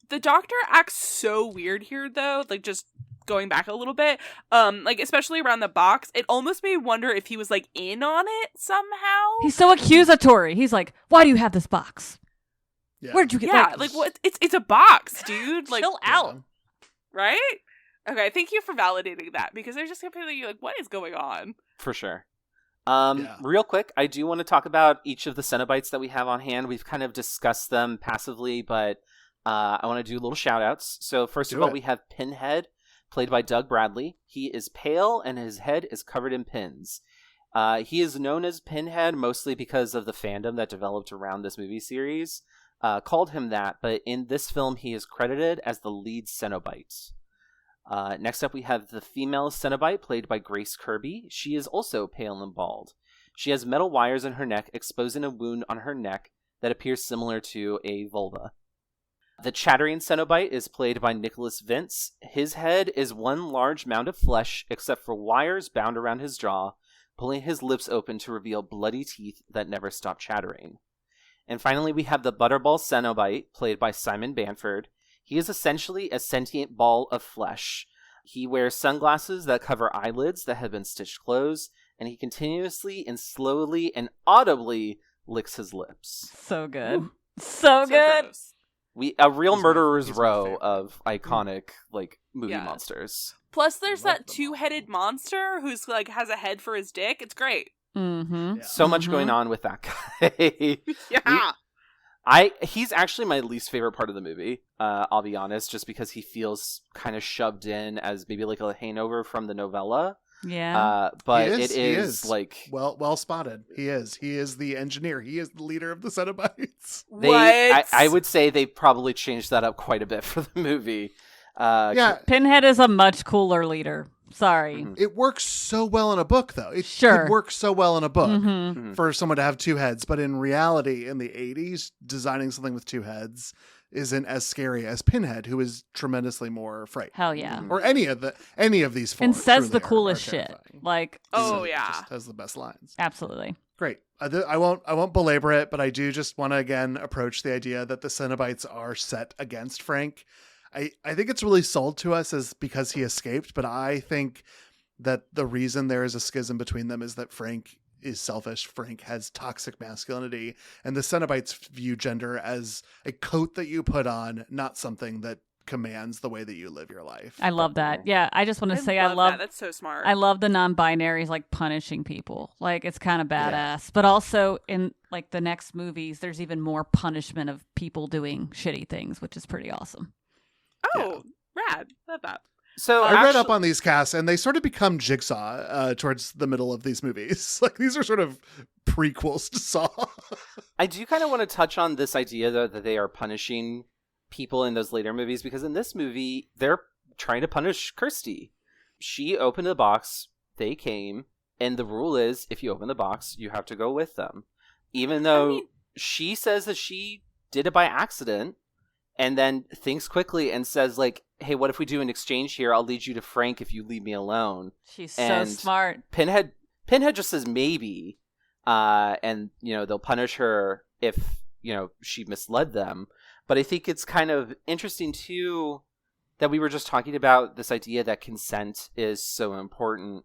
The doctor acts so weird here, though. Like, just going back a little bit, like especially around the box, it almost made me wonder if he was like in on it somehow. He's so accusatory. He's like, "Why do you have this box? Yeah. Where'd you get?" Yeah, like what? It's a box, dude. Like, chill out. right? Okay, thank you for validating that because I just kept feeling like, what is going on? For sure. Yeah. Real quick, I do want to talk about each of the Cenobites that we have on hand. We've kind of discussed them passively, but I want to do little shout outs. So first of all, we have Pinhead, played by Doug Bradley. He is pale and his head is covered in pins. He is known as Pinhead mostly because of the fandom that developed around this movie series. Called him that, but in this film he is credited as the lead Cenobite. Next up we have the female Cenobite, played by Grace Kirby. She is also pale and bald. She has metal wires in her neck, exposing a wound on her neck that appears similar to a vulva. The chattering Cenobite is played by Nicholas Vince. His head is one large mound of flesh, except for wires bound around his jaw, pulling his lips open to reveal bloody teeth that never stop chattering. And finally, we have the Butterball Cenobite, played by Simon Banford. He is essentially a sentient ball of flesh. He wears sunglasses that cover eyelids that have been stitched closed, and he continuously and slowly and audibly licks his lips. So good. Ooh. So good. Gross. A real He's murderer's my row favorite. of iconic movie Yeah. monsters. Plus, there's Love that them all. two-headed monster who's like has a head for his dick. It's great. Mm-hmm. Yeah. So much going on with that guy. Yeah. He's actually my least favorite part of the movie. I'll be honest, just because he feels kind of shoved in as maybe like a hangover from the novella. Yeah. But He it is like well spotted. He is the engineer. He is the leader of the Cenobites. I would say they probably changed that up quite a bit for the movie. Yeah, Pinhead is a much cooler leader. Sorry. Mhm. it works so well in a book, though. It Sure. could work so well in a book Mhm. for someone to have two heads, but in reality, in the 80s, designing something with two heads isn't as scary as Pinhead, who is tremendously more frightening. Hell yeah. Or any of these four. And says truly the are coolest shit. terrifying. Like, Oh, So it yeah. just has the best lines. absolutely. Great. I won't belabor it, but I do just want to again approach the idea that the Cenobites are set against Frank. I think it's really sold to us as because he escaped, but I think that the reason there is a schism between them is that Frank is selfish. Frank has toxic masculinity, and the Cenobites view gender as a coat that you put on, not something that commands the way that you live your life. I love that. Yeah, I just want to say I love love that. That's so smart. I love the non-binaries like punishing people. Like it's kind of badass. But also in like the next movies there's even more punishment of people doing shitty things, which is pretty awesome. Oh, rad. Love that. so. I read actually- up on these casts, and they sort of become Jigsaw towards the middle of these movies. Like these are sort of prequels to Saw. I do kind of want to touch on this idea, though, that they are punishing people in those later movies, because in this movie, they're trying to punish Kirsty. She opened the box, they came, and the rule is, if you open the box, you have to go with them. Even though she says that she did it by accident, and then thinks quickly and says, like, hey, what if we do an exchange here? I'll lead you to Frank if you leave me alone. She's And so smart. Pinhead just says maybe, and they'll punish her if she misled them. But I think it's kind of interesting too that we were just talking about this idea that consent is so important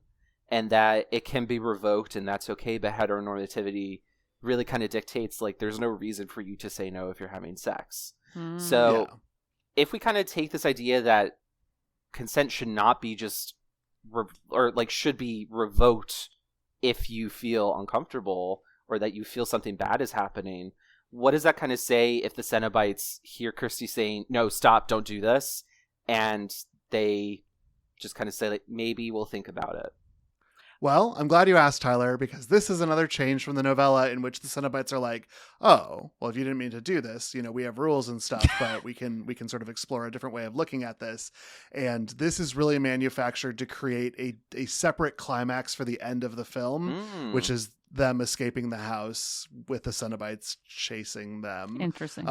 and that it can be revoked and that's okay. But heteronormativity really kind of dictates like there's no reason for you to say no if you're having sex. So Yeah. if we kind of take this idea that consent should not be just should be revoked if you feel uncomfortable or that you feel something bad is happening, what does that kind of say if the Cenobites hear Kirsty saying, no, stop, don't do this, and they just kind of say, like, maybe we'll think about it? Well, I'm glad you asked, Tyler, because this is another change from the novella in which the Cenobites are like, oh, well, if you didn't mean to do this, we have rules and stuff, but we can sort of explore a different way of looking at this. And this is really manufactured to create a separate climax for the end of the film, which is them escaping the house with the Cenobites chasing them. Interesting.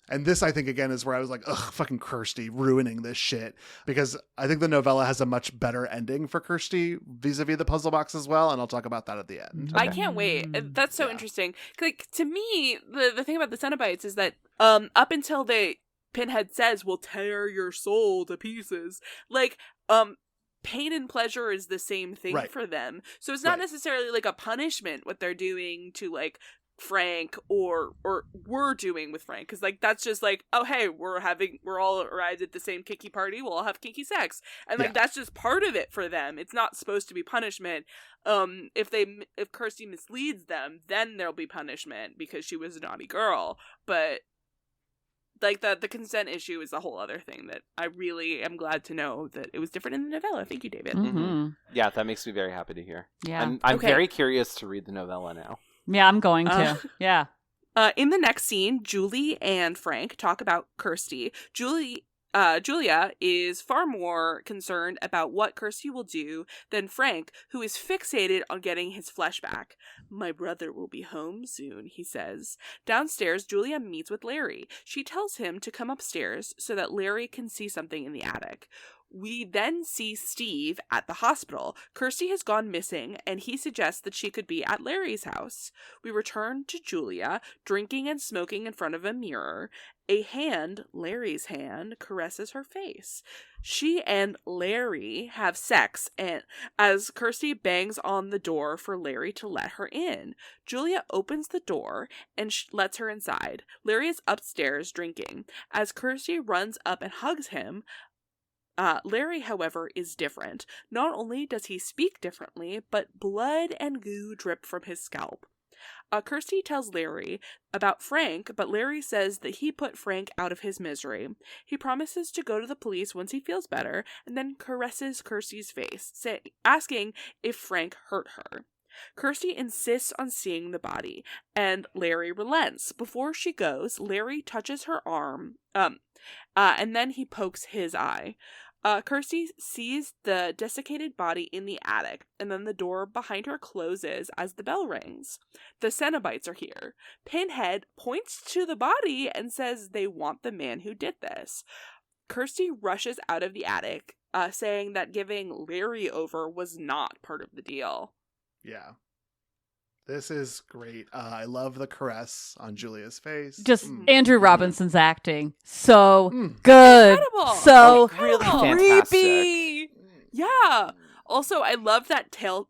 And this, I think, again, is where I was like, ugh, fucking Kirsty ruining this shit. Because I think the novella has a much better ending for Kirsty vis-a-vis the puzzle box as well. And I'll talk about that at the end. I can't wait. That's so interesting. Like, to me, the thing about the Cenobites is that up until Pinhead says, we'll tear your soul to pieces. Like, pain and pleasure is the same thing for them. So it's not necessarily like a punishment what they're doing to like Frank or we're doing with Frank, because like that's just like, oh hey, we're all arrived at the same kinky party, we'll all have kinky sex, and like that's just part of it for them. It's not supposed to be punishment. If Kirsty misleads them, then there'll be punishment because she was a naughty girl. But like the consent issue is a whole other thing that I really am glad to know that it was different in the novella. Thank you, David. Mm-hmm. Yeah, that makes me very happy to hear. Yeah, I'm very curious to read the novella now. Yeah, I'm going to. Yeah. In the next scene, Julie and Frank talk about Kirsty. Julia is far more concerned about what Kirsty will do than Frank, who is fixated on getting his flesh back. My brother will be home soon, he says. Downstairs, Julia meets with Larry. She tells him to come upstairs so that Larry can see something in the attic. We then see Steve at the hospital. Kirsty has gone missing, and he suggests that she could be at Larry's house. We return to Julia, drinking and smoking in front of a mirror. A hand, Larry's hand, caresses her face. She and Larry have sex, and as Kirsty bangs on the door for Larry to let her in. Julia opens the door and lets her inside. Larry is upstairs drinking. As Kirsty runs up and hugs him, Larry, however, is different. Not only does he speak differently, but blood and goo drip from his scalp. Kirsty tells Larry about Frank, but Larry says that he put Frank out of his misery. He promises to go to the police once he feels better, and then caresses Kirsty's face, asking if Frank hurt her. Kirsty insists on seeing the body, and Larry relents. Before she goes, Larry touches her arm, and then he pokes his eye. Kirsty sees the desiccated body in the attic, and then the door behind her closes as the bell rings. The Cenobites are here. Pinhead points to the body and says they want the man who did this. Kirsty rushes out of the attic, saying that giving Larry over was not part of the deal. Yeah. This is great. I love the caress on Julia's face. Just Andrew Robinson's acting. So good. Incredible. So really creepy. Yeah. Also, I loved that tail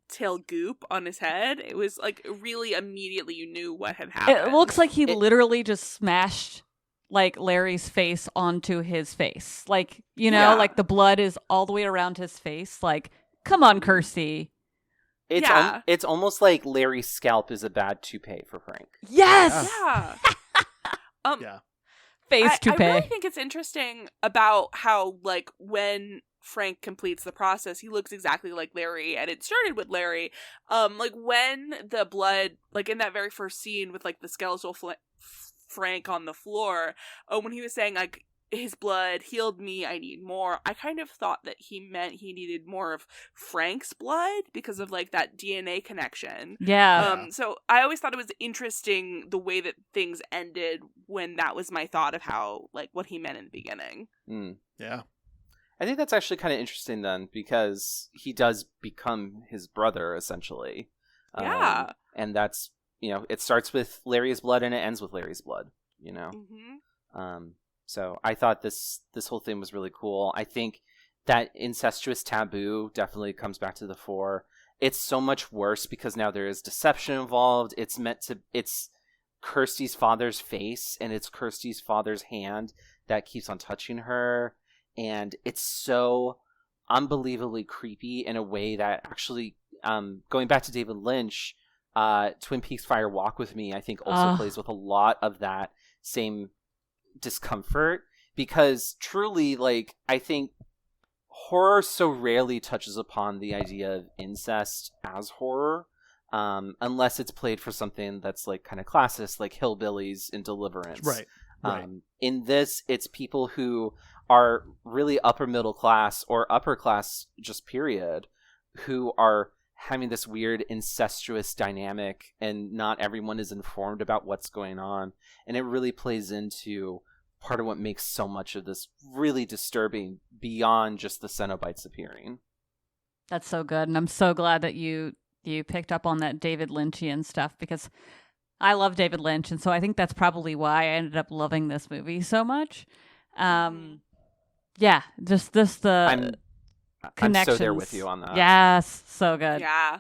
goop on his head. It was like really immediately you knew what had happened. It looks like he literally just smashed like Larry's face onto his face. Like, you know, like the blood is all the way around his face. Like, come on, Kirsty. It's almost like Larry's scalp is a bad toupee for Frank. Yes. Yeah. Face toupee. I really think it's interesting about how, like, when Frank completes the process, he looks exactly like Larry, and it started with Larry. Like, when the blood, like, in that very first scene with, like, the skeletal Frank on the floor, when he was saying, like, his blood healed me, I need more, I kind of thought that he meant he needed more of Frank's blood because of like that DNA connection. So I always thought it was interesting the way that things ended when that was my thought of how, like, what he meant in the beginning. Yeah, I think that's actually kind of interesting then, because he does become his brother essentially. And that's, you know, it starts with Larry's blood and it ends with Larry's blood, you know. So I thought this whole thing was really cool. I think that incestuous taboo definitely comes back to the fore. It's so much worse because now there is deception involved. It's Kirsty's father's face and it's Kirsty's father's hand that keeps on touching her. And it's so unbelievably creepy in a way that actually, going back to David Lynch, Twin Peaks Fire Walk With Me, I think also plays with a lot of that same discomfort, because truly, like, I think horror so rarely touches upon the idea of incest as horror, unless it's played for something that's like kind of classist, like Hillbillies in Deliverance. Right. In this, it's people who are really upper middle class or upper class, just period, who are having this weird incestuous dynamic, and not everyone is informed about what's going on. And it really plays into part of what makes so much of this really disturbing beyond just the Cenobites appearing. That's so good. And I'm so glad that you picked up on that David Lynchian stuff, because I love David Lynch. And so I think that's probably why I ended up loving this movie so much. Just the connections. I'm so there with you on that. Yes, so good. Yeah.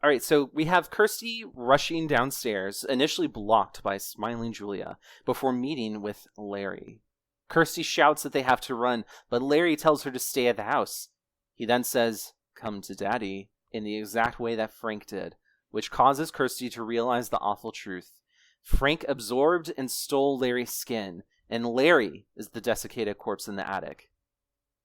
All right, so we have Kirsty rushing downstairs, initially blocked by smiling Julia, before meeting with Larry. Kirsty shouts that they have to run, but Larry tells her to stay at the house. He then says, "Come to Daddy," in the exact way that Frank did, which causes Kirsty to realize the awful truth. Frank absorbed and stole Larry's skin, and Larry is the desiccated corpse in the attic.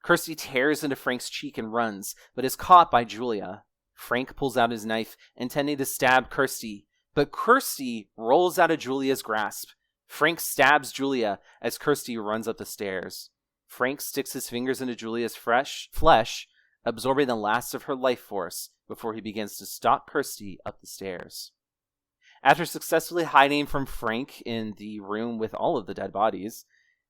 Kirsty tears into Frank's cheek and runs, but is caught by Julia. Frank pulls out his knife, intending to stab Kirsty, but Kirsty rolls out of Julia's grasp. Frank stabs Julia as Kirsty runs up the stairs. Frank sticks his fingers into Julia's flesh, absorbing the last of her life force before he begins to stalk Kirsty up the stairs. After successfully hiding from Frank in the room with all of the dead bodies,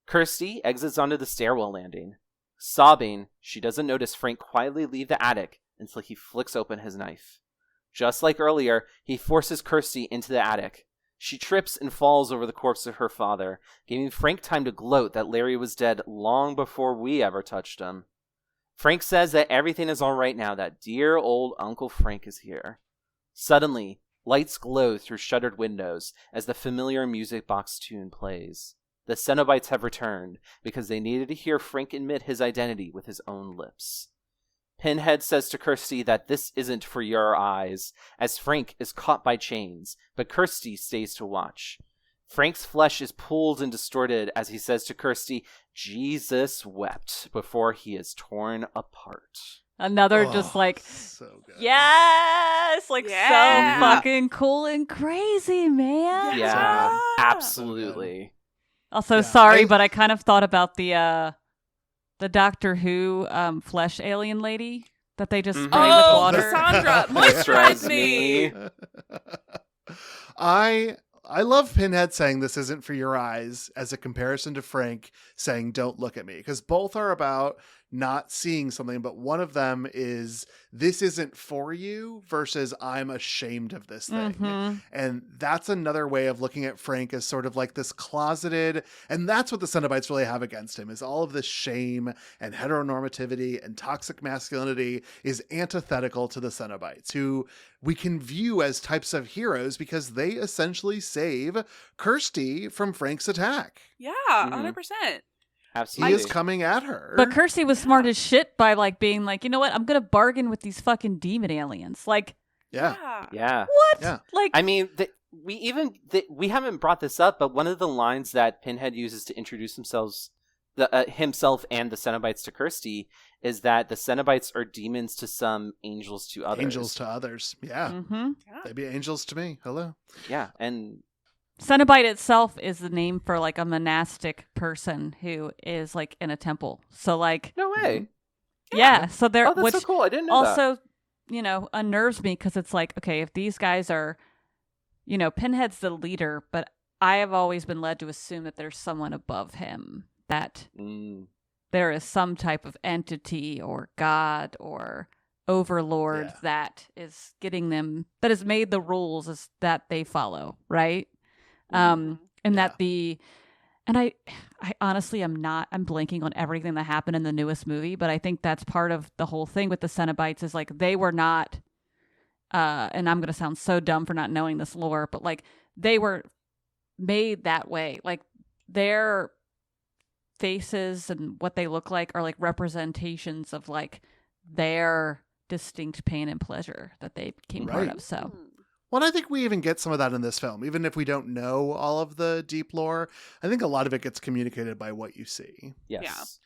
Kirsty exits onto the stairwell landing. Sobbing, she doesn't notice Frank quietly leave the attic until he flicks open his knife. Just like earlier, he forces Kirsty into the attic. She trips and falls over the corpse of her father, giving Frank time to gloat that Larry was dead long before we ever touched him. Frank says that everything is all right now, that dear old Uncle Frank is here. Suddenly, lights glow through shuttered windows as the familiar music box tune plays. The Cenobites have returned because they needed to hear Frank admit his identity with his own lips. Pinhead says to Kirsty that this isn't for your eyes, as Frank is caught by chains, but Kirsty stays to watch. Frank's flesh is pulled and distorted as he says to Kirsty, Jesus wept before he is torn apart. Another just like, so good. yes, like Yeah. so fucking cool and crazy, man. Yeah, So absolutely. Also, Yeah. sorry, but I kind of thought about the Doctor Who flesh alien lady that they just spray with Oh, water. Cassandra, moisturize me. I love Pinhead saying this isn't for your eyes as a comparison to Frank saying don't look at me, because both are about not seeing something, but one of them is this isn't for you versus I'm ashamed of this thing. Mhm. And that's another way of looking at Frank as sort of like this closeted, and that's what the Cenobites really have against him, is all of this shame and heteronormativity and toxic masculinity is antithetical to the Cenobites, who we can view as types of heroes because they essentially save Kirsty from Frank's attack. Yeah, Mhm. 100%. He Absolutely. is coming at her. But Kirsty was smart as shit by like being like, you know what? I'm gonna bargain with these fucking demon aliens. Like, yeah. Yeah. what? Yeah. Like, I mean, we haven't brought this up, but one of the lines that Pinhead uses to introduce himself and the Cenobites to Kirsty is that the Cenobites are demons to some, angels to others. Angels to others. Yeah. mhm. They'd be angels to me. Hello. Yeah, and Cenobite itself is the name for like a monastic person who is like in a temple. So like, no way. yeah. So they're Oh, that's which so cool. I didn't know that. also, you know, unnerves me because it's like, okay, if these guys are, you know, Pinhead's the leader, but I have always been led to assume that there's someone above him, that there is some type of entity or god or overlord Yeah. that is getting them, that has made the rules is that they follow, right? Mhm. And Yeah. that and I honestly I'm blanking on everything that happened in the newest movie, but I think that's part of the whole thing with the Cenobites is like they were not, and I'm going to sound so dumb for not knowing this lore, but like they were made that way. Like their faces and what they look like are like representations of like their distinct pain and pleasure that they became part Right. of. So Well, I think we even get some of that in this film. Even if we don't know all of the deep lore, I think a lot of it gets communicated by what you see. Yes.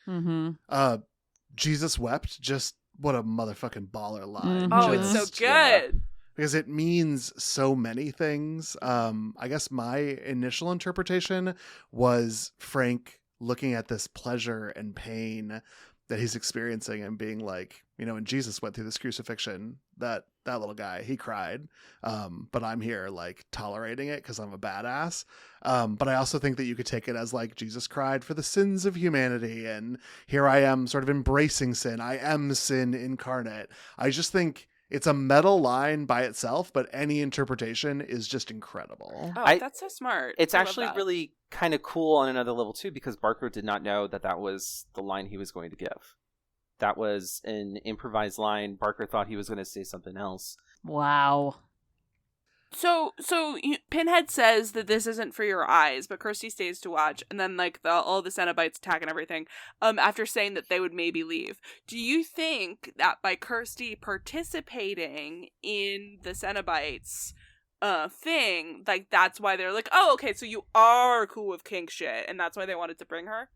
Jesus wept, just what a motherfucking baller line. Mhm. Oh, it's so Just- good. because it means so many things. I guess my initial interpretation was Frank looking at this pleasure and pain that he's experiencing and being like, you know, when Jesus went through this crucifixion, that little guy, he cried. But I'm here like tolerating it because I'm a badass. But I also think that you could take it as like Jesus cried for the sins of humanity. And here I am sort of embracing sin. I am sin incarnate. I just think it's a metal line by itself, but any interpretation is just incredible. Oh, that's so smart. It's I love actually that. really kind of cool on another level too, because Barker did not know that was the line he was going to give. That was an improvised line. Barker thought he was going to say something else. wow. So Pinhead says that this isn't for your eyes, but Kirsty stays to watch, and then like all the Cenobites attack and everything. After saying that they would maybe leave, do you think that by Kirsty participating in the Cenobites thing, like that's why they're like, oh, okay, so you are cool with kink shit, and that's why they wanted to bring her?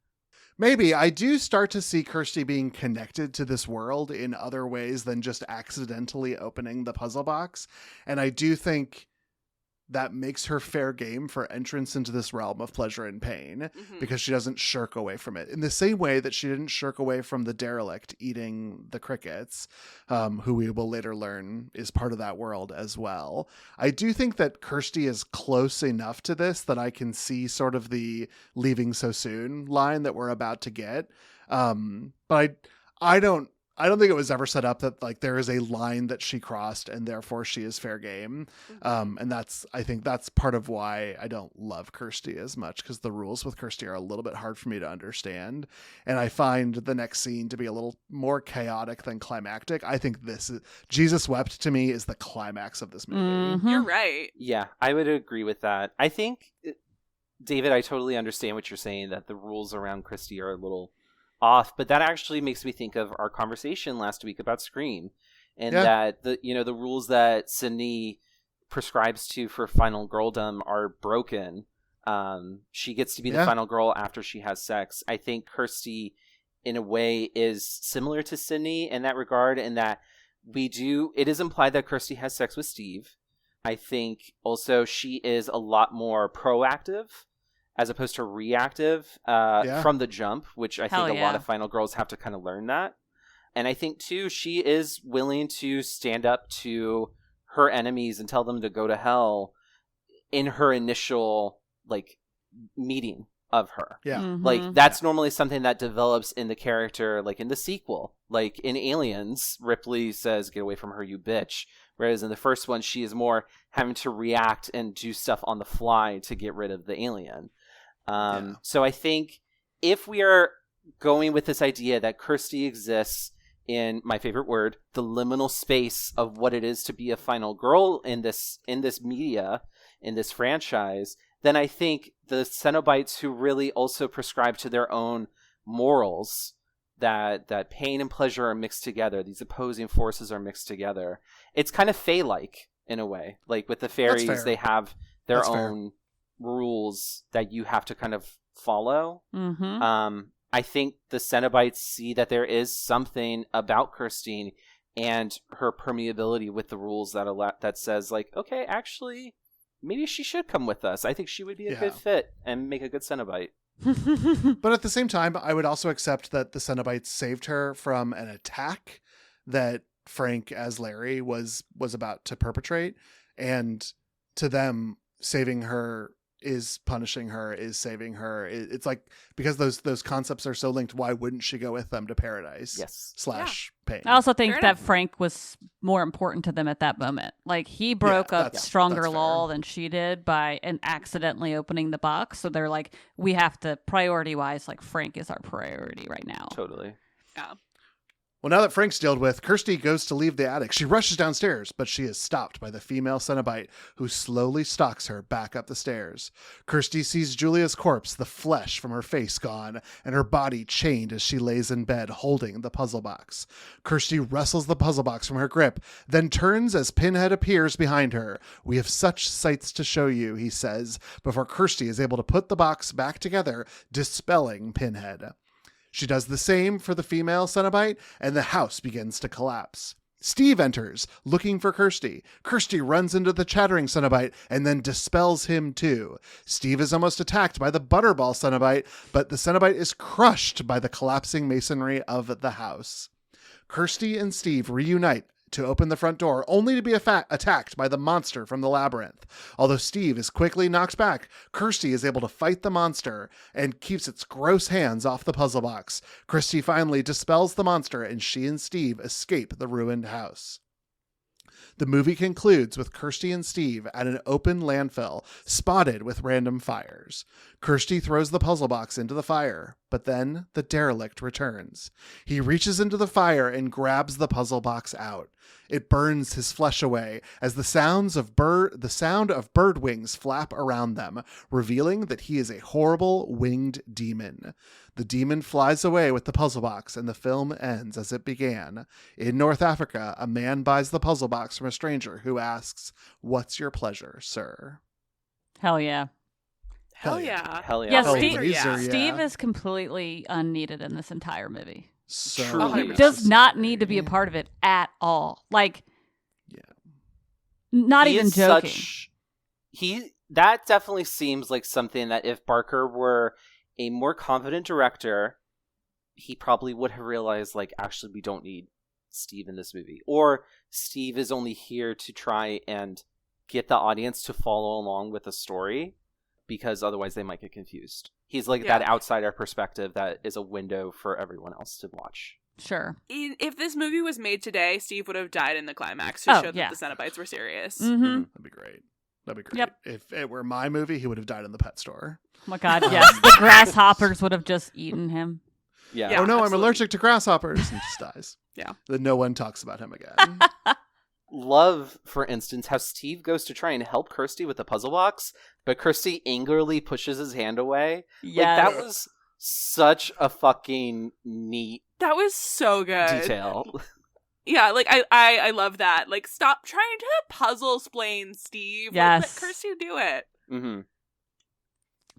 Maybe. I do start to see Kirsty being connected to this world in other ways than just accidentally opening the puzzle box. And I do think that makes her fair game for entrance into this realm of pleasure and pain because she doesn't shirk away from it in the same way that she didn't shirk away from the derelict eating the crickets, who we will later learn is part of that world as well. I do think that Kirsty is close enough to this that I can see sort of the leaving so soon line that we're about to get. But I don't think it was ever set up that like there is a line that she crossed and therefore she is fair game. And I think that's part of why I don't love Kirsty as much, because the rules with Kirsty are a little bit hard for me to understand. And I find the next scene to be a little more chaotic than climactic. I think Jesus Wept to me is the climax of this movie. Mhm. You're right. Yeah, I would agree with that. I think, David, I totally understand what you're saying, that the rules around Kirsty are a little off. But that actually makes me think of our conversation last week about Scream, and that the rules that Sydney prescribes to for final girldom are broken. She gets to be the final girl after she has sex. I think Kirsty, in a way, is similar to Sydney in that regard, in that it is implied that Kirsty has sex with Steve. I think also she is a lot more proactive as opposed to reactive from the jump, which I think a lot of final girls have to kind of learn that. And I think, too, she is willing to stand up to her enemies and tell them to go to hell in her initial, like, meeting of her. Yeah. Mm-hmm. Like, that's normally something that develops in the character, like, in the sequel. Like, in Aliens, Ripley says, "Get away from her, you bitch." Whereas in the first one, she is more having to react and do stuff on the fly to get rid of the alien. So I think if we are going with this idea that Kirsty exists in, my favorite word, the liminal space of what it is to be a final girl in this media, in this franchise, then I think the Cenobites who really also prescribe to their own morals, that pain and pleasure are mixed together, these opposing forces are mixed together. It's kind of Fae-like in a way. Like with the fairies, they have their own rules that you have to kind of follow. Mm-hmm. I think the Cenobites see that there is something about Kirstine and her permeability with the rules that says, like, okay, actually, maybe she should come with us. I think she would be a good fit and make a good Cenobite. But at the same time, I would also accept that the Cenobites saved her from an attack that Frank as Larry was about to perpetrate, and to them, saving her is punishing her, is saving her. It's like, because those concepts are so linked, why wouldn't she go with them to paradise? Yes. / pain. I also think that Frank was more important to them at that moment. Like, he broke a stronger law than she did and accidentally opening the box. So they're like, we have to, priority-wise, like, Frank is our priority right now. Totally. Yeah. Well, now that Frank's dealt with, Kirsty goes to leave the attic. She rushes downstairs, but she is stopped by the female Cenobite, who slowly stalks her back up the stairs. Kirsty sees Julia's corpse, the flesh from her face gone, and her body chained as she lays in bed holding the puzzle box. Kirsty wrestles the puzzle box from her grip, then turns as Pinhead appears behind her. "We have such sights to show you," he says, before Kirsty is able to put the box back together, dispelling Pinhead. She does the same for the female Cenobite, and the house begins to collapse. Steve enters, looking for Kirsty. Kirsty runs into the chattering Cenobite and then dispels him too. Steve is almost attacked by the Butterball Cenobite, but the Cenobite is crushed by the collapsing masonry of the house. Kirsty and Steve reunite to open the front door, only to be attacked by the monster from the labyrinth. Although Steve is quickly knocked back, Kirsty is able to fight the monster and keeps its gross hands off the puzzle box. Kirsty finally dispels the monster, and she and Steve escape the ruined house. The movie concludes with Kirsty and Steve at an open landfill, spotted with random fires. Kirsty throws the puzzle box into the fire, but then the derelict returns. He reaches into the fire and grabs the puzzle box out. It burns his flesh away as the sound of bird wings flap around them, revealing that he is a horrible winged demon. The demon flies away with the puzzle box, and the film ends as it began. In North Africa, a man buys the puzzle box from a stranger who asks, "What's your pleasure, sir?" Hell yeah. Hell yeah. Hell yeah. Yeah, Hellraiser, Steve is completely unneeded in this entire movie. So Truly. He does not need to be a part of it at all. Like, not even joking. That definitely seems like something that if Barker were a more confident director, he probably would have realized, like, actually, we don't need Steve in this movie. Or Steve is only here to try and get the audience to follow along with the story, because otherwise they might get confused. He's like that outsider perspective that is a window for everyone else to watch. Sure. If this movie was made today, Steve would have died in the climax to show that the Cenobites were serious. Mm-hmm. That'd be great. Yep. If it were my movie, he would have died in the pet store. Oh my God, yes. The grasshoppers would have just eaten him. Yeah. Oh no, absolutely. I'm allergic to grasshoppers, and just dies. Yeah. Then no one talks about him again. Love, for instance, how Steve goes to try and help Kirsty with the puzzle box, but Kirsty angrily pushes his hand away. Yeah. Like, that was such a fucking neat That was so good. detail. Yeah, like I love that. Like, stop trying to puzzle-splain, Steve. Yes. Like, let Kirsty do it. Mm-hmm.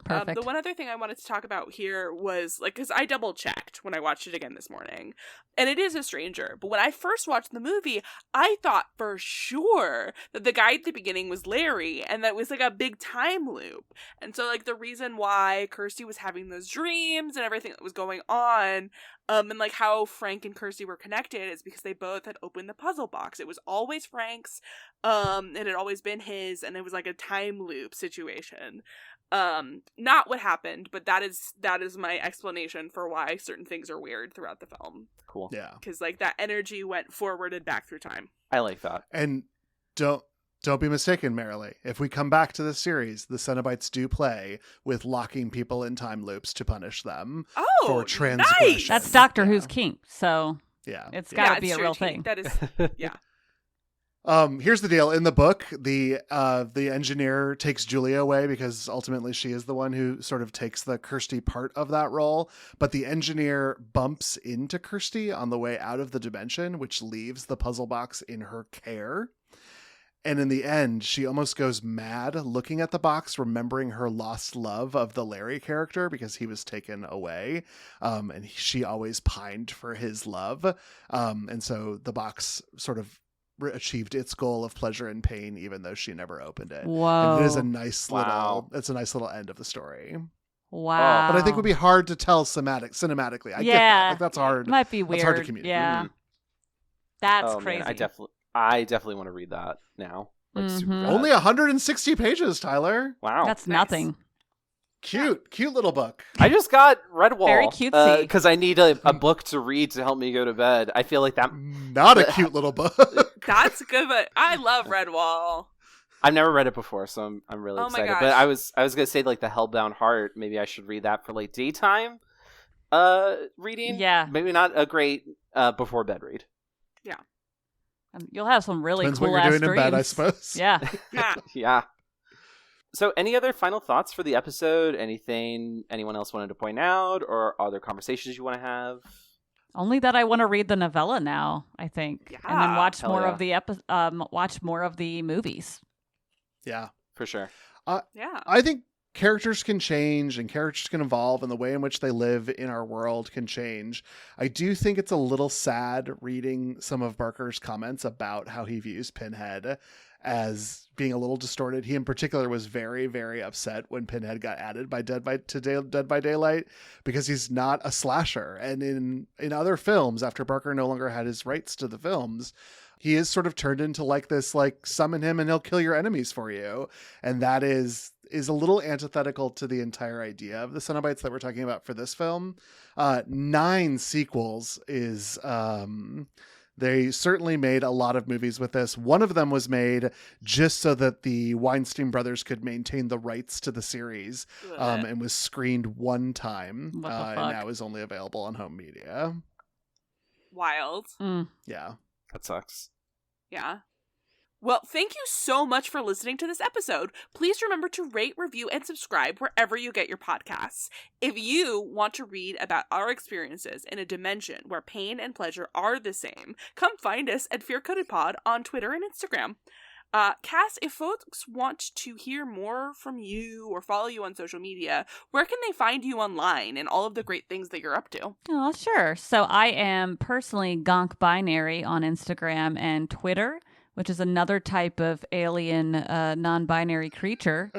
Perfect. The one other thing I wanted to talk about here was, like, because I double-checked when I watched it again this morning, and it is a stranger, but when I first watched the movie, I thought for sure that the guy at the beginning was Larry, and that was, like, a big time loop. And so, like, the reason why Kirsty was having those dreams and everything that was going on, and, like, how Frank and Kirsty were connected is because they both had opened the puzzle box. It was always Frank's, it had always been his, and it was, like, a time loop situation. Not what happened, but that is my explanation for why certain things are weird throughout the film. Cool. Yeah. Because, like, that energy went forward and back through time. I like that. And don't be mistaken, Marilee. If we come back to the series, the Cenobites do play with locking people in time loops to punish them for transgression. Nice! That's Doctor Yeah. Who's kink, so Yeah. it's got to be it's a true, real Tina. thing. That is, yeah. Here's the deal. In the book, the engineer takes Julia away because ultimately she is the one who sort of takes the Kirsty part of that role. But the engineer bumps into Kirsty on the way out of the dimension, which leaves the puzzle box in her care. And in the end, she almost goes mad looking at the box, remembering her lost love of the Larry character because he was taken away. And she always pined for his love. And so the box sort of achieved its goal of pleasure and pain, even though she never opened it. Whoa. And it is a nice Wow. it's a nice little end of the story. Wow. But I think it would be hard to tell cinematically. I get that. Like, that's hard. It might be weird. That's hard to communicate. Yeah. Mhm. That's Oh, crazy. man, I definitely want to read that now. Like, super Mhm. bad. Only 160 pages, Tyler. Wow. That's Nice. nothing. Cute little book. I just got Redwall. Very cutesy. Because I need a book to read to help me go to bed. I feel like that. Not a cute little book. That's good, but I love Redwall. I've never read it before, so I'm really Oh my excited. gosh. But I was gonna say, like, the Hellbound Heart. Maybe I should read that for, like, daytime reading. Yeah. Maybe not a great before bed read. You'll have some really Depends cool what you're ass doing in bed, I dreams. suppose. Yeah. Yeah. Yeah. So, any other final thoughts for the episode? Anything anyone else wanted to point out, or other conversations you want to have? Only that I want to read the novella now, I think, and then Yeah. watch Hell more yeah. of the watch more of the movies. Yeah. For sure. Yeah. I think characters can change and characters can evolve and the way in which they live in our world can change. I do think it's a little sad reading some of Barker's comments about how he views Pinhead as being a little distorted. He in particular was very, very upset when Pinhead got added by Dead by Daylight because he's not a slasher. And in other films, after Barker no longer had his rights to the films, he is sort of turned into like this, like, summon him and he'll kill your enemies for you. And that is a little antithetical to the entire idea of the Cenobites that we're talking about for this film. 9 sequels is, they certainly made a lot of movies with this. One of them was made just so that the Weinstein brothers could maintain the rights to the series, and was screened one time. What the fuck? And now is only available on home media. Wild. Yeah. That sucks. Yeah. Well, thank you so much for listening to this episode. Please remember to rate, review, and subscribe wherever you get your podcasts. If you want to read about our experiences in a dimension where pain and pleasure are the same, come find us at Fear Coded Pod on Twitter and Instagram. Cass, if folks want to hear more from you or follow you on social media, where can they find you online and all of the great things that you're up to? Oh, sure. So I am personally Gonk Binary on Instagram and Twitter, which is another type of alien non-binary creature.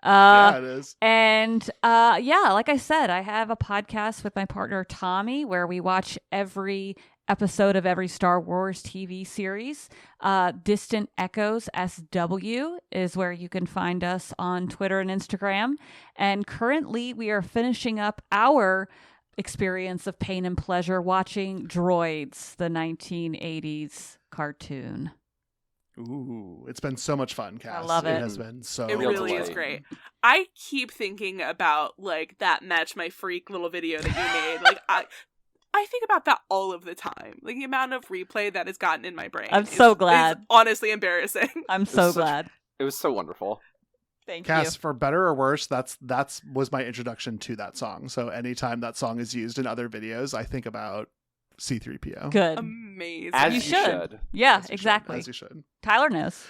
Yeah, it is. And like I said, I have a podcast with my partner Tommy where we watch every episode of every Star Wars TV series. Distant Echoes SW is where you can find us on Twitter and Instagram. And currently we are finishing up our experience of pain and pleasure watching Droids, the 1980s cartoon. Ooh, it's been so much fun, Cass. I love it. It has been so It Real really delight. is great. I keep thinking about, like, that Match My Freak little video that you made. Like, I think about that all of the time. Like, the amount of replay that has gotten in my brain. I'm so glad. Is honestly embarrassing. I'm so It's such- glad. It was so wonderful. Thank Cass, you. for better or worse, that's was my introduction to that song. So anytime that song is used in other videos, I think about C3PO. Good. Amazing. As You you should. should. Yeah, As you exactly. should, as you should. Tyler knows.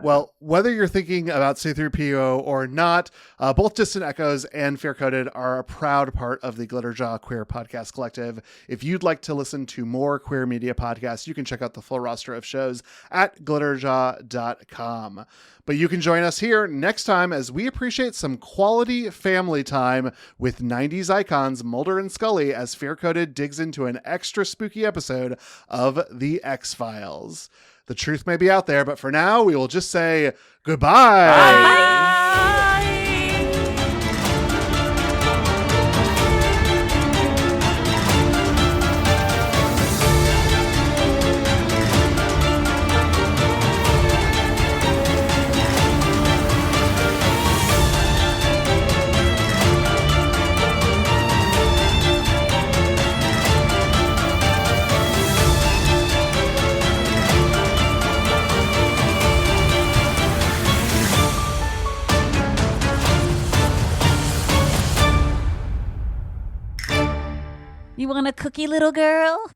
Well, whether you're thinking about C3PO or not, both Distant Echoes and Fear Coded are a proud part of the Glitterjaw Queer Podcast Collective. If you'd like to listen to more queer media podcasts, you can check out the full roster of shows at glitterjaw.com. But you can join us here next time as we appreciate some quality family time with 90s icons Mulder and Scully as Fear Coded digs into an extra spooky episode of The X-Files. The truth may be out there, but for now, we will just say goodbye. Bye. You want a cookie, little girl?